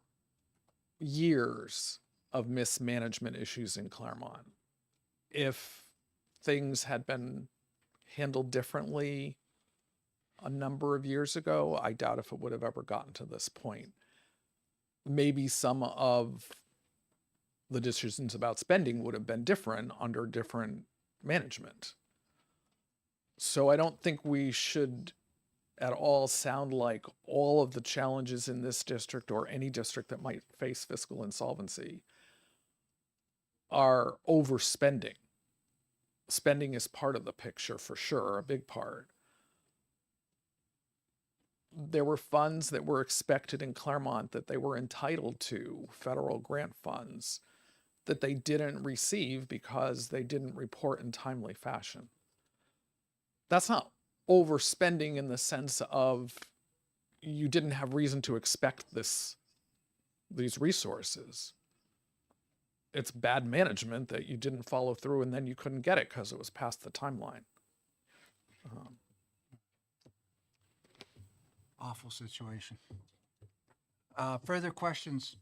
years of mismanagement issues in Claremont. If things had been handled differently a number of years ago, I doubt if it would have ever gotten to this point. Maybe some of the decisions about spending would have been different under different management. So I don't think we should at all sound like all of the challenges in this district or any district that might face fiscal insolvency are overspending. Spending is part of the picture for sure, a big part. There were funds that were expected in Claremont that they were entitled to, federal grant funds, that they didn't receive because they didn't report in timely fashion. That's not overspending in the sense of you didn't have reason to expect these resources. It's bad management that you didn't follow through and then you couldn't get it because it was past the timeline. Awful situation. Further questions?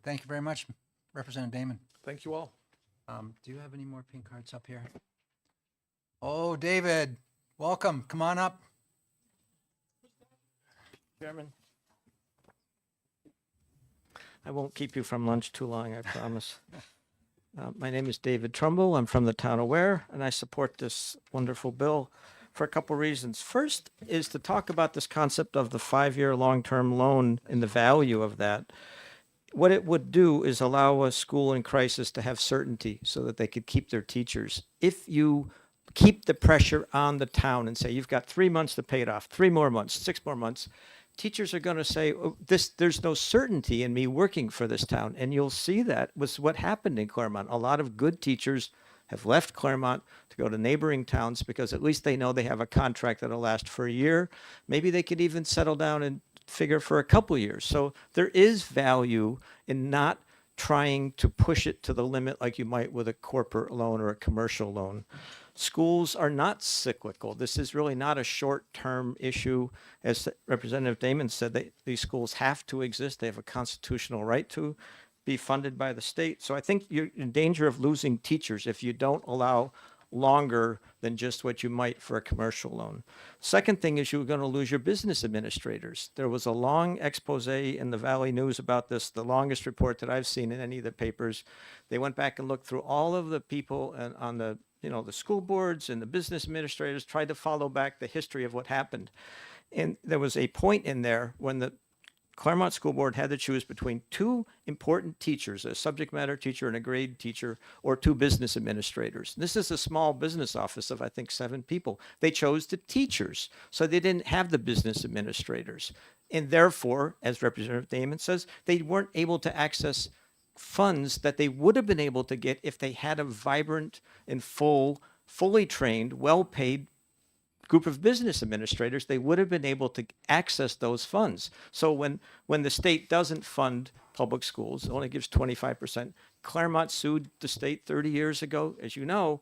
Thank you very much, Representative Damon. Thank you all. Do you have any more pink cards up here? Oh, David, welcome. Come on up. Chairman. I won't keep you from lunch too long, I promise. My name is David Trumbull. I'm from the town of Ware, and I support this wonderful bill for a couple reasons. First is to talk about this concept of the 5-year long-term loan and the value of that. What it would do is allow a school in crisis to have certainty so that they could keep their teachers. If you keep the pressure on the town and say, you've got 3 months to pay it off, 3 more months, 6 more months, teachers are going to say, oh, there's no certainty in me working for this town. And you'll see that was what happened in Claremont. A lot of good teachers have left Claremont to go to neighboring towns because at least they know they have a contract that'll last for a year. Maybe they could even settle down and figure for a couple years. So there is value in not trying to push it to the limit like you might with a corporate loan or a commercial loan. Schools are not cyclical. This is really not a short-term issue. As Representative Damon said, these schools have to exist. They have a constitutional right to be funded by the state. So I think you're in danger of losing teachers if you don't allow longer than just what you might for a commercial loan. Second thing is you're going to lose your business administrators. There was a long expose in the Valley News about this, the longest report that I've seen in any of the papers. They went back and looked through all of the people on the the school boards and the business administrators, tried to follow back the history of what happened. And there was a point in there when the Claremont School Board had to choose between two important teachers, a subject matter teacher and a grade teacher, or two business administrators. This is a small business office of, I think, 7 people. They chose the teachers, so they didn't have the business administrators. And therefore, as Representative Damon says, they weren't able to access funds that they would have been able to get if they had a vibrant and fully trained, well-paid group of business administrators. They would have been able to access those funds. So when the state doesn't fund public schools, it only gives 25%. Claremont sued the state 30 years ago. As you know,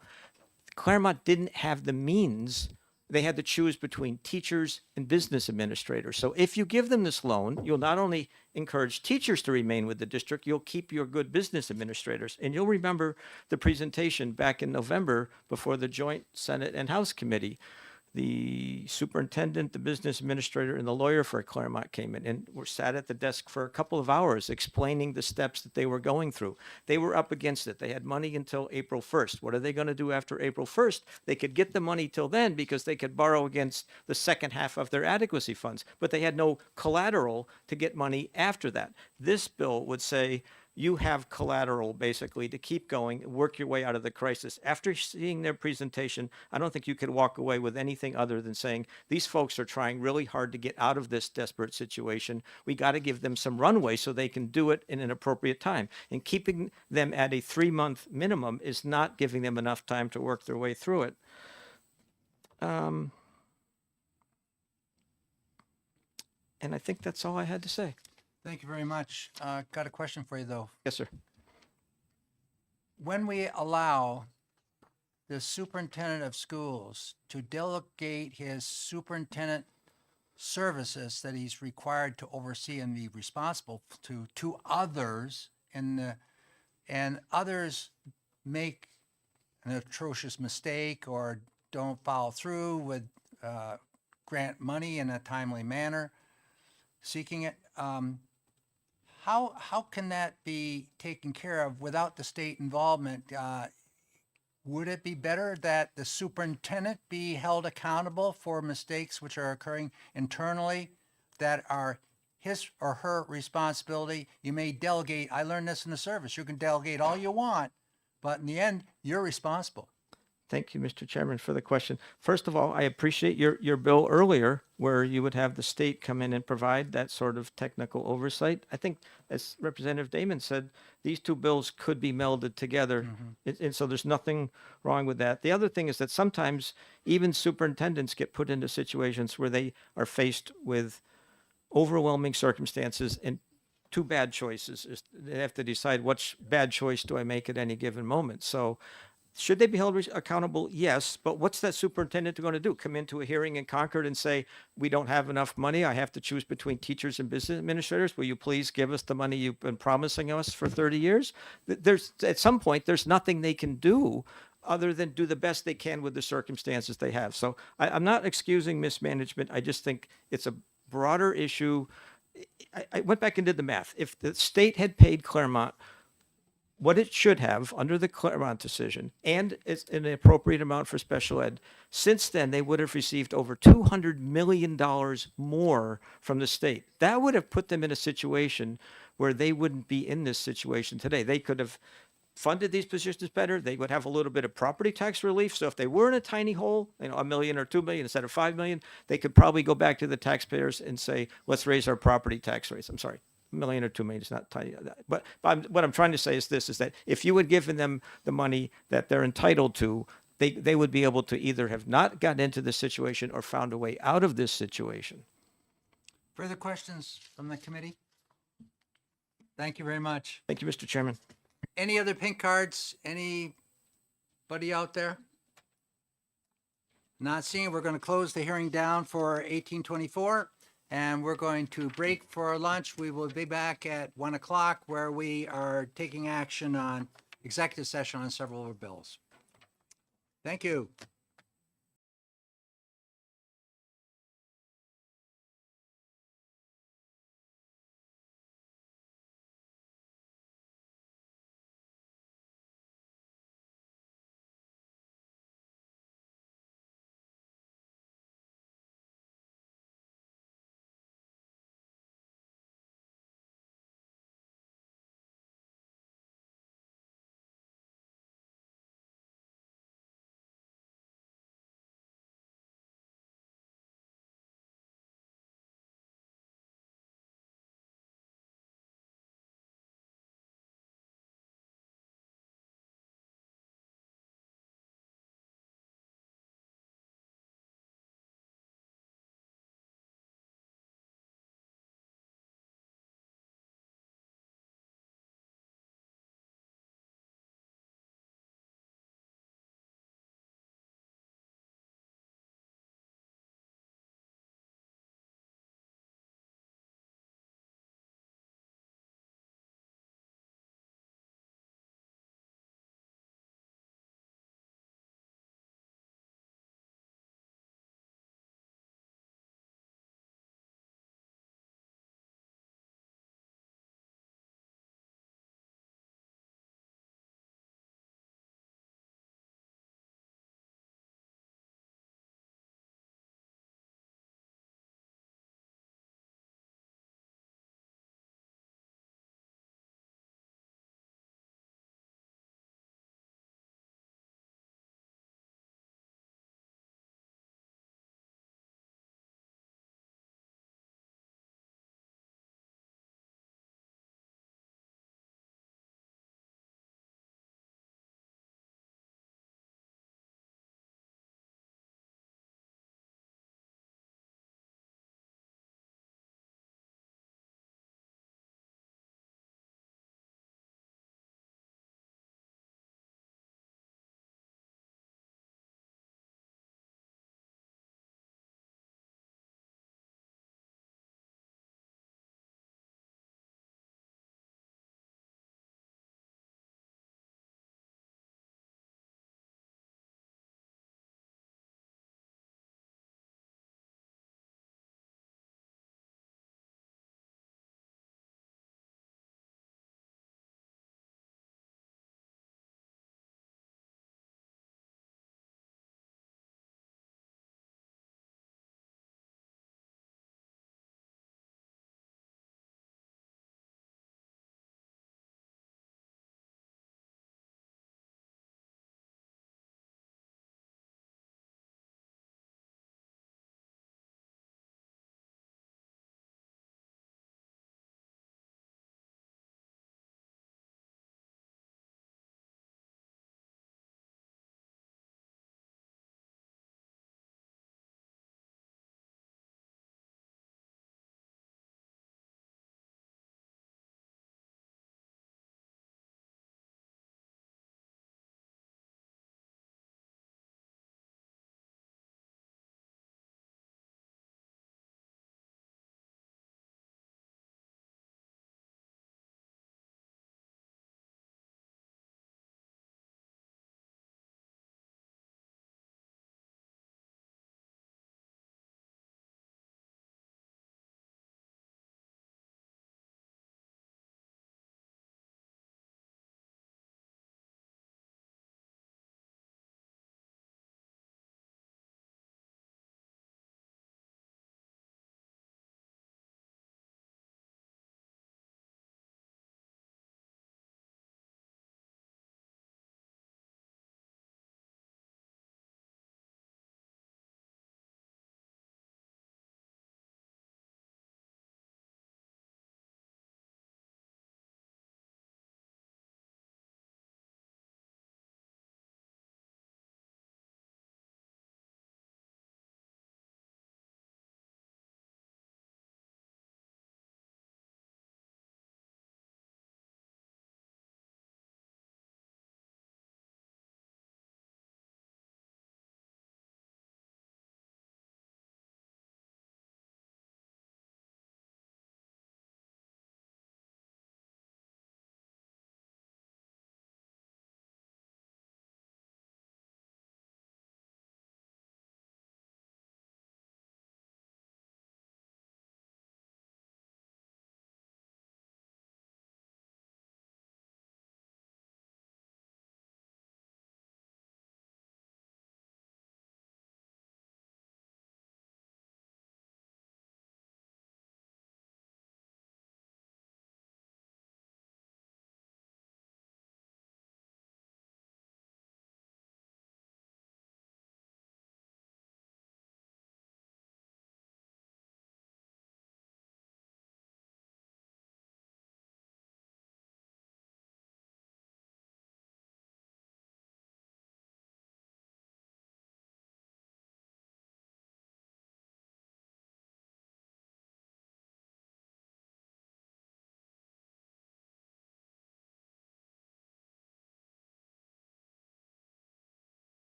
Claremont didn't have the means. They had to choose between teachers and business administrators. So if you give them this loan, you'll not only encourage teachers to remain with the district, you'll keep your good business administrators. And you'll remember the presentation back in November before the joint Senate and House committee. The superintendent, the business administrator, and the lawyer for Claremont came in and were sat at the desk for a couple of hours explaining the steps that they were going through. They were up against it. They had money until April 1st. What are they going to do after April 1st? They could get the money till then because they could borrow against the second half of their adequacy funds, but they had no collateral to get money after that. This bill would say, you have collateral basically to keep going, work your way out of the crisis. After seeing their presentation, I don't think you could walk away with anything other than saying, these folks are trying really hard to get out of this desperate situation. We got to give them some runway so they can do it in an appropriate time. And keeping them at a 3-month minimum is not giving them enough time to work their way through it. And I think that's all I had to say. Thank you very much. Got a question for you, though. Yes, sir. When we allow the superintendent of schools to delegate his superintendent services that he's required to oversee and be responsible to others, and others make an atrocious mistake or don't follow through with grant money in a timely manner, seeking it, how can that be taken care of without the state involvement? Would it be better that the superintendent be held accountable for mistakes which are occurring internally that are his or her responsibility? You may delegate. I learned this in the service. You can delegate all you want, but in the end, you're responsible. Thank you, Mr. Chairman, for the question. First of all, I appreciate your bill earlier where you would have the state come in and provide that sort of technical oversight. I think, as Representative Damon said, these two bills could be melded together. And so there's nothing wrong with that. The other thing is that sometimes even superintendents get put into situations where they are faced with overwhelming circumstances and two bad choices. They have to decide which bad choice do I make at any given moment. So should they be held accountable? Yes. But what's that superintendent going to do? Come into a hearing in Concord and say, we don't have enough money. I have to choose between teachers and business administrators. Will you please give us the money you've been promising us for 30 years? There's, at some point, there's nothing they can do other than do the best they can with the circumstances they have. So I'm not excusing mismanagement. I just think it's a broader issue. I went back and did the math. If the state had paid Claremont what it should have under the Claremont decision, and it's an appropriate amount for special ed, since then they would have received over $200 million more from the state. That would have put them in a situation where they wouldn't be in this situation today. They could have funded these positions better. They would have a little bit of property tax relief. So if they were in a tiny hole, $1 million or $2 million instead of $5 million, they could probably go back to the taxpayers and say, let's raise our property tax rates. I'm sorry. $1 million or $2 million is not tiny. But what I'm trying to say is this, is that if you had given them the money that they're entitled to, they would be able to either have not gotten into this situation or found a way out of this situation. Further questions from the committee? Thank you very much. Thank you, Mr. Chairman. Any other pink cards? Anybody out there? Not seeing. We're going to close the hearing down for 1824. And we're going to break for lunch. We will be back at 1 o'clock where we are taking action on executive session on several of our bills. Thank you.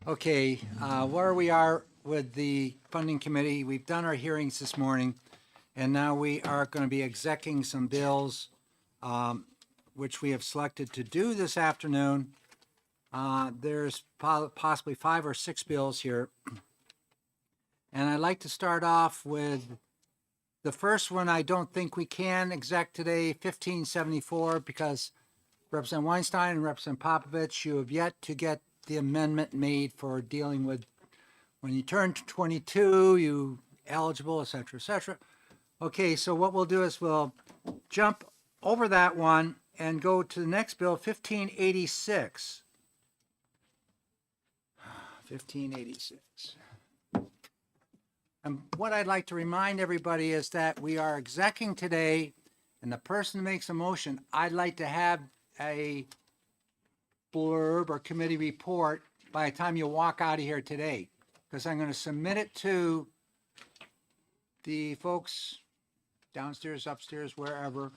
Okay, where we are with the funding committee, we've done our hearings this morning, and now we are going to be execing some bills, which we have selected to do this afternoon. There's possibly 5 or 6 bills here. And I'd like to start off with the first one. I don't think we can exec today, 1574, because Representative Weinstein and Representative Popovich, you have yet to get the amendment made for dealing with when you turn to 22, you eligible, et cetera, et cetera. Okay, so what we'll do is we'll jump over that one and go to the next bill, 1586. 1586. And what I'd like to remind everybody is that we are execing today, and the person who makes a motion, I'd like to have a blurb or committee report by the time you walk out of here today, because I'm going to submit it to the folks downstairs, upstairs, wherever,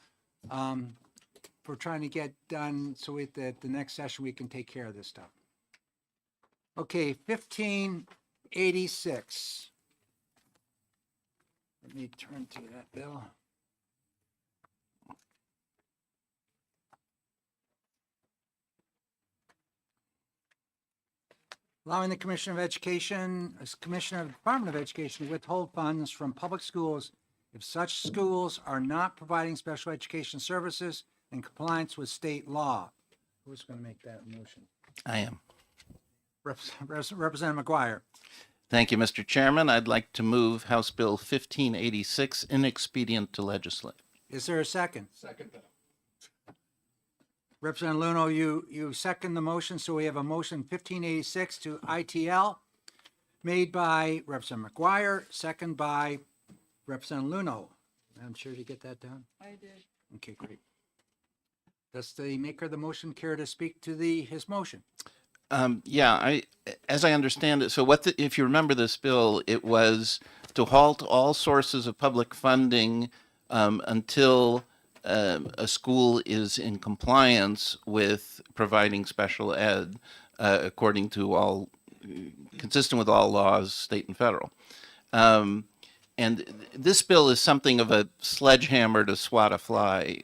for trying to get done so at the next session we can take care of this stuff. Okay, 1586. Let me turn to that bill. Allowing the Commissioner of Education, as Commissioner of the Department of Education, to withhold funds from public schools if such schools are not providing special education services in compliance with state law. Who's going to make that motion? I am. Representative McGuire. Thank you, Mr. Chairman. I'd like to move House Bill 1586 inexpedient to legislate. Is there a second? Second. Representative Luno, you second the motion, so we have a motion 1586 to ITL made by Representative McGuire, second by Representative Luno. I'm sure you get that down? I did. Okay, great. Does the maker of the motion care to speak to his motion? Yeah, as I understand it, so if you remember this bill, it was to halt all sources of public funding until a school is in compliance with providing special ed, according to consistent with all laws, state and federal. And this bill is something of a sledgehammer to swat a fly,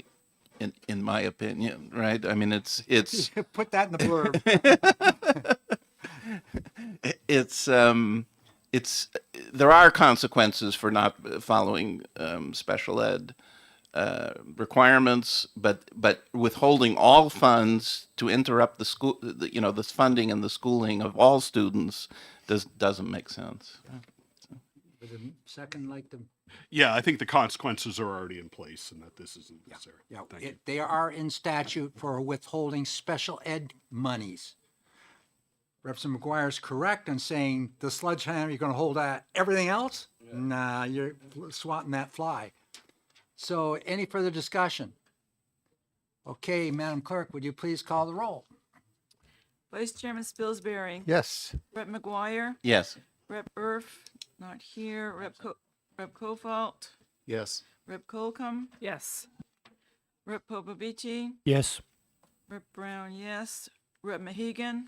in my opinion, right? I mean, it's Put that in the blurb. there are consequences for not following special ed requirements, but withholding all funds to interrupt the funding and the schooling of all students doesn't make sense. Would the second like to? Yeah, I think the consequences are already in place and that this isn't necessary. Yeah, Thank you. they are in statute for withholding special ed monies. Representative McGuire is correct in saying the sledgehammer, you're going to hold at everything else? Yeah. Nah, you're swatting that fly. So any further discussion? Okay, Madam Clerk, would you please call the roll? Vice Chairman Spilsbury. Yes. Rep. McGuire. Yes. Rep. Erf, not here. Rep. Kofalt. Yes. Rep. Colcom. Yes. Rep. Popovici. Yes. Rep. Brown, yes. Rep. Mahegan.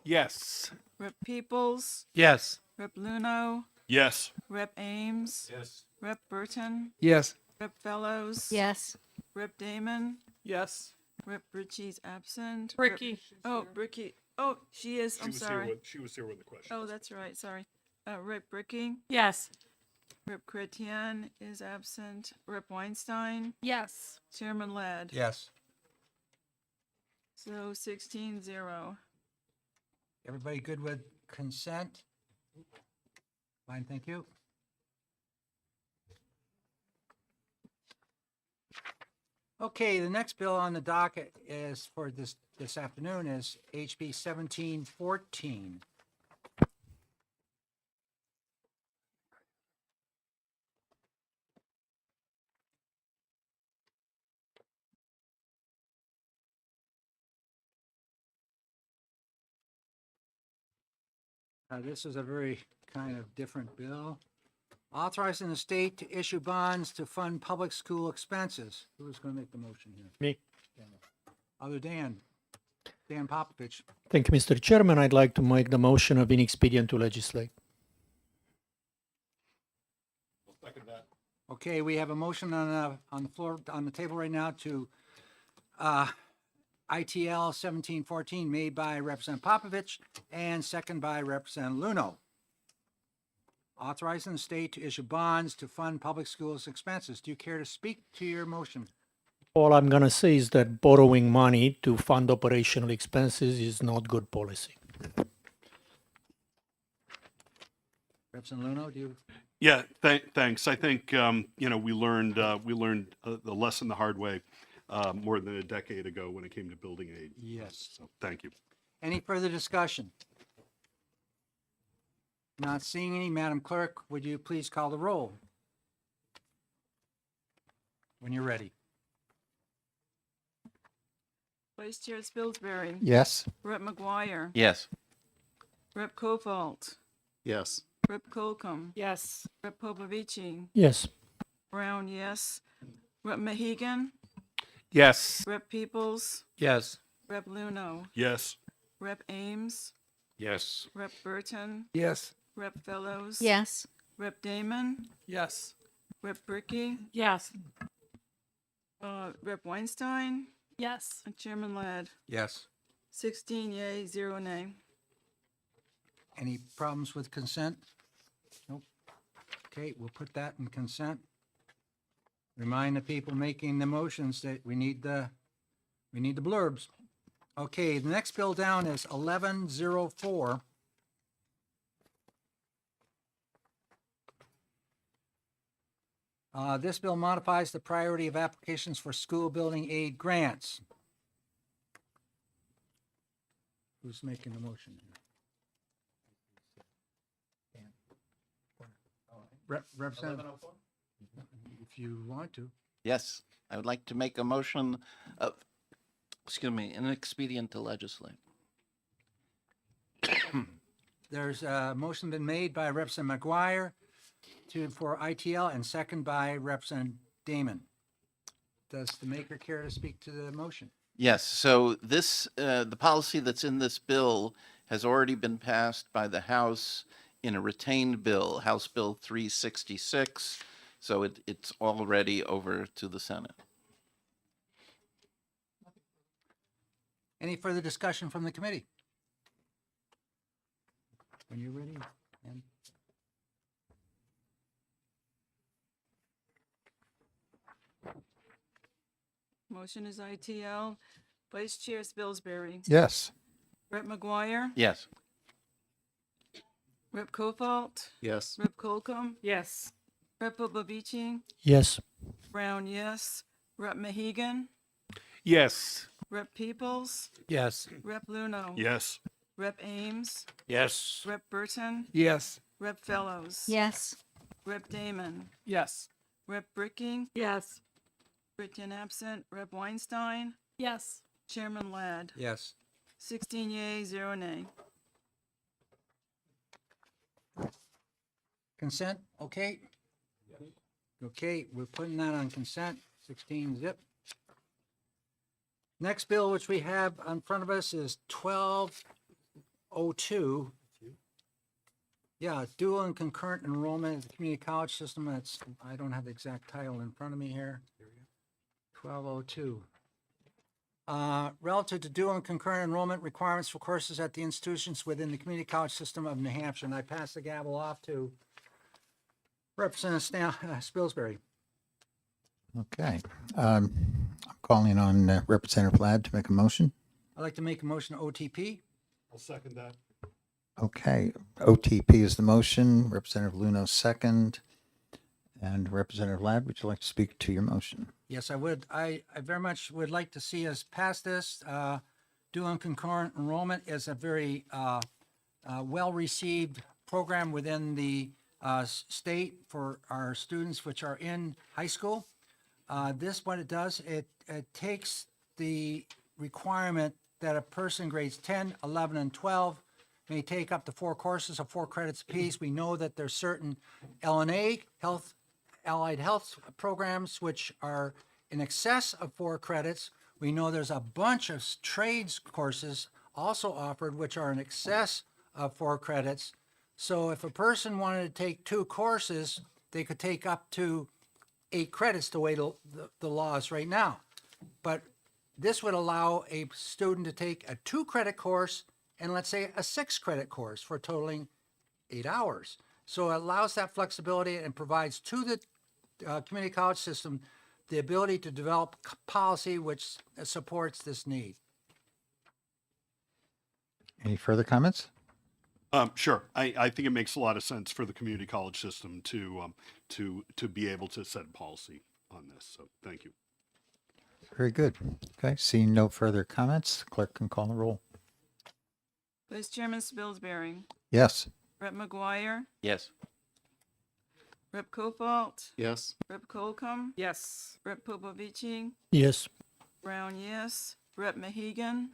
Yes. Rep. Peoples. Yes. Rep. Luno. Yes. Rep. Ames. Yes. Rep. Burton. Yes. Rep. Fellows. Yes. Rep. Damon. Yes. Rep. Ritchie's absent. Bricky. Bricky. Oh, she is. I'm sorry. She was here with the question. Oh, that's right. Sorry. Rep. Bricky. Yes. Rep. Chrétien is absent. Rep. Weinstein. Yes. Chairman Ladd. Yes. So 16-0. Everybody good with consent? Fine, thank you. Okay, the next bill on the docket is for this afternoon is HB 1714. This is a very kind of different bill. Authorizing the state to issue bonds to fund public school expenses. Who's going to make the motion here? Me. Other Dan? Dan Popovich. Thank you, Mr. Chairman. I'd like to make the motion of inexpedient to legislate. Okay, we have a motion on the floor, on the table right now to ITL 1714 made by Representative Popovich and second by Representative Luno. Authorizing the state to issue bonds to fund public schools expenses. Do you care to speak to your motion? All I'm going to say is that borrowing money to fund operational expenses is not good policy. Representative Luno, do you? Yeah, thanks. I think, we learned the lesson the hard way more than a decade ago when it came to building aid. Yes. So, thank you. Any further discussion? Not seeing any. Madam Clerk, would you please call the roll? When you're ready. Vice Chair Spilsbury. Yes. Rep. McGuire. Yes. Rep. Kofalt. Yes. Rep. Colcom. Yes. Rep. Popovici. Yes. Brown, yes. Rep. Mahegan. Yes. Rep. Peoples. Yes. Rep. Luno. Yes. Rep. Ames. Yes. Rep. Burton. Yes. Rep. Fellows. Yes. Rep. Damon. Yes. Rep. Bricky. Yes. Rep. Weinstein. Yes. And Chairman Ladd. Yes. 16 yea, 0 nay. Any problems with consent? Nope. Okay, we'll put that in consent. Remind the people making the motions that we need the blurbs. Okay, the next bill down is 1104. This bill modifies the priority of applications for school building aid grants. Who's making the motion? Representative, if you want to. Yes. I would like to make a motion of, an expedient to legislate. There's a motion been made by Representative McGuire for ITL and second by Representative Damon. Does the maker care to speak to the motion? Yes, so this, the policy that's in this bill has already been passed by the House in a retained bill, House Bill 366. So it's already over to the Senate. Any further discussion from the committee? When you're ready. Ann. Motion is ITL. Vice Chair Spilsbury. Yes. Rep. McGuire. Yes. Rep. Kofalt. Yes. Rep. Colcom. Yes. Rep. Popovici. Yes. Brown, yes. Rep. Mahegan. Yes. Rep. Peoples. Yes. Rep. Luno. Yes. Rep. Ames. Yes. Rep. Burton. Yes. Rep. Fellows. Yes. Rep. Damon. Yes. Rep. Bricky. Yes. Britain absent. Rep. Weinstein. Yes. Chairman Ladd. Yes. 16 yea, 0 nay. Consent, okay? Okay, we're putting that on consent, 16 zip. Next bill, which we have in front of us, is 1202. Yeah, dual and concurrent enrollment in the community college system. That's, I don't have the exact title in front of me here. 1202. Relative to dual and concurrent enrollment requirements for courses at the institutions within the community college system of New Hampshire. And I pass the gavel off to Representative Spilsbury. Okay. I'm calling on Representative Ladd to make a motion. I'd like to make a motion to OTP. I'll second that. Okay. OTP is the motion. Representative Luno second. And Representative Ladd, would you like to speak to your motion? Yes, I would. I very much would like to see us pass this. Dual and concurrent enrollment is a very well-received program within the state for our students which are in high school. This, what it does, it takes the requirement that a person grades 10, 11, and 12 may take up to 4 courses of 4 credits apiece. We know that there's certain LNA, allied health programs, which are in excess of 4 credits, We know there's a bunch of trades courses also offered, which are in excess of 4 credits. So if a person wanted to take 2 courses, they could take up to 8 credits the way the law is right now. But this would allow a student to take a 2-credit course and let's say a 6-credit course for totaling 8 hours. So it allows that flexibility and provides to the community college system the ability to develop policy which supports this need. Any further comments? Sure. I think it makes a lot of sense for the community college system to be able to set policy on this. So thank you. Very good. Okay, seeing no further comments, clerk can call the roll. Vice Chairman Spilsbury, Yes. Rep. McGuire, Yes. Rep. Copalt, Yes. Rep. Colcom, Yes. Rep. Popovici, Yes. Brown, yes. Rep. Mahegan,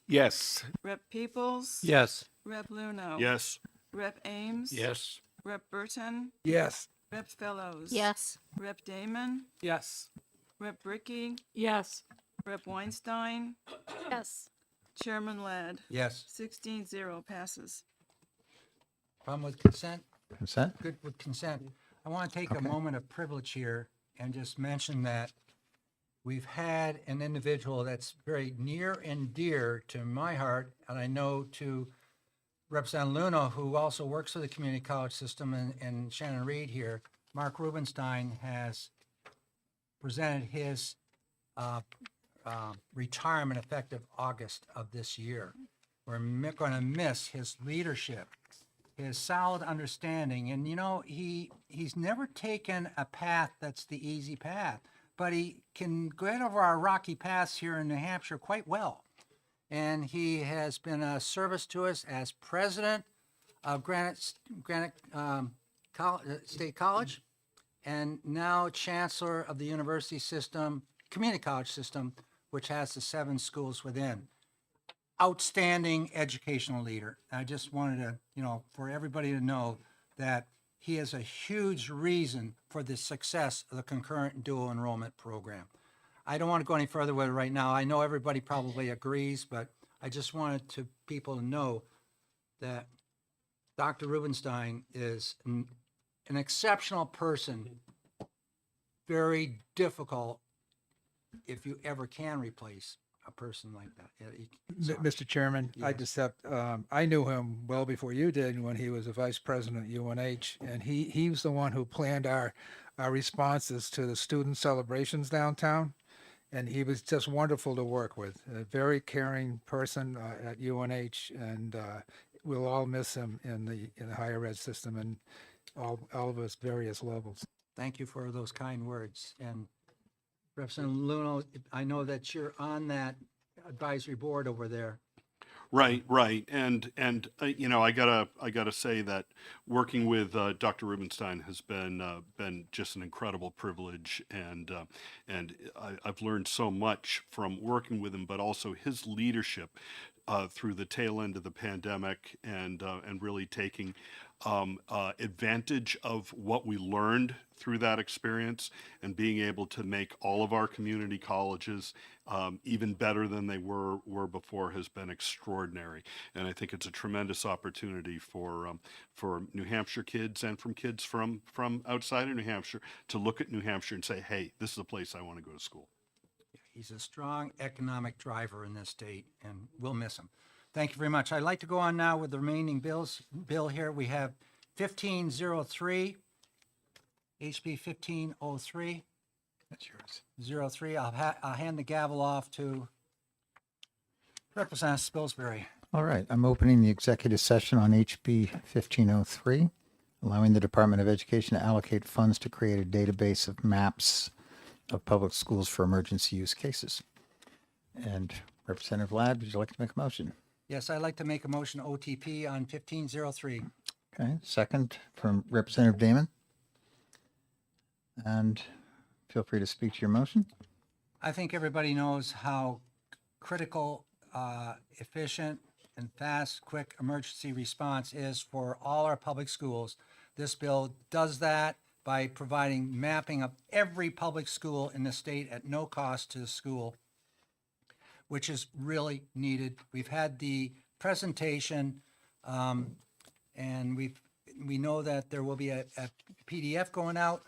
Yes. Rep. Peoples, Yes. Rep. Luno. Yes. Rep. Ames. Yes. Rep. Burton, Yes. Rep. Fellows. Yes. Rep. Damon, Yes. Rep. Bricky, Yes. Rep. Weinstein, Yes. Chairman Ladd. Yes. 16-0 passes. Problem with consent? Consent? Good with consent. I want to take a Okay. moment of privilege here and just mention that we've had an individual that's very near and dear to my heart, and I know to Representative Luna, who also works for the community college system, and Shannon Reed here. Mark Rubenstein has presented his retirement effective August of this year. We're going to miss his leadership, his solid understanding. And, you know, he's never taken a path that's the easy path, but he can get over our rocky paths here in New Hampshire quite well. And he has been a service to us as president of Granite State College, and now chancellor of the university system, community college system, which has the 7 schools within. Outstanding educational leader. I just wanted to, you know, for everybody to know that he is a huge reason for the success of the concurrent and dual enrollment program. I don't want to go any further with it right now. I know everybody probably agrees, but I just wanted people to know that Dr. Rubenstein is an exceptional person, very difficult if you ever can replace a person like that. Mr. Chairman, I just have, I knew him well before you did when he was a vice president at UNH, and he was the one who planned our responses to the student celebrations downtown. And he was just wonderful to work with, a very caring person at UNH, and we'll all miss him in the higher ed system and all of us various levels. Thank you for those kind words. And Representative Luno, I know that you're on that advisory board over there. Right, right, and you know, I gotta say that working with Dr. Rubenstein has been just an incredible privilege, and I've learned so much from working with him, but also his leadership through the tail end of the pandemic, and really taking advantage of what we learned through that experience, and being able to make all of our community colleges even better than they were before has been extraordinary. And I think it's a tremendous opportunity for New Hampshire kids and from kids from outside of New Hampshire to look at New Hampshire and say, hey, this is a place I want to go to school. He's a strong economic driver in this state, and we'll miss him. Thank you very much. I'd like to go on now with the remaining bill here. We have 1503, HB 1503. That's yours. 03. I'll hand the gavel off to Representative Spilsbury. All right, I'm opening the executive session on HB 1503, allowing the Department of Education to allocate funds to create a database of maps of public schools for emergency use cases. And Representative Ladd, would you like to make a motion? Yes, I'd like to make a motion OTP on 1503. Okay, second from Representative Damon. And feel free to speak to your motion. I think everybody knows how critical, efficient, and fast, quick emergency response is for all our public schools. This bill does that by providing mapping of every public school in the state at no cost to the school which is really needed. We've had the presentation, and we know that there will be a PDF going out,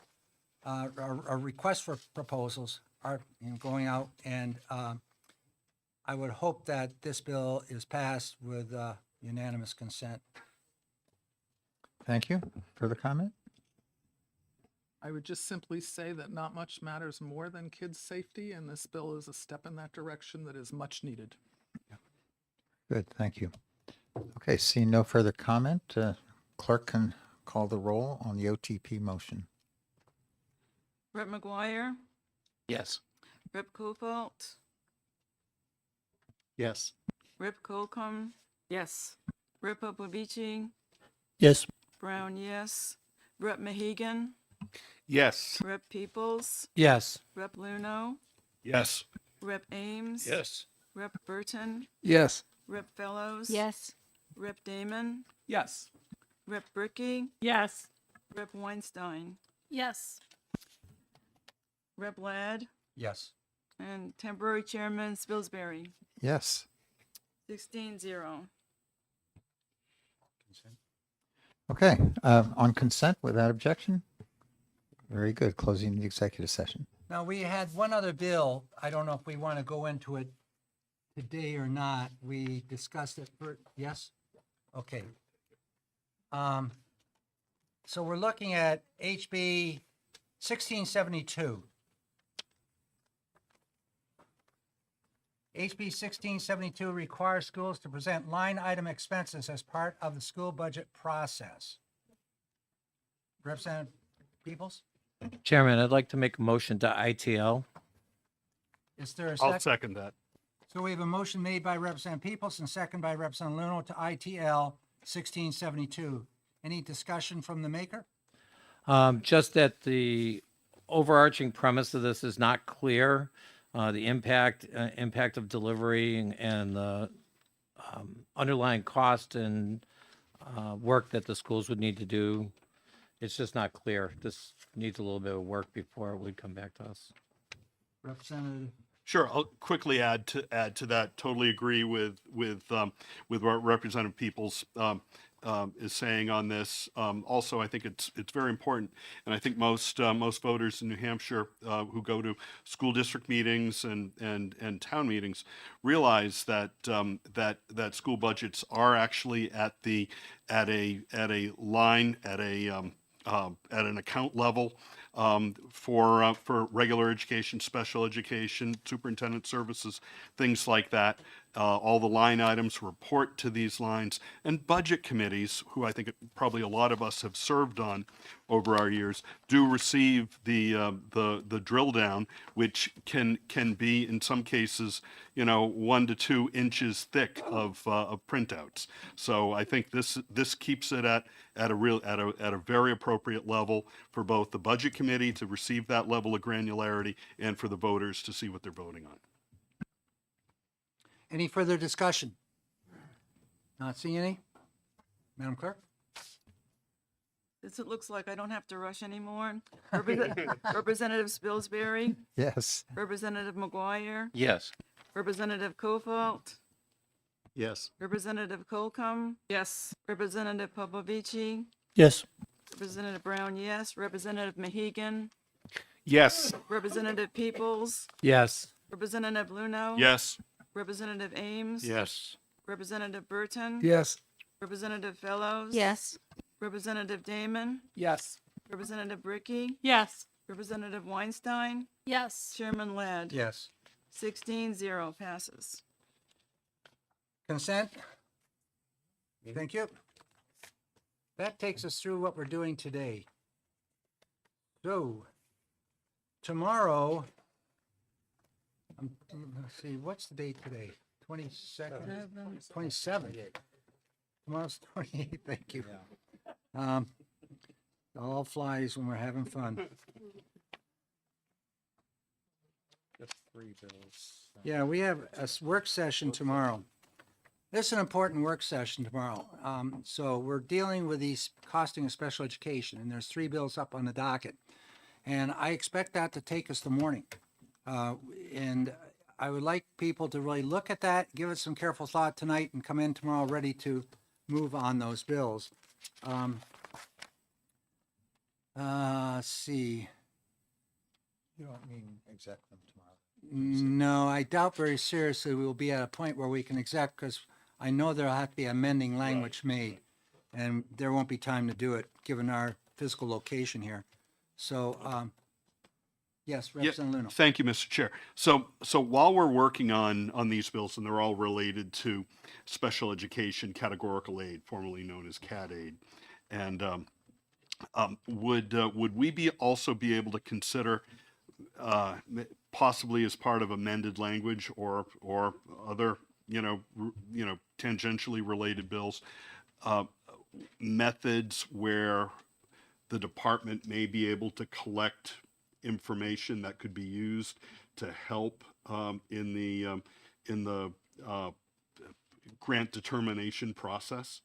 a request for proposals are going out, and I would hope that this bill is passed with unanimous consent. Thank you. Further comment? I would just simply say that not much matters more than kids' safety, and this bill is a step in that direction that is much needed. Good, thank you. Okay, seeing no further comment, clerk can call the roll on the OTP motion. Rep McGuire, Yes. Rep Kofalt, Yes. Rep Colcom, Yes. Rep Popovici, Yes. Brown, yes. Rep Mahegan, Yes. Rep Peoples, Yes. Rep Luno, Yes. Rep Ames, Yes. Rep Burton, Yes. Rep Fellows, Yes. Rep Damon, Yes. Rep Bricky, Yes. Rep Weinstein, Yes. Rep Ladd, Yes. and temporary chairman Spilsbury. Yes. 16-0. Okay, on consent without objection? Very good, closing the executive session. Now, we had one other bill. I don't know if we want to go into it today or not. We discussed it for, yes? Okay. So we're looking at HB 1672. HB 1672 requires schools to present line item expenses as part of the school budget process. Representative Peoples, Chairman, I'd like to make a motion to ITL. is there a I'll second? second that. So we have a motion made by Representative Peoples and second by Representative Luno to ITL 1672. Any discussion from the maker? Just that the overarching premise of this is not clear. The impact of delivery and the underlying cost and work that the schools would need to do. It's just not clear. This needs a little bit of work before it would come back to us. Representative, Sure, I'll quickly add to that. Totally agree with what Representative Peoples is saying on this. Also, I think it's very important, and I think most voters in New Hampshire who go to school district meetings and town meetings realize that that school budgets are actually at a line at an account level. For regular education, special education, superintendent services, things like that. All the line items report to these lines, and budget committees, who I think probably a lot of us have served on over our years, do receive the drill down, which can be in some cases, 1 to 2 inches thick of printouts. So I think this keeps it at a very appropriate level for both the budget committee to receive that level of granularity and for the voters to see what they're voting on. any further discussion? Not seeing any? Madam Clerk? This it looks like I don't have to rush anymore. Representative Spilsbury, Yes. Representative McGuire, Yes. Representative Kofalt, Yes. Representative Colcom, Yes. Representative Popovici, Yes. Representative Brown, yes. Representative Mahegan, Yes. Representative Peoples, Yes. Representative Luno. Yes. Representative Ames. Yes. Representative Burton. Yes. Representative Fellows. Yes. Representative Damon. Yes. Representative Bricky. Yes. Representative Weinstein. Yes. Chairman Ladd. Yes. 16-0 passes. Consent? Thank you. That takes us through what we're doing today. So, tomorrow, let's see, what's the date today? 22nd? 27th. Tomorrow's 28th, thank you. All flies when we're having fun. Yeah, we have a work session tomorrow. This is an important work session tomorrow. So we're dealing with these costing of special education, and there's 3 bills up on the docket. And I expect that to take us the morning. And I would like people to really look at that, give it some careful thought tonight, and come in tomorrow ready to move on those bills. Let's see. You don't mean exec them tomorrow? No, I doubt very seriously we will be at a point where we can exec, because I know there'll have to be amending language made, and there won't be time to do it, given our physical location here. So, yes, Yeah, Representative Luna. thank you, Mr. Chair. So while we're working on these bills, and they're all related to special education categorical aid, formerly known as CAD aid, and would we also be able to consider possibly as part of amended language or other tangentially related bills, methods where the department may be able to collect information that could be used to help in the grant determination process?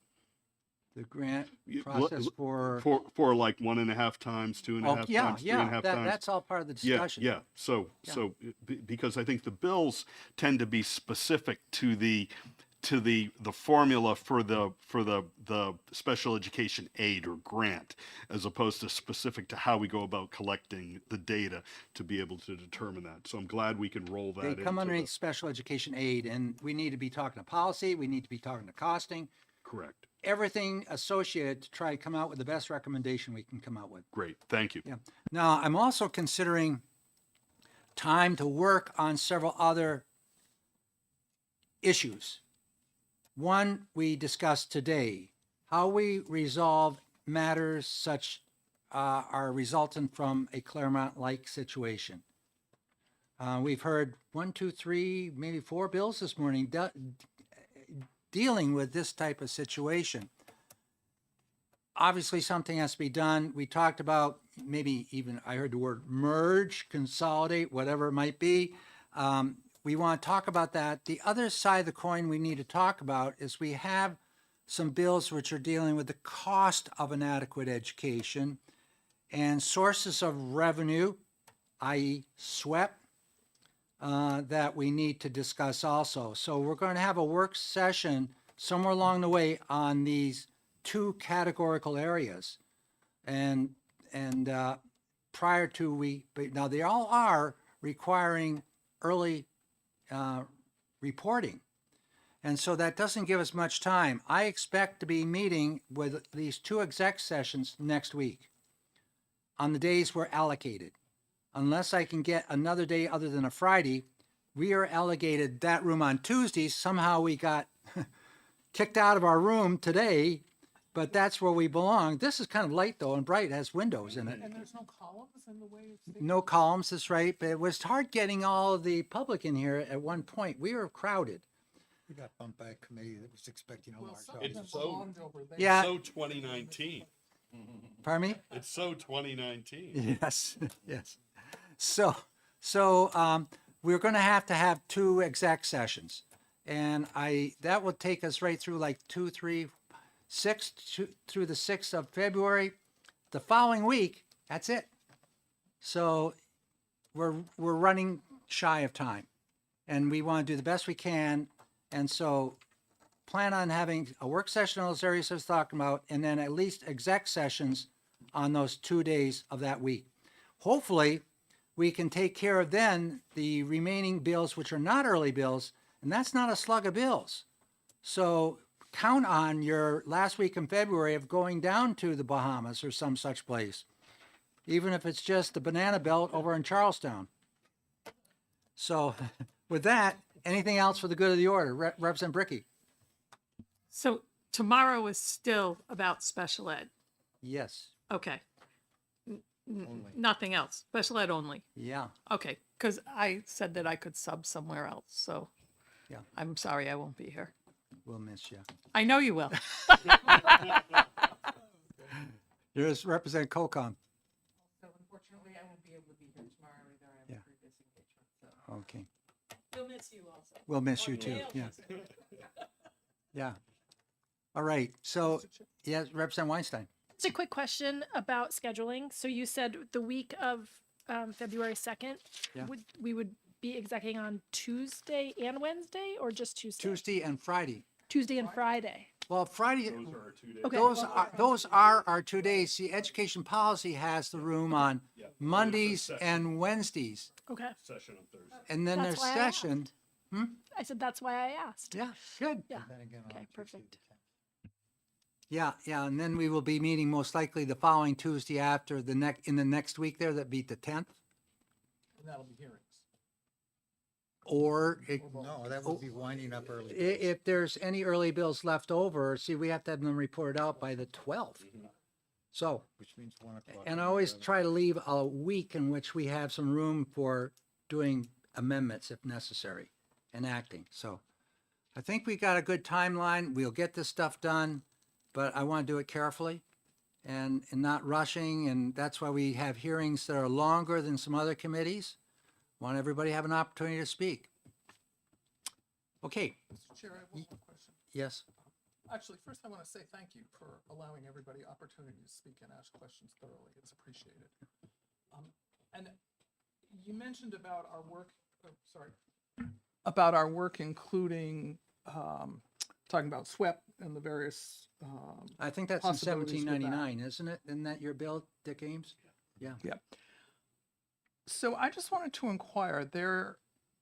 The grant Y- process l- for, like 1.5 times, 2.5 oh, times, yeah, 3.5 yeah, times. that's all part of the Yeah, discussion. yeah. So, because I think the bills tend to be specific to the formula for the special education aid or grant, as opposed to specific to how we go about collecting the data to be able to determine that. So I'm glad we can roll that They into come underneath the, special education aid, and we need to be talking to policy, we need to be talking to costing, correct. everything associated to try to come out with the best recommendation we can come out with. Great, thank you. Yeah. Now, I'm also considering time to work on several other issues. One we discussed today, how we resolve matters such are resultant from a Claremont-like situation. We've heard 1, 2, 3, maybe 4 bills this morning dealing with this type of situation. Obviously, something has to be done. We talked about maybe even, I heard the word merge, consolidate, whatever it might be. We want to talk about that. The other side of the coin we need to talk about is we have some bills which are dealing with the cost of an adequate education and sources of revenue, i.e. SWEP, that we need to discuss also. So we're going to have a work session somewhere along the way on these 2 categorical areas. And prior to but now they all are requiring early reporting. And so that doesn't give us much time. I expect to be meeting with these 2 exec sessions next week on the days we're allocated. Unless I can get another day other than a Friday, we are allocated that room on Tuesdays. Somehow we got kicked out of our room today, but that's where we belong. This is kind of light though and bright, it has windows in it. And there's no columns in the way of No columns, that's right, but it was hard getting all of the public in here at one point. We were crowded. We got bumped by a committee that was expecting a large It's audience. Yeah. so 2019. Pardon me? It's so 2019. Yes, yes. So we're going to have 2 exec sessions, and that will take us right through like 2, 3, 6 through the 6th of February. The following week, that's it. So we're running shy of time, and we want to do the best we can. And so plan on having a work session on those areas I was talking about, and then at least exec sessions on those 2 days of that week. Hopefully, we can take care of then the remaining bills, which are not early bills, and that's not a slug of bills. So count on your last week in February of going down to the Bahamas or some such place, even if it's just the banana belt over in Charlestown. So with that, anything else for the good of the order? Representative Bricky? So tomorrow is still about special ed. Yes. Okay. Nothing else. Special ed only. Yeah. Okay. Because I said that I could sub somewhere else. So Yeah. I'm sorry I won't be here. We'll miss you. I know you will. Here's Representative Colcom. So unfortunately, I won't be able to be here tomorrow either. I have Yeah. a previous engagement. So. Okay. We'll miss you also. We'll miss you too. Yeah. Yeah. All right. So, yes, Representative Weinstein. Just a quick question about scheduling. So you said the week of February 2nd, Yeah. we would be executing on Tuesday and Wednesday, or just Tuesday? Tuesday and Friday. Tuesday and Friday. Well, Friday, Okay. those are our 2 days. See, education policy has the room on Mondays and Wednesdays. Okay. And then That's their why I session. I said that's why I asked. Yeah, good. Yeah. Okay, perfect. Yeah, and then we will be meeting most likely the following Tuesday after in the next week there, that'd be the 10th. And that'll be hearings. Or No, that would be winding up early. if there's any early bills left over, see, we have to have them reported out by the 12th. So, Which means 1:00. and I always try to leave a week in which we have some room for doing amendments if necessary and acting. So I think we got a good timeline. We'll get this stuff done, but I want to do it carefully and not rushing. And that's why we have hearings that are longer than some other committees. Want everybody to have an opportunity to speak. Okay, Mr. Chair, I have one more question. yes. Actually, first I want to say thank you for allowing everybody opportunity to speak and ask questions thoroughly. It's appreciated. And you mentioned about our work, about our work including talking about SWEP and the various I think that's in possibilities with that. 1799, isn't it? Isn't that your bill, Dick Ames? Yeah. So I just wanted to inquire, there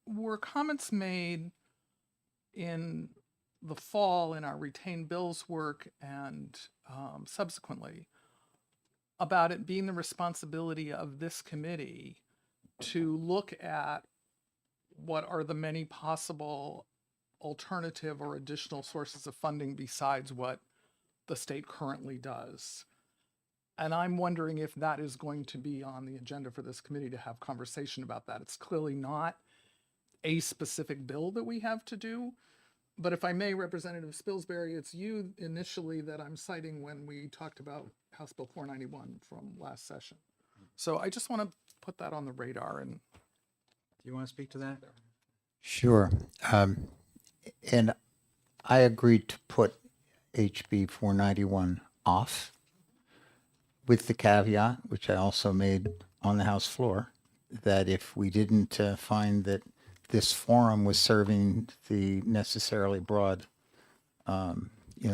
were comments made in the fall in our retained bills work and subsequently about it being the responsibility of this committee to look at what are the many possible alternative or additional sources of funding besides what the state currently does. And I'm wondering if that is going to be on the agenda for this committee to have conversation about that. It's clearly not a specific bill that we have to do. But if I may, Representative Spilsbury, it's you initially that I'm citing when we talked about House Bill 491 from last session. So I just want to put that on the radar. And Do you want to speak to that? Sure. And I agreed to put HB 491 off with the caveat, which I also made on the House floor, that if we didn't find that this forum was serving the necessarily broad,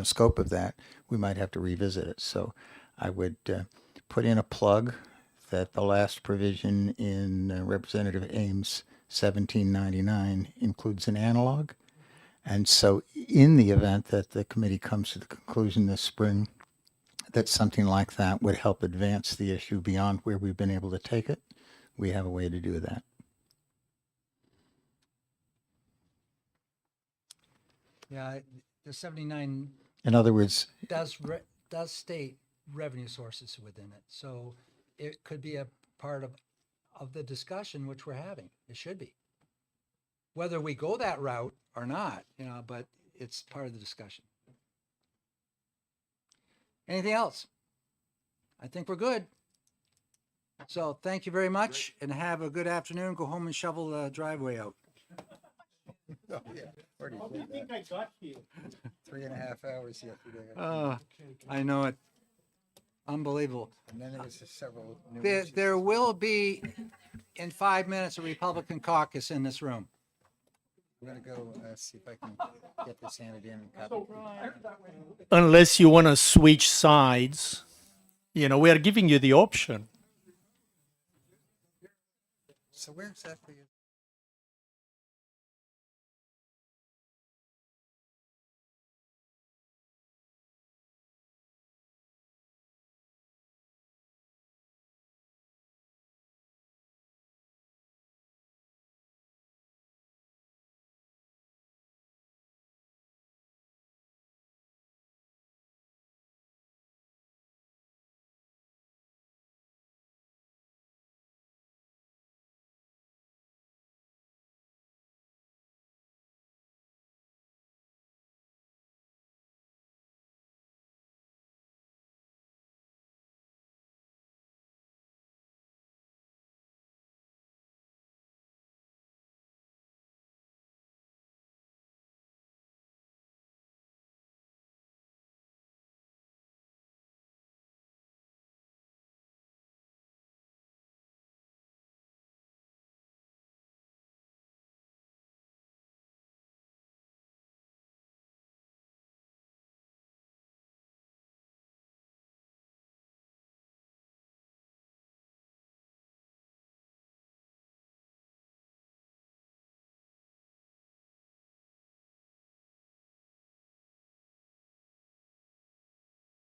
scope of that, we might have to revisit it. So I would put in a plug that the last provision in Representative Ames 1799 includes an analog. And so in the event that the committee comes to the conclusion this spring that something like that would help advance the issue beyond where we've been able to take it, we have a way to do that. Yeah, the 79 In other words, does state revenue sources within it. So it could be a part of the discussion which we're having. It should be. Whether we go that route or not, but it's part of the discussion. Anything else? I think we're good. So thank you very much and have a good afternoon. Go home and shovel the driveway out. oh, yeah, already did that. I got here? 3.5 hours yesterday. I know it. Unbelievable. And then there was just several new There will be, in 5 minutes, a Republican caucus in this room. I'm going to go see if I can get this handed in. And copy. Unless you want to switch sides, we are giving you the option. So where exactly is